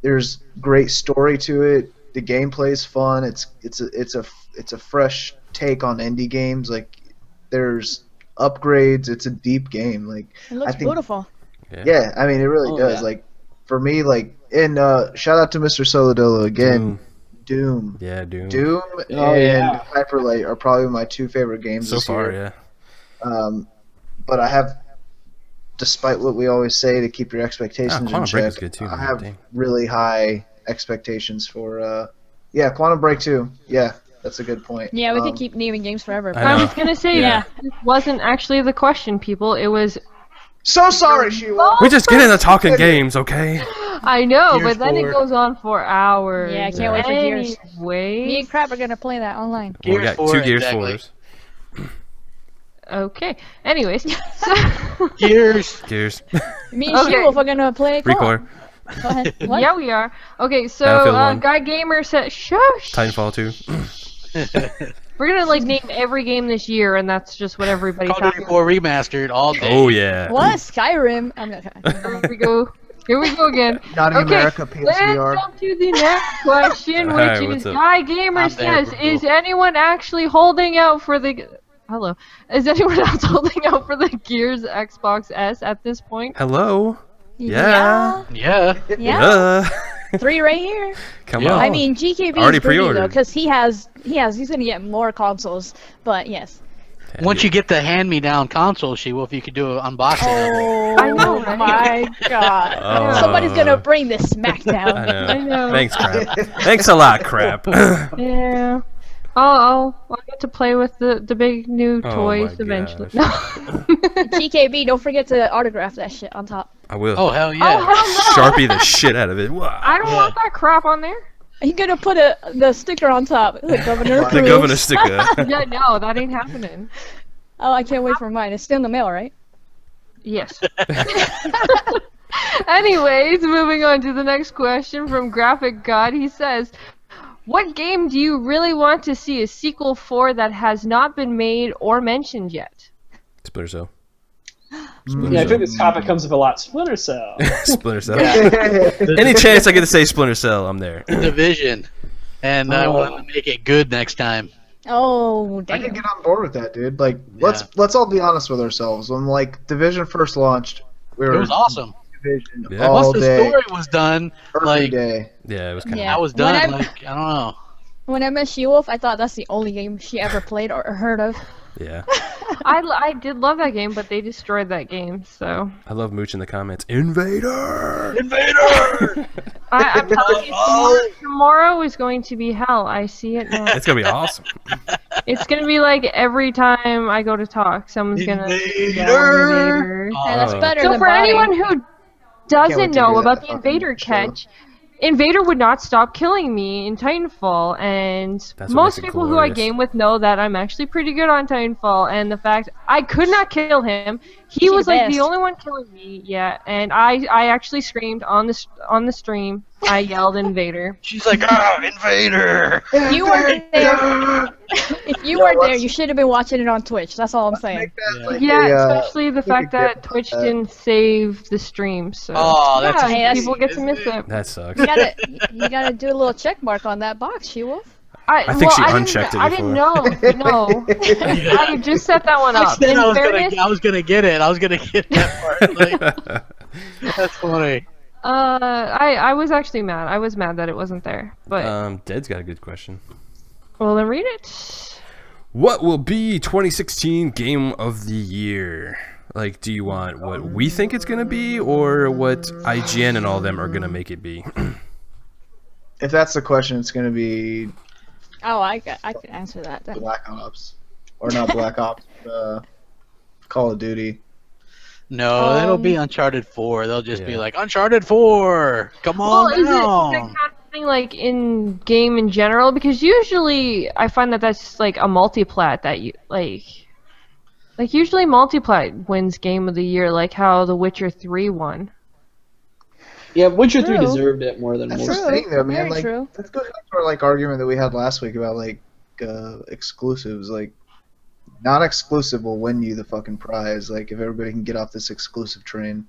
[SPEAKER 6] there's great story to it. The gameplay is fun. It's a fresh take on indie games. Like there's upgrades. It's a deep game. Like
[SPEAKER 5] It looks beautiful.
[SPEAKER 6] Yeah, I mean it really does.
[SPEAKER 7] Yeah.
[SPEAKER 6] Like for me, like and shout out to Mr. Solodolo again. Doom.
[SPEAKER 3] Yeah, Doom.
[SPEAKER 6] Doom
[SPEAKER 7] Oh,
[SPEAKER 6] and
[SPEAKER 7] yeah.
[SPEAKER 6] Hyper Light are probably my two favorite games
[SPEAKER 3] So
[SPEAKER 6] this
[SPEAKER 3] far,
[SPEAKER 6] year.
[SPEAKER 3] yeah.
[SPEAKER 6] But I have, despite what we always say to keep your expectations in
[SPEAKER 3] Quantum Break
[SPEAKER 6] check,
[SPEAKER 3] is good too,
[SPEAKER 6] I
[SPEAKER 3] man.
[SPEAKER 6] have
[SPEAKER 3] Dang.
[SPEAKER 6] really high expectations for. Quantum Break 2. Yeah, that's a good point.
[SPEAKER 5] Yeah, we could keep naming games forever.
[SPEAKER 3] I
[SPEAKER 8] I
[SPEAKER 3] know.
[SPEAKER 8] was gonna say
[SPEAKER 5] Yeah.
[SPEAKER 8] this wasn't actually the question, people. It was
[SPEAKER 6] So sorry, Sheila.
[SPEAKER 3] We just get into talking games, okay?
[SPEAKER 8] I know,
[SPEAKER 4] Gears
[SPEAKER 8] but then
[SPEAKER 4] 4.
[SPEAKER 8] it goes on for hours.
[SPEAKER 5] Yeah, I can't wait for Gears.
[SPEAKER 8] Anyways.
[SPEAKER 5] Me and Crap are gonna play that online.
[SPEAKER 3] Well, we
[SPEAKER 4] Gears
[SPEAKER 3] got
[SPEAKER 4] 4,
[SPEAKER 3] 2 Gears
[SPEAKER 4] exactly.
[SPEAKER 3] 4s.
[SPEAKER 8] Okay. Anyways, so
[SPEAKER 4] Gears.
[SPEAKER 3] Gears.
[SPEAKER 5] Me and
[SPEAKER 8] Okay.
[SPEAKER 5] She-Wolf are gonna play co-op.
[SPEAKER 3] Recore.
[SPEAKER 5] Go ahead. What?
[SPEAKER 8] yeah, we are. Okay, so
[SPEAKER 3] Battlefield 1.
[SPEAKER 8] Guy Gamer said, shush.
[SPEAKER 3] Titanfall 2.
[SPEAKER 8] We're gonna like name every game this year, and that's just what everybody's
[SPEAKER 4] Call of Duty
[SPEAKER 8] talking
[SPEAKER 4] 4 remastered all day.
[SPEAKER 3] Oh, yeah.
[SPEAKER 5] What? Skyrim? I'm not.
[SPEAKER 8] about. Here we go. Here we go again.
[SPEAKER 6] Not in
[SPEAKER 8] Okay,
[SPEAKER 6] America,
[SPEAKER 8] let's
[SPEAKER 6] PSVR.
[SPEAKER 8] jump to the next question,
[SPEAKER 3] Alright,
[SPEAKER 8] which
[SPEAKER 3] what's
[SPEAKER 8] is
[SPEAKER 3] up?
[SPEAKER 8] Guy Gamer
[SPEAKER 4] I'm there,
[SPEAKER 8] says,
[SPEAKER 4] bro.
[SPEAKER 8] is anyone actually holding out for the... Hello. Is anyone else holding out for the Gears Xbox S at this point?
[SPEAKER 3] Hello?
[SPEAKER 5] Yeah.
[SPEAKER 4] Yeah.
[SPEAKER 5] Yeah. 3
[SPEAKER 3] Uh,
[SPEAKER 5] right here.
[SPEAKER 3] come
[SPEAKER 4] Yeah.
[SPEAKER 3] on.
[SPEAKER 5] I mean, GKB
[SPEAKER 3] Already
[SPEAKER 5] is greedy though,
[SPEAKER 3] pre-ordered.
[SPEAKER 5] because he's gonna get more consoles. But yes.
[SPEAKER 4] Once you get the hand-me-down console, She-Wolf, you could do an unboxing of it.
[SPEAKER 5] Oh,
[SPEAKER 8] I know, right?
[SPEAKER 5] my God.
[SPEAKER 3] Oh.
[SPEAKER 5] Somebody's gonna bring the smackdown.
[SPEAKER 3] I know.
[SPEAKER 8] I know.
[SPEAKER 3] Thanks, Crap. Thanks a lot, Crap.
[SPEAKER 8] Yeah. I'll get to play with the big new
[SPEAKER 3] Oh
[SPEAKER 8] toys
[SPEAKER 3] my
[SPEAKER 8] eventually.
[SPEAKER 3] gosh.
[SPEAKER 5] GKB, don't forget to autograph that shit on top.
[SPEAKER 3] I will.
[SPEAKER 4] Oh, hell
[SPEAKER 8] Oh,
[SPEAKER 4] yeah.
[SPEAKER 8] hell no!
[SPEAKER 3] Sharpie the shit out of it. Wow.
[SPEAKER 8] I don't want that crap on there.
[SPEAKER 5] Are you gonna put the sticker on top? The governor.
[SPEAKER 3] The
[SPEAKER 5] approves.
[SPEAKER 3] governor sticker.
[SPEAKER 8] Yeah, no, that ain't happening.
[SPEAKER 5] Oh, I can't wait for mine. It's still in the mail, right?
[SPEAKER 8] Yes. Anyways, moving on to the next question from Graphic God. He says, what game do you really want to see a sequel for that has not been made or mentioned yet?
[SPEAKER 3] Splinter Cell.
[SPEAKER 7] Yeah, I think this topic comes up a lot. Splinter Cell.
[SPEAKER 3] Splinter Cell. Any chance I get to say Splinter Cell, I'm there.
[SPEAKER 4] Division. And I want to make it good next time.
[SPEAKER 5] Oh,
[SPEAKER 6] I
[SPEAKER 5] damn.
[SPEAKER 6] can get on board with that, dude. Like, let's all be honest with ourselves. When like Division first launched, we were
[SPEAKER 4] It was awesome.
[SPEAKER 6] Division
[SPEAKER 3] Yeah.
[SPEAKER 6] all
[SPEAKER 4] Once the
[SPEAKER 6] day,
[SPEAKER 4] story was done,
[SPEAKER 6] every
[SPEAKER 4] like,
[SPEAKER 6] day.
[SPEAKER 3] Yeah, it was kind
[SPEAKER 5] Yeah.
[SPEAKER 4] I was
[SPEAKER 5] When
[SPEAKER 4] done.
[SPEAKER 5] I-
[SPEAKER 4] Like, I don't know.
[SPEAKER 5] When I met She-Wolf, I thought that's the only game she ever played or heard of.
[SPEAKER 3] of. Yeah.
[SPEAKER 8] I did love that game, but they destroyed that game, so...
[SPEAKER 3] I love Mooch in the comments. Invader!
[SPEAKER 4] Invader!
[SPEAKER 8] I'm telling you, tomorrow is going to be hell. I see it now.
[SPEAKER 3] It's going to be awesome.
[SPEAKER 8] It's going to be like every time I go to talk, someone's going to...
[SPEAKER 4] Invader!
[SPEAKER 5] Hey, that's
[SPEAKER 3] Oh.
[SPEAKER 5] better
[SPEAKER 8] So
[SPEAKER 5] than
[SPEAKER 8] for
[SPEAKER 5] buying.
[SPEAKER 8] anyone who
[SPEAKER 6] wait
[SPEAKER 8] doesn't
[SPEAKER 6] to
[SPEAKER 8] know
[SPEAKER 6] hear
[SPEAKER 8] about
[SPEAKER 6] that
[SPEAKER 8] the
[SPEAKER 6] fucking
[SPEAKER 8] Invader
[SPEAKER 6] show.
[SPEAKER 8] catch, Invader would not stop killing me in Titanfall, and
[SPEAKER 3] That's what
[SPEAKER 8] most
[SPEAKER 3] makes it
[SPEAKER 8] people who I
[SPEAKER 3] glorious.
[SPEAKER 8] game with know that I'm actually pretty good on Titanfall, and the fact I could not kill him, he
[SPEAKER 5] She
[SPEAKER 8] was
[SPEAKER 5] the
[SPEAKER 8] like
[SPEAKER 5] best.
[SPEAKER 8] the only one killing me, yeah, and I actually screamed on the stream, I yelled Invader.
[SPEAKER 4] She's like, Invader!
[SPEAKER 5] If you weren't there, if you weren't there, you should have been watching it on Twitch. That's all I'm saying.
[SPEAKER 6] Make that, like,
[SPEAKER 8] Yeah,
[SPEAKER 6] a,
[SPEAKER 8] especially the
[SPEAKER 6] make a
[SPEAKER 8] fact that
[SPEAKER 6] gift
[SPEAKER 8] Twitch
[SPEAKER 6] of that.
[SPEAKER 8] didn't save the stream, so
[SPEAKER 4] Oh, that's
[SPEAKER 8] yeah,
[SPEAKER 5] Hey, that's-
[SPEAKER 8] people get to miss
[SPEAKER 4] isn't
[SPEAKER 8] it.
[SPEAKER 3] That sucks.
[SPEAKER 5] You gotta do a little check mark on that box, She-Wolf.
[SPEAKER 3] I think she
[SPEAKER 8] didn't-
[SPEAKER 3] unchecked it
[SPEAKER 8] I didn't
[SPEAKER 3] before.
[SPEAKER 8] know. No, I just set that one
[SPEAKER 4] I
[SPEAKER 8] up.
[SPEAKER 4] said
[SPEAKER 8] In fairness,
[SPEAKER 4] I was gonna get it. I was gonna get that part. Like, that's funny.
[SPEAKER 8] I was actually mad. I was mad that it wasn't there. But
[SPEAKER 3] Dead's got a good question.
[SPEAKER 8] well, then read it.
[SPEAKER 3] What will be 2016 Game of the Year? Like, do you want what we think it's going to be, or what IGN and all them are going to make it be?
[SPEAKER 6] If that's the question, it's gonna be
[SPEAKER 5] Oh, I can answer that. Then.
[SPEAKER 6] Black Ops, or not Black Ops, Call of Duty.
[SPEAKER 4] No, it'll be Uncharted 4. They'll just be
[SPEAKER 3] Yeah.
[SPEAKER 4] like, Uncharted 4! Come
[SPEAKER 8] Well,
[SPEAKER 4] on
[SPEAKER 8] is it
[SPEAKER 4] down!
[SPEAKER 8] counting like in game in general? Because usually I find that that's like a multiplat that you like usually multiplat wins game of the year, like how The Witcher 3 won.
[SPEAKER 7] Yeah, Witcher 3
[SPEAKER 5] True.
[SPEAKER 7] deserved it more than
[SPEAKER 6] That's
[SPEAKER 7] most.
[SPEAKER 6] the thing, though, man.
[SPEAKER 5] Very
[SPEAKER 6] Like,
[SPEAKER 5] true.
[SPEAKER 6] let's go back to our like argument that we had last week about like exclusives. Like, not exclusive will win you the fucking prize. Like, if everybody can get off this exclusive train.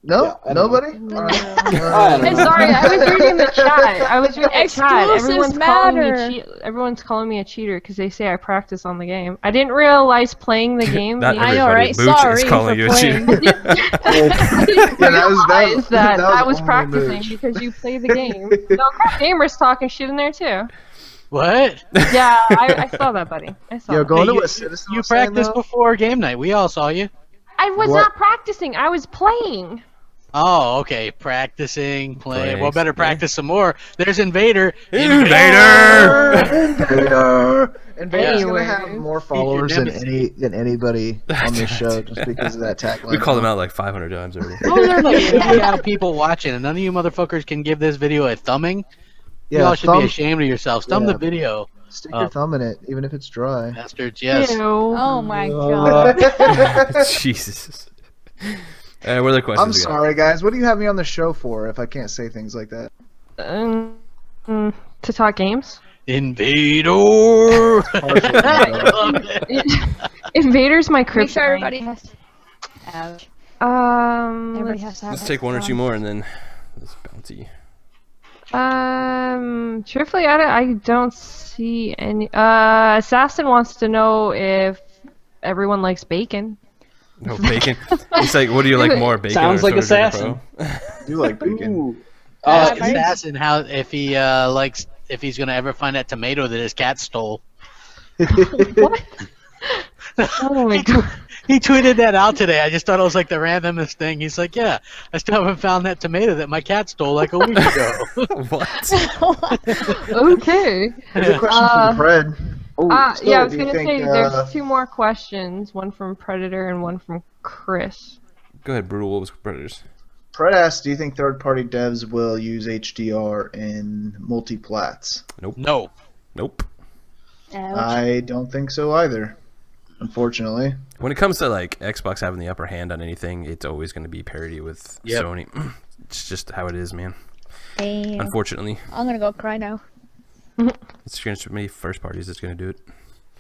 [SPEAKER 6] No,
[SPEAKER 7] Yeah, I don't
[SPEAKER 6] nobody.
[SPEAKER 5] know.
[SPEAKER 6] All right.
[SPEAKER 7] I don't
[SPEAKER 8] Hey,
[SPEAKER 7] know.
[SPEAKER 8] sorry, I was reading the chat. I was reading the chat.
[SPEAKER 5] Exclusives matter.
[SPEAKER 8] Everyone's calling me a cheater because they say I practice on the game. I didn't realize playing the game.
[SPEAKER 3] Not
[SPEAKER 8] means-
[SPEAKER 5] I know,
[SPEAKER 3] everybody.
[SPEAKER 5] right?
[SPEAKER 3] Mooch
[SPEAKER 5] Sorry
[SPEAKER 3] is calling
[SPEAKER 5] for
[SPEAKER 3] you a
[SPEAKER 5] playing.
[SPEAKER 3] cheater.
[SPEAKER 8] I didn't
[SPEAKER 6] Yeah, that was- that
[SPEAKER 8] realize
[SPEAKER 6] was-
[SPEAKER 8] that
[SPEAKER 6] that was
[SPEAKER 8] I was
[SPEAKER 6] only
[SPEAKER 8] practicing
[SPEAKER 6] Mooch.
[SPEAKER 8] because you play the game. No, Gamer's talking shit in there too.
[SPEAKER 4] What?
[SPEAKER 8] Yeah, I saw that, buddy. I saw
[SPEAKER 6] Yo,
[SPEAKER 8] that.
[SPEAKER 6] go into
[SPEAKER 4] you,
[SPEAKER 6] what Citizen
[SPEAKER 4] you
[SPEAKER 6] was saying,
[SPEAKER 4] practiced
[SPEAKER 6] though?
[SPEAKER 4] before game night. We all saw you.
[SPEAKER 8] I was
[SPEAKER 6] What?
[SPEAKER 8] not practicing. I was playing.
[SPEAKER 4] Oh, okay. Practicing, playing.
[SPEAKER 3] Playing,
[SPEAKER 4] Well, better
[SPEAKER 3] yeah.
[SPEAKER 4] practice some more. There's Invader.
[SPEAKER 3] Invader!
[SPEAKER 6] Invader! Invader's gonna
[SPEAKER 8] Anyways.
[SPEAKER 6] have more followers than
[SPEAKER 4] nemesis.
[SPEAKER 6] anybody on this show just because of that tagline.
[SPEAKER 3] We called him out like 500 times already.
[SPEAKER 4] Oh, there's like 50 out of people watching, and none of you motherfuckers can give this video a thumbing.
[SPEAKER 6] Yeah,
[SPEAKER 4] Y'all should
[SPEAKER 6] thumb-
[SPEAKER 4] be ashamed of yourselves. Thumb
[SPEAKER 6] Yeah.
[SPEAKER 4] the video,
[SPEAKER 6] Stick your thumb in it, even if it's dry.
[SPEAKER 4] bastards. Yes.
[SPEAKER 8] Ew.
[SPEAKER 5] Oh my god.
[SPEAKER 3] Jesus. What other questions?
[SPEAKER 6] I'm
[SPEAKER 3] we got?
[SPEAKER 6] sorry, guys. What do you have me on the show for if I can't say things like that?
[SPEAKER 8] To talk games.
[SPEAKER 4] Invader.
[SPEAKER 8] Invader's my kryptonite.
[SPEAKER 5] Make sure everybody has. Ouch. Everybody has to have.
[SPEAKER 3] Let's take one or two more and then this bounty.
[SPEAKER 8] Truthfully, I don't see any. Assassin wants to know if everyone likes bacon.
[SPEAKER 3] No bacon. It's like, what do you like more, bacon
[SPEAKER 7] Sounds
[SPEAKER 3] or
[SPEAKER 7] like
[SPEAKER 3] Soda
[SPEAKER 7] Assassin.
[SPEAKER 3] Pro?
[SPEAKER 6] You like bacon?
[SPEAKER 7] Ooh.
[SPEAKER 4] Assassin, how if he likes if he's gonna ever find that tomato that his cat stole.
[SPEAKER 8] What? Oh my god.
[SPEAKER 4] He tweeted that out today. I just thought it was like the randomest thing. He's like, "Yeah, I still haven't found that tomato that my cat stole like a week ago."
[SPEAKER 3] What?
[SPEAKER 8] Okay.
[SPEAKER 6] Here's a question from Fred.
[SPEAKER 8] Yeah, I was
[SPEAKER 6] do you
[SPEAKER 8] gonna
[SPEAKER 6] think,
[SPEAKER 8] say there's two more questions. One from Predator and one from Chris.
[SPEAKER 3] Go ahead, Brutal Wolves Predators.
[SPEAKER 6] Fred asked, do you think third-party devs will use HDR in multi-plats?
[SPEAKER 4] No.
[SPEAKER 3] Nope.
[SPEAKER 5] Ouch.
[SPEAKER 6] I don't think so either, unfortunately.
[SPEAKER 3] When it comes to like Xbox having the upper hand on anything, it's always going to be parity with
[SPEAKER 4] Yep.
[SPEAKER 3] Sony. It's just how it is, man.
[SPEAKER 5] Damn.
[SPEAKER 3] Unfortunately,
[SPEAKER 5] I'm gonna go cry now.
[SPEAKER 3] it's going to be first parties that's going to do it.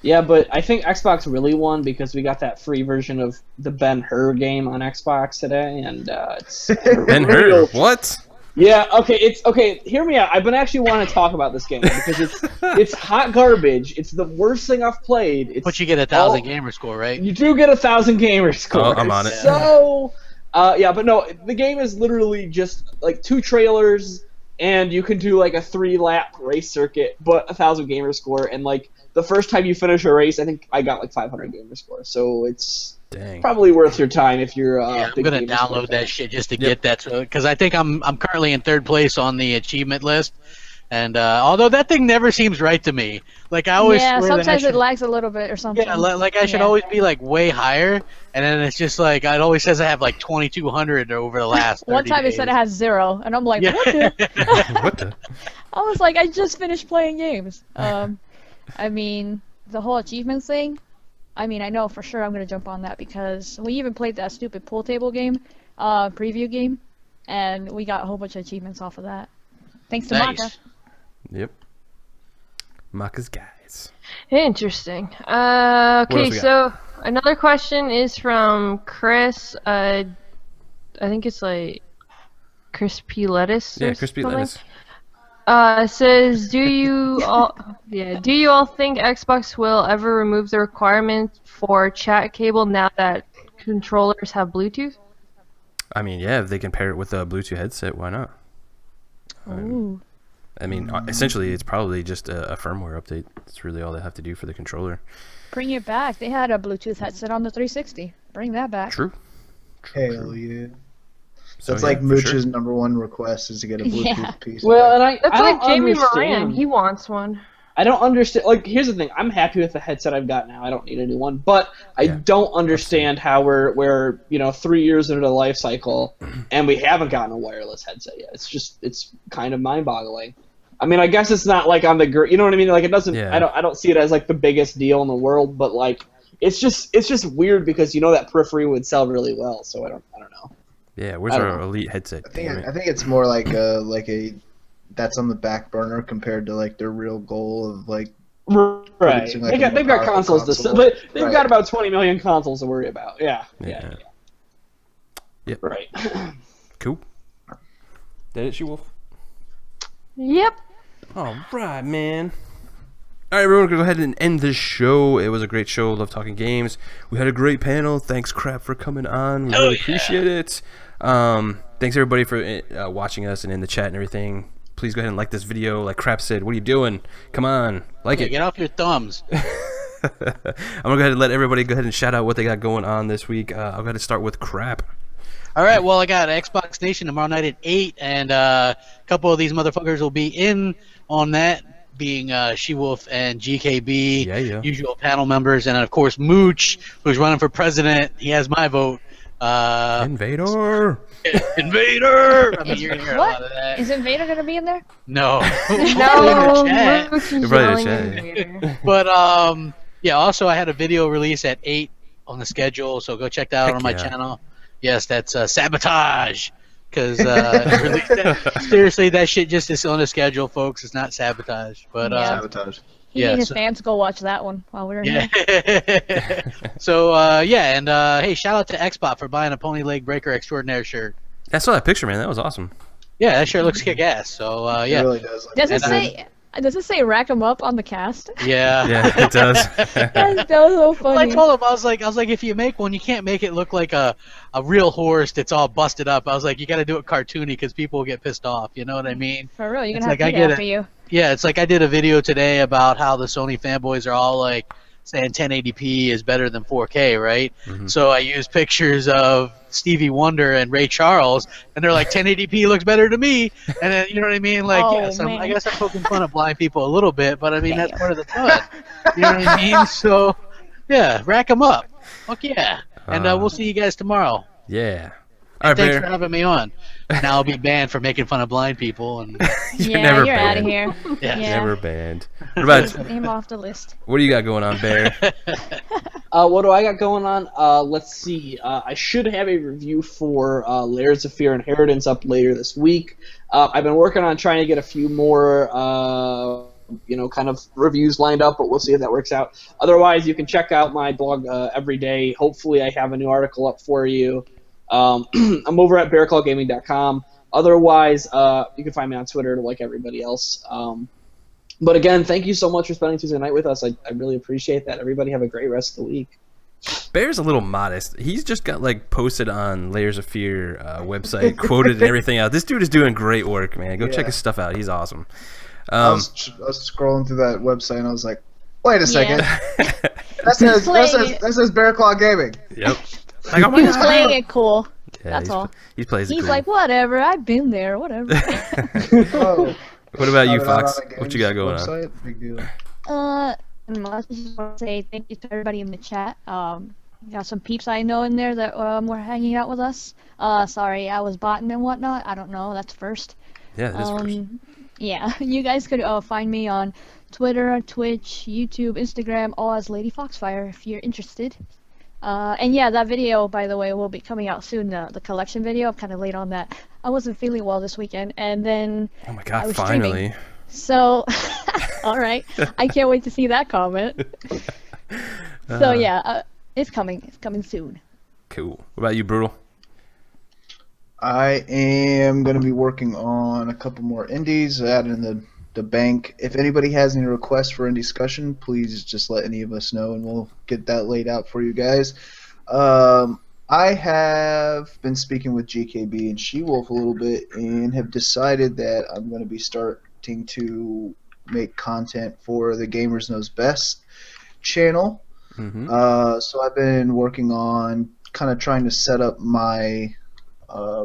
[SPEAKER 7] Yeah, but I think Xbox really won because we got that free version of the Ben-Hur game on Xbox today, and it's
[SPEAKER 3] Ben-Hur, what?
[SPEAKER 7] Yeah, okay, it's okay. Hear me out. I've been actually wanting to talk about this game because it's hot garbage. It's the worst thing I've played. It's
[SPEAKER 4] But you get 1,000 gamer score, right?
[SPEAKER 7] You do get 1,000 gamer score.
[SPEAKER 3] Oh, I'm on it.
[SPEAKER 7] So, yeah, but no, the game is literally just like 2 trailers, and you can do like a 3-lap race circuit, but 1,000 gamer score, and like the first time you finish a race, I think I got like 500 gamer score. So it's
[SPEAKER 3] Dang.
[SPEAKER 7] probably worth your time if you're.
[SPEAKER 4] Yeah, I'm
[SPEAKER 7] big
[SPEAKER 4] gonna
[SPEAKER 7] gamer score
[SPEAKER 4] download
[SPEAKER 7] fan.
[SPEAKER 4] that shit just to get that, because I think I'm currently in 3rd place on the achievement list, and although that thing never seems right to me, like I always
[SPEAKER 5] Yeah,
[SPEAKER 4] swear that I
[SPEAKER 5] sometimes
[SPEAKER 4] should-
[SPEAKER 5] it lags a little bit or something.
[SPEAKER 4] Yeah, like I should
[SPEAKER 5] Yeah.
[SPEAKER 4] always be like way higher, and then it's just like it always says I have like 2,200 over the last. 30
[SPEAKER 5] One time it
[SPEAKER 4] days.
[SPEAKER 5] said it has 0, and I'm like,
[SPEAKER 4] Yeah.
[SPEAKER 5] what the?
[SPEAKER 3] What the?
[SPEAKER 5] I was like, I just finished playing games. I mean, the whole achievements thing, I mean, I know for sure I'm going to jump on that because we even played that stupid pool table game, preview game, and we got a whole bunch of achievements off of that. Thanks to
[SPEAKER 4] Nice.
[SPEAKER 5] Maka.
[SPEAKER 3] Yep. Maka's guys.
[SPEAKER 8] Interesting.
[SPEAKER 3] else
[SPEAKER 8] Okay,
[SPEAKER 3] we got?
[SPEAKER 8] so another question is from Chris. I think it's like Crispy Lettuce.
[SPEAKER 3] Yeah,
[SPEAKER 8] or
[SPEAKER 3] crispy
[SPEAKER 8] something.
[SPEAKER 3] lettuce.
[SPEAKER 8] Says, do you all think Xbox will ever remove the requirement for chat cable now that controllers have Bluetooth?
[SPEAKER 3] I mean, yeah, if they can pair it with a Bluetooth headset, why not?
[SPEAKER 5] Ooh.
[SPEAKER 3] I mean, essentially, it's probably just a firmware update. That's really all they have to do for the controller.
[SPEAKER 5] Bring it back. They had a Bluetooth headset on the 360. Bring that back.
[SPEAKER 3] True.
[SPEAKER 6] Hell yeah.
[SPEAKER 3] So,
[SPEAKER 6] That's
[SPEAKER 3] yeah,
[SPEAKER 6] like
[SPEAKER 3] for
[SPEAKER 6] Mooch's
[SPEAKER 3] sure.
[SPEAKER 6] number one request is to get a Bluetooth
[SPEAKER 5] Yeah.
[SPEAKER 6] piece.
[SPEAKER 7] Well, and I
[SPEAKER 8] That's like
[SPEAKER 7] don't
[SPEAKER 8] Jamie Moran.
[SPEAKER 7] understand.
[SPEAKER 8] He wants one.
[SPEAKER 7] I don't understand. Like, here's the thing. I'm happy with the headset I've got now. I don't need a new one. But I
[SPEAKER 3] Yeah.
[SPEAKER 7] don't understand how we're 3 years into the life cycle and we haven't gotten a wireless headset yet. It's kind of mind-boggling. I mean, I guess it's not like on the you know what I mean? Like, it doesn't.
[SPEAKER 3] Yeah.
[SPEAKER 7] I don't see it as like the biggest deal in the world. But like, it's just weird because that periphery would sell really well. So I don't know.
[SPEAKER 3] Yeah, where's
[SPEAKER 7] I don't
[SPEAKER 3] our
[SPEAKER 7] know.
[SPEAKER 3] elite headset?
[SPEAKER 6] I think
[SPEAKER 3] Damn it.
[SPEAKER 6] I think it's more like a that's on the back burner compared to like their real goal of like
[SPEAKER 7] Right.
[SPEAKER 6] Producing, like, a
[SPEAKER 7] They've
[SPEAKER 6] more
[SPEAKER 7] got
[SPEAKER 6] powerful
[SPEAKER 7] consoles to
[SPEAKER 6] console.
[SPEAKER 7] but they've
[SPEAKER 6] Right.
[SPEAKER 7] got about 20 million consoles to worry about. Yeah.
[SPEAKER 3] Yep.
[SPEAKER 7] Right.
[SPEAKER 3] Cool. That it, She-Wolf?
[SPEAKER 8] Yep.
[SPEAKER 3] All right, man. All right, everyone, go ahead and end this show. It was a great show. Love talking games. We had a great panel. Thanks, Crap, for coming on. We really appreciate it. Thanks, everybody, for watching us and in the chat and everything. Please go ahead and like this video. Like Crap said, what are you doing? Come on, like
[SPEAKER 4] Yeah,
[SPEAKER 3] it.
[SPEAKER 4] get off your thumbs.
[SPEAKER 3] I'm going to go ahead and let everybody go ahead and shout out what they got going on this week. I'll go ahead and start with Crap.
[SPEAKER 4] All right, well, I got Xbox Nation tomorrow night at 8, and a couple of these motherfuckers will be in on that being She-Wolf and GKB,
[SPEAKER 3] Yeah.
[SPEAKER 4] usual panel members, and of course Mooch, who's running for president. He has my vote.
[SPEAKER 3] Invader.
[SPEAKER 4] Invader! I mean, you're going to hear a lot of that.
[SPEAKER 5] Is Invader gonna be in there?
[SPEAKER 4] No.
[SPEAKER 8] No,
[SPEAKER 4] Chat.
[SPEAKER 8] Mooch is
[SPEAKER 3] Probably
[SPEAKER 8] yelling
[SPEAKER 3] chat.
[SPEAKER 8] Invader.
[SPEAKER 4] But yeah. Also, I had a video release at 8 on the schedule, so go check that out
[SPEAKER 3] Heck
[SPEAKER 4] on my
[SPEAKER 3] yeah.
[SPEAKER 4] channel. Yes, that's sabotage. Because seriously, that shit just is on the schedule, folks. It's not sabotage. But
[SPEAKER 5] Yeah.
[SPEAKER 6] Sabotage.
[SPEAKER 5] He
[SPEAKER 4] Yeah,
[SPEAKER 5] and his
[SPEAKER 4] so-
[SPEAKER 5] fans go watch that one while we're in here.
[SPEAKER 4] yeah. So yeah, and hey, shout out to Xbot for buying a Pony Leg Breaker Extraordinaire shirt.
[SPEAKER 3] I saw that picture, man. That was awesome.
[SPEAKER 4] Yeah, that shirt looks kick ass. So
[SPEAKER 6] It
[SPEAKER 4] yeah,
[SPEAKER 6] really does.
[SPEAKER 5] Does it
[SPEAKER 4] And,
[SPEAKER 5] say rack 'em up on the cast?
[SPEAKER 4] yeah.
[SPEAKER 3] Yeah, it does.
[SPEAKER 5] That was so
[SPEAKER 4] Well,
[SPEAKER 5] funny.
[SPEAKER 4] I told him I was like, if you make one, you can't make it look like a real horse that's all busted up. I was like, you got to do it cartoony because people will get pissed off. You know what I mean?
[SPEAKER 5] For real, you're
[SPEAKER 4] It's
[SPEAKER 5] gonna have
[SPEAKER 4] like, I
[SPEAKER 5] Peter
[SPEAKER 4] get
[SPEAKER 5] after
[SPEAKER 4] it.
[SPEAKER 5] you.
[SPEAKER 4] Yeah, it's like I did a video today about how the Sony fanboys are all like saying 1080p is better than 4K, right?
[SPEAKER 3] Mhm.
[SPEAKER 4] So I used pictures of Stevie Wonder and Ray Charles, and they're like 1080p looks better to me. And then you know what I mean? Like,
[SPEAKER 5] Oh,
[SPEAKER 4] yes, I
[SPEAKER 5] man.
[SPEAKER 4] guess I'm poking fun at blind people a little bit, but I mean that's
[SPEAKER 5] Damn.
[SPEAKER 4] part of the fun. You know what I mean? So yeah, rack them up. Fuck yeah. And we'll see you guys tomorrow.
[SPEAKER 3] Yeah. All right,
[SPEAKER 4] Thanks for
[SPEAKER 3] Bear.
[SPEAKER 4] having me on. Now I'll be banned for making fun of blind people, and
[SPEAKER 3] You're
[SPEAKER 5] Yeah,
[SPEAKER 3] never
[SPEAKER 5] you're out
[SPEAKER 3] banned.
[SPEAKER 5] of here.
[SPEAKER 4] yeah.
[SPEAKER 5] Yeah.
[SPEAKER 3] Never banned. What about
[SPEAKER 5] Name off the list.
[SPEAKER 3] what do you got going on, Bear?
[SPEAKER 7] What do I got going on? Let's see. I should have a review for Layers of Fear Inheritance up later this week. I've been working on trying to get a few more, kind of reviews lined up, but we'll see if that works out. Otherwise, you can check out my blog every day. Hopefully, I have a new article up for you. I'm over at bearclawgaming.com. Otherwise, you can find me on Twitter like everybody else. But again, thank you so much for spending Tuesday night with us. I really appreciate that. Everybody have a great rest of the week.
[SPEAKER 3] Bear's a little modest. He's just got like posted on Layers of Fear website, quoted and everything out. This dude is doing great work, man. Go check
[SPEAKER 6] Yeah.
[SPEAKER 3] his stuff out. He's awesome.
[SPEAKER 6] I was scrolling through that website and I was like, wait a second. That says Bear Claw Gaming.
[SPEAKER 3] Yep. Like, oh my
[SPEAKER 5] He was
[SPEAKER 3] God.
[SPEAKER 5] playing it cool.
[SPEAKER 3] Yeah,
[SPEAKER 5] That's all.
[SPEAKER 3] He plays it
[SPEAKER 5] He's
[SPEAKER 3] cool.
[SPEAKER 5] like, whatever, I've been there, whatever.
[SPEAKER 6] Oh.
[SPEAKER 3] What about you,
[SPEAKER 6] Shout it out
[SPEAKER 3] Fox?
[SPEAKER 6] on the
[SPEAKER 3] What you got
[SPEAKER 6] games
[SPEAKER 3] going on?
[SPEAKER 6] website. Big deal.
[SPEAKER 5] And I just want to say thank you to everybody in the chat. Got some peeps I know in there that were hanging out with us. Sorry, I was botting and whatnot. I don't know. That's first.
[SPEAKER 3] Yeah, that is first.
[SPEAKER 5] Yeah, you guys could find me on Twitter, Twitch, YouTube, Instagram, all as Lady Foxfire if you're interested. And yeah, that video, by the way, will be coming out soon. The collection video. I'm kind of late on that. I wasn't feeling well this weekend, and then
[SPEAKER 3] Oh my
[SPEAKER 5] I
[SPEAKER 3] God!
[SPEAKER 5] was
[SPEAKER 3] Finally.
[SPEAKER 5] streaming. So, all right, I can't wait to see that comment. So yeah, it's coming. It's coming soon.
[SPEAKER 3] Cool. What about you, Brutal?
[SPEAKER 6] I am going to be working on a couple more indies out in the bank. If anybody has any requests for indie discussion, please just let any of us know and we'll get that laid out for you guys. I have been speaking with GKB and She-Wolf a little bit and have decided that I'm going to be starting to make content for the Gamers Knows Best channel.
[SPEAKER 3] Mm-hmm.
[SPEAKER 6] So I've been working on kind of trying to set up my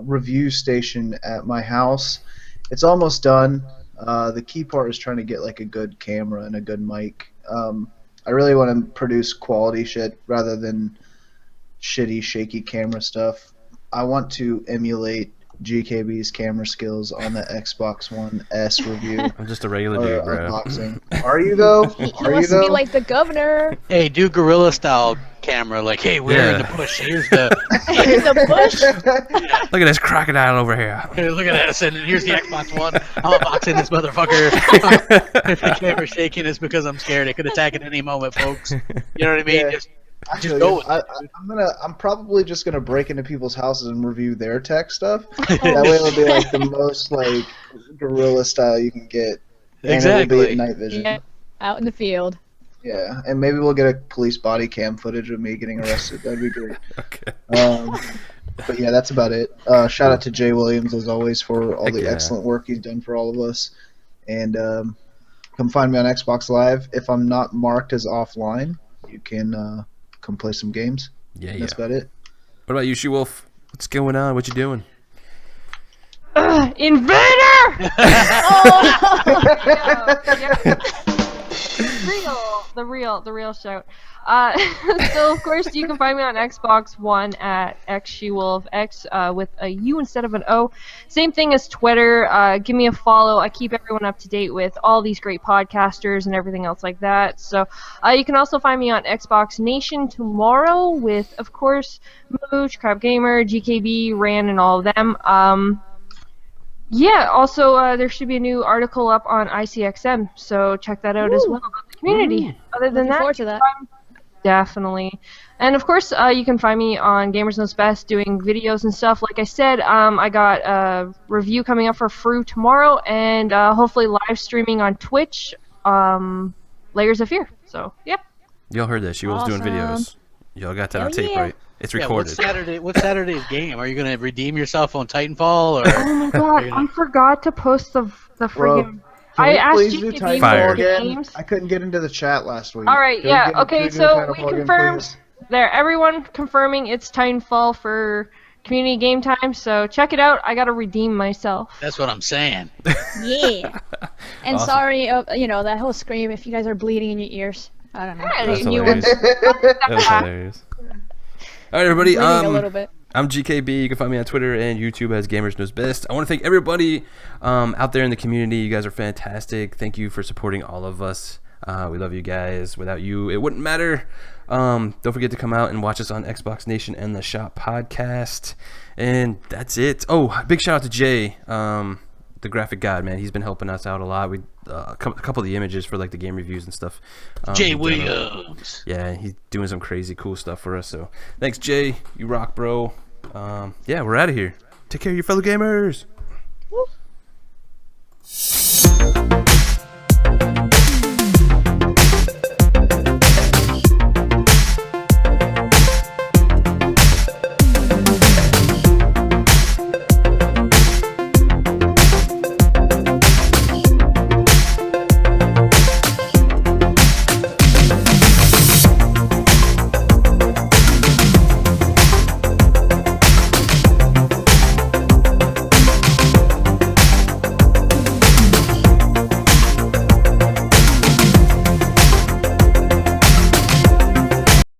[SPEAKER 6] review station at my house. It's almost done. The key part is trying to get like a good camera and a good mic. I really want to produce quality shit rather than shitty, shaky camera stuff. I want to emulate GKB's camera skills on the Xbox One S review.
[SPEAKER 3] I'm just a regular
[SPEAKER 6] Or
[SPEAKER 3] dude, bro.
[SPEAKER 6] unboxing. Are you though?
[SPEAKER 5] He
[SPEAKER 6] Are you
[SPEAKER 5] wants to be
[SPEAKER 6] though?
[SPEAKER 5] like the governor.
[SPEAKER 4] Hey, do gorilla style camera. Like, hey, we're in the bush. Here's the.
[SPEAKER 5] In the bush.
[SPEAKER 3] Look at this crocodile over here.
[SPEAKER 4] Hey, look at this, and here's the Xbox One. I'm unboxing this motherfucker. If the camera's shaking, it's because I'm scared. It could attack at any moment, folks. You know what I mean?
[SPEAKER 6] Yeah.
[SPEAKER 4] Just go with it.
[SPEAKER 6] I'm probably just gonna break into people's houses and review their tech stuff. That way it'll be like the most like guerrilla style you can get. And
[SPEAKER 4] Exactly.
[SPEAKER 6] it'll be at night vision.
[SPEAKER 5] Yeah, out in the field.
[SPEAKER 6] Yeah, and maybe we'll get a police body cam footage of me getting arrested. That'd be great.
[SPEAKER 3] Okay.
[SPEAKER 6] But yeah, that's about it. Shout out to Jay Williams as always for all
[SPEAKER 3] Heck
[SPEAKER 6] the
[SPEAKER 3] yeah.
[SPEAKER 6] excellent work he's done for all of us. And come find me on Xbox Live. If I'm not marked as offline, you can come play some games.
[SPEAKER 3] Yeah,
[SPEAKER 6] That's
[SPEAKER 3] yeah.
[SPEAKER 6] about it.
[SPEAKER 3] What about you, She-Wolf? What's going on? What you doing?
[SPEAKER 8] Invader!
[SPEAKER 5] Oh,
[SPEAKER 8] The real shout. So of course you can find me on Xbox One at xshewulfx with a U instead of an O. Same thing as Twitter. Give me a follow. I keep everyone up to date with all these great podcasters and everything else like that. So you can also find me on Xbox Nation tomorrow with, of course, Mooch, CrapGamer, GKB, Ran, and all of them. Yeah, also there should be a new article up on ICXM, so check that out as well about the community. Other than
[SPEAKER 5] looking
[SPEAKER 8] that,
[SPEAKER 5] forward to that.
[SPEAKER 8] definitely. And of course, you can find me on Gamers Knows Best doing videos and stuff. Like I said, I got a review coming up for Fru tomorrow, and hopefully live streaming on Twitch, Layers of Fear. So, yeah.
[SPEAKER 3] Y'all heard that. She was doing
[SPEAKER 5] Awesome.
[SPEAKER 3] videos. Y'all got that on
[SPEAKER 5] Hell
[SPEAKER 3] tape,
[SPEAKER 5] yeah.
[SPEAKER 3] right? It's
[SPEAKER 4] Yeah,
[SPEAKER 3] recorded.
[SPEAKER 4] what's Saturday's game? Are you gonna redeem yourself on Titanfall or?
[SPEAKER 8] Oh my god, I forgot to post the
[SPEAKER 6] Bro,
[SPEAKER 8] freaking...
[SPEAKER 6] Can
[SPEAKER 8] I
[SPEAKER 6] we
[SPEAKER 8] asked
[SPEAKER 6] please do
[SPEAKER 8] GKB
[SPEAKER 3] Fire.
[SPEAKER 6] Titanfall
[SPEAKER 8] for
[SPEAKER 6] again?
[SPEAKER 8] games.
[SPEAKER 6] I couldn't get into the chat last week.
[SPEAKER 8] Alright,
[SPEAKER 6] Can we
[SPEAKER 8] yeah,
[SPEAKER 6] get- can
[SPEAKER 8] okay,
[SPEAKER 6] we do
[SPEAKER 8] so
[SPEAKER 6] Titanfall
[SPEAKER 8] we
[SPEAKER 6] again,
[SPEAKER 8] confirmed
[SPEAKER 6] please?
[SPEAKER 8] there. Everyone confirming it's Titanfall for community game time, so check it out. I gotta redeem myself.
[SPEAKER 4] That's what I'm saying.
[SPEAKER 5] Yeah. And
[SPEAKER 3] Awesome.
[SPEAKER 5] sorry, that whole scream if you guys are bleeding in your ears. I don't know.
[SPEAKER 8] Yeah,
[SPEAKER 3] That's
[SPEAKER 8] new
[SPEAKER 3] hilarious.
[SPEAKER 8] ones.
[SPEAKER 3] That was hilarious. All right, everybody.
[SPEAKER 5] Bleeding a little bit.
[SPEAKER 3] I'm GKB. You can find me on Twitter and YouTube as Gamers Knows Best. I want to thank everybody out there in the community. You guys are fantastic. Thank you for supporting all of us. We love you guys. Without you, it wouldn't matter. Don't forget to come out and watch us on Xbox Nation and the Shop podcast. And that's it. Oh, big shout out to Jay, the graphic god, man. He's been helping us out a lot. We a couple of the images for like the game reviews and stuff.
[SPEAKER 4] Jay
[SPEAKER 3] he's done a-
[SPEAKER 4] Williams.
[SPEAKER 3] Yeah, he's doing some crazy cool stuff for us. So thanks, Jay. You rock, bro. Yeah, we're out of here. Take care of your fellow gamers.
[SPEAKER 5] Woo.